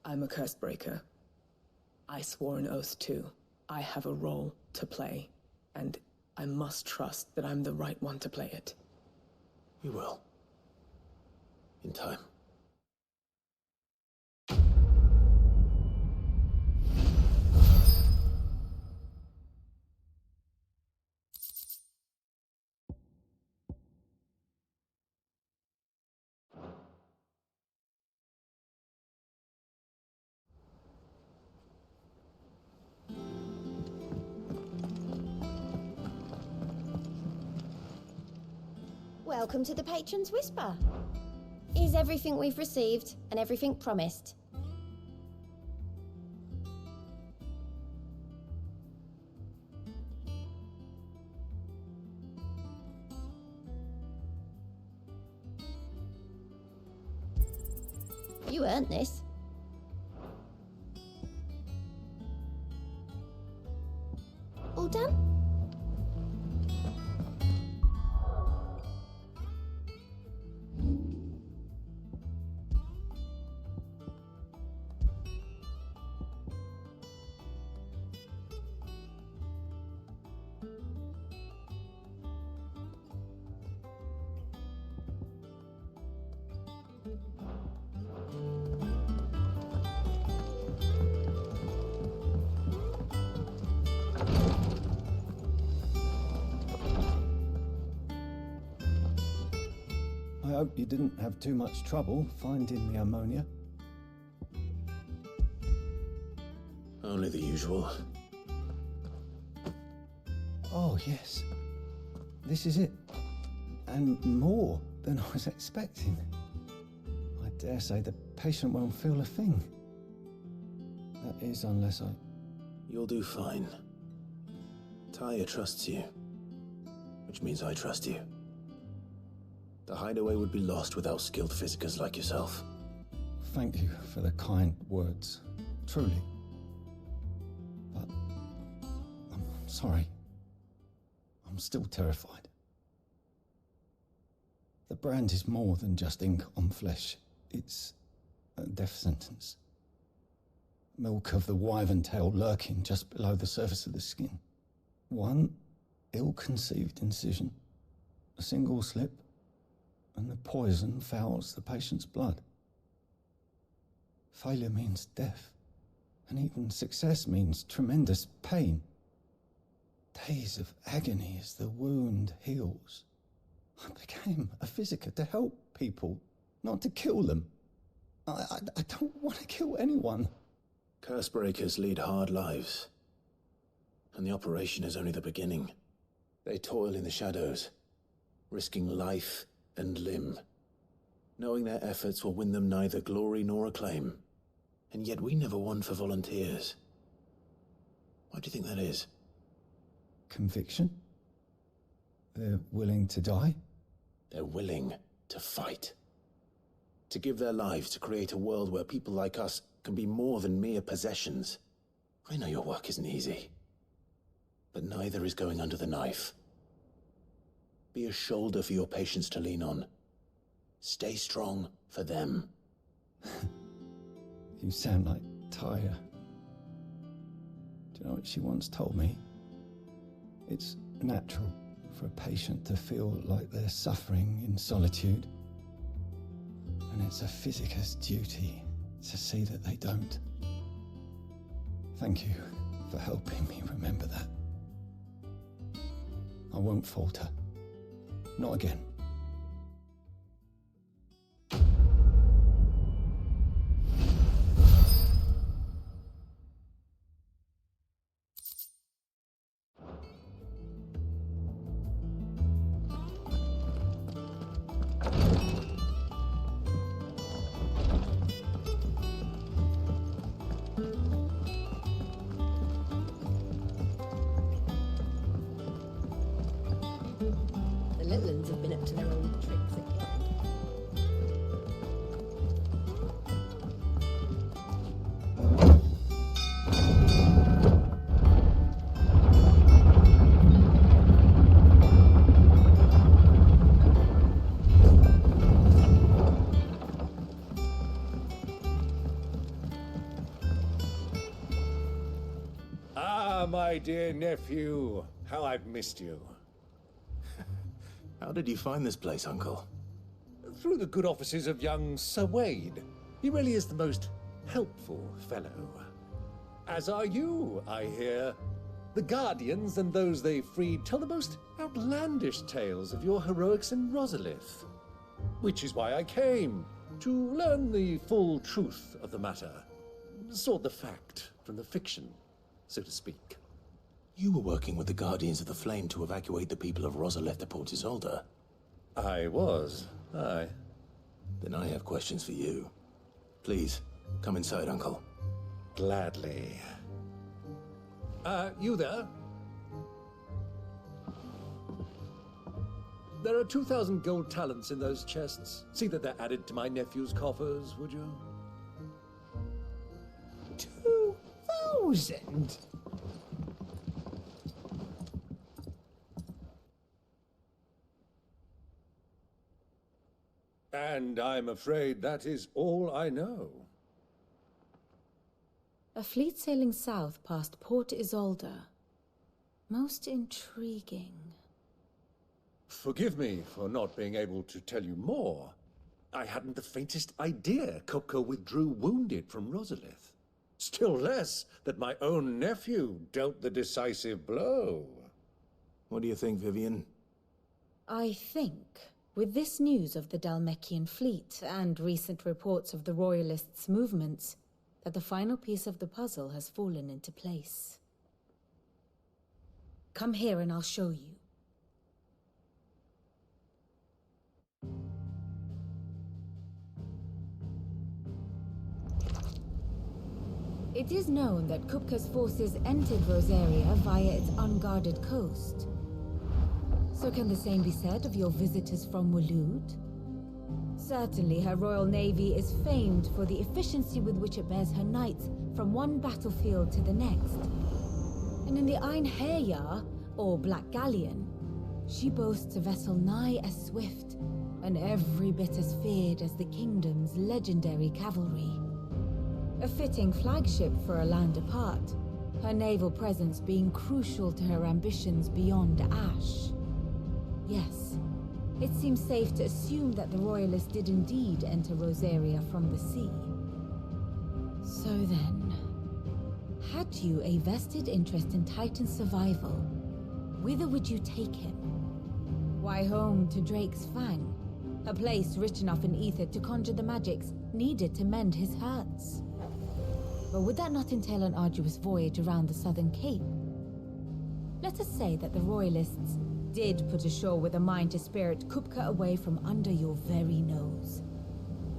I'm a Cursebreaker. I swore an oath too. I have a role to play, and I must trust that I'm the right one to play it. You will. In time. Welcome to the Patron's Whisper. Is everything we've received and everything promised? You earned this. All done? I hope you didn't have too much trouble finding the ammonia. Only the usual. Oh, yes. This is it. And more than I was expecting. I dare say the patient won't feel a thing. That is, unless I... You'll do fine. Tyre trusts you, which means I trust you. The hideaway would be lost without skilled physicists like yourself. Thank you for the kind words. Truly. But... I'm sorry. I'm still terrified. The brand is more than just ink on flesh. It's a death sentence. Milk of the wyvern tail lurking just below the surface of the skin. One ill-conceived incision, a single slip, and the poison fouls the patient's blood. Failure means death, and even success means tremendous pain. Days of agony as the wound heals. I became a physician to help people, not to kill them. I don't want to kill anyone. Cursebreakers lead hard lives, and the operation is only the beginning. They toil in the shadows, risking life and limb, knowing their efforts will win them neither glory nor acclaim. And yet we never won for volunteers. Why do you think that is? Conviction? They're willing to die? They're willing to fight. To give their lives to create a world where people like us can be more than mere possessions. I know your work isn't easy, but neither is going under the knife. Be a shoulder for your patients to lean on. Stay strong for them. You sound like Tyre. Do you know what she once told me? It's natural for a patient to feel like they're suffering in solitude. And it's a physicist's duty to see that they don't. Thank you for helping me remember that. I won't falter. Not again. The little ones have been up to their old tricks again. Ah, my dear nephew, how I've missed you. How did you find this place, Uncle? Through the good offices of young Sir Wade. He really is the most helpful fellow. As are you, I hear. The Guardians and those they freed tell the most outlandish tales of your heroics in Rosalith. Which is why I came, to learn the full truth of the matter. Sort the fact from the fiction, so to speak. You were working with the Guardians of the Flame to evacuate the people of Rosalith to Port Isolde. I was, aye. Then I have questions for you. Please, come inside, Uncle. Gladly. You there? There are 2,000 gold talents in those chests. See that they're added to my nephew's coffers, would you? 2,000? And I'm afraid that is all I know. A fleet sailing south past Port Isolde. Most intriguing. Forgive me for not being able to tell you more. I hadn't the faintest idea Kopko withdrew wounded from Rosalith. Still less that my own nephew dealt the decisive blow. What do you think, Vivian? I think With this news of the Dalmekian fleet and recent reports of the Royalists' movements, that the final piece of the puzzle has fallen into place. Come here and I'll show you. It is known that Kupka's forces entered Rosaria via its unguarded coast. So can the same be said of your visitors from Waloed? Certainly her royal navy is famed for the efficiency with which it bears her knights from one battlefield to the next. And in the Einherjar, or Black Galleon, she boasts a vessel nigh as swift and every bit as feared as the kingdom's legendary cavalry. A fitting flagship for a land apart, her naval presence being crucial to her ambitions beyond Ash. Yes, it seems safe to assume that the Royalists did indeed enter Rosaria from the sea. So then, had you a vested interest in Titan's survival, whither would you take him? Why, home to Drake's Fang, a place rich enough in ether to conjure the magics needed to mend his hurts. But would that not entail an arduous voyage around the southern cape? Let us say that the Royalists did put ashore with a mind to spirit Kupka away from under your very nose.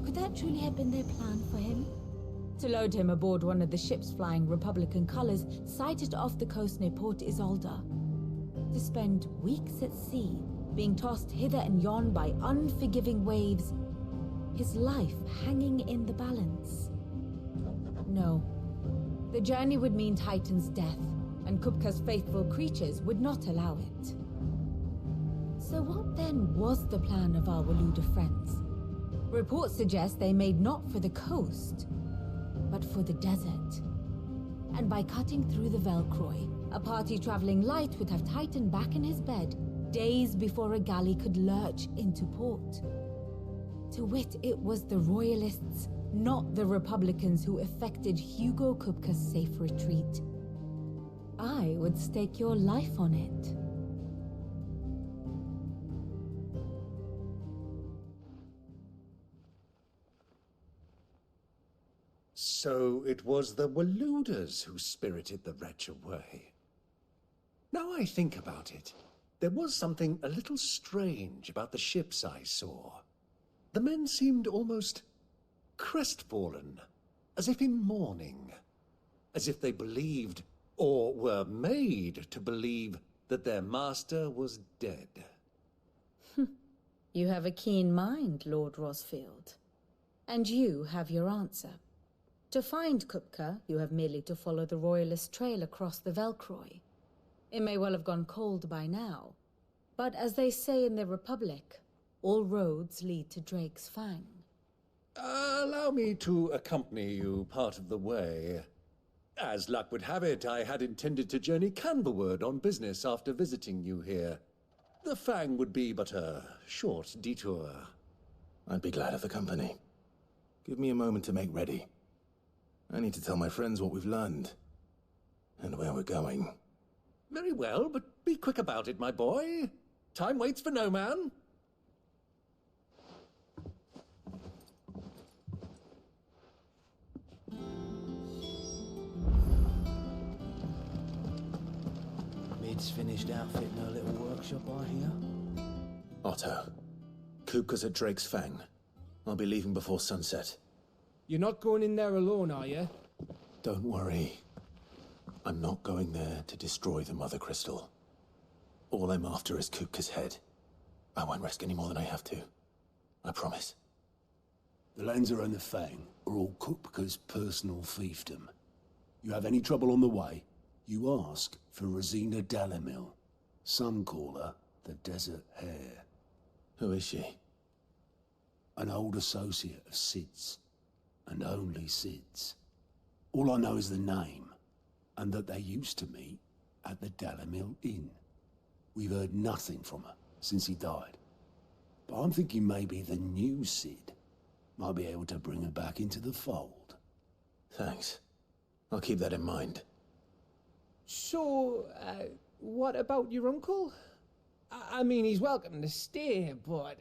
Could that truly have been their plan for him? To load him aboard one of the ships flying Republican colors sighted off the coast near Port Isolde. To spend weeks at sea, being tossed hither and yon by unforgiving waves, his life hanging in the balance. No. The journey would mean Titan's death, and Kupka's faithful creatures would not allow it. So what then was the plan of our Waluda friends? Reports suggest they made not for the coast, but for the desert. And by cutting through the Velcroy, a party traveling light would have Titan back in his bed days before a galley could lurch into port. To wit, it was the Royalists, not the Republicans, who effected Hugo Kupka's safe retreat. I would stake your life on it. So it was the Waluders who spirited the wretch away. Now I think about it, there was something a little strange about the ships I saw. The men seemed almost crestfallen, as if in mourning, as if they believed, or were made to believe, that their master was dead. You have a keen mind, Lord Rosfield. And you have your answer. To find Kupka, you have merely to follow the Royalist trail across the Velcroy. It may well have gone cold by now, but as they say in the Republic, all roads lead to Drake's Fang. Allow me to accompany you part of the way. As luck would have it, I had intended to journey Canberward on business after visiting you here. The Fang would be but a short detour. I'd be glad of the company. Give me a moment to make ready. I need to tell my friends what we've learned, and where we're going. Very well, but be quick about it, my boy. Time waits for no man. Mid's finished outfitting her little workshop, I hear. Otto, Kupka's at Drake's Fang. I'll be leaving before sunset. You're not going in there alone, are you? Don't worry. I'm not going there to destroy the Mother Crystal. All I'm after is Kupka's head. I won't risk any more than I have to. I promise. The Lancer and the Fang are all Kupka's personal fiefdom. You have any trouble on the way, you ask for Rosina Dalamil. Some call her the Desert Hare. Who is she? An old associate of Sid's, and only Sid's. All I know is the name, and that they used to meet at the Dalamil Inn. We've heard nothing from her since he died. But I'm thinking maybe the new Sid might be able to bring her back into the fold. Thanks. I'll keep that in mind. So, what about your uncle? I mean, he's welcome to stay, but...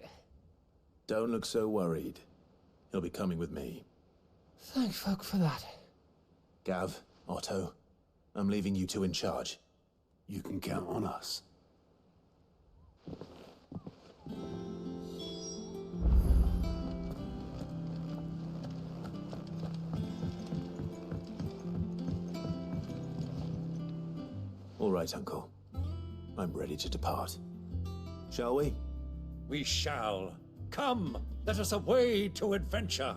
Don't look so worried. He'll be coming with me. Thank fuck for that. Gav, Otto, I'm leaving you two in charge. You can count on us. All right, Uncle. I'm ready to depart. Shall we? We shall. Come, let us away to adventure.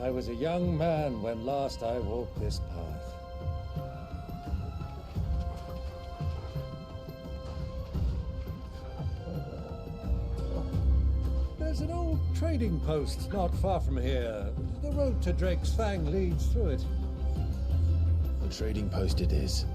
I was a young man when last I walked this path. There's an old trading post not far from here. The road to Drake's Fang leads through it. The trading post it is.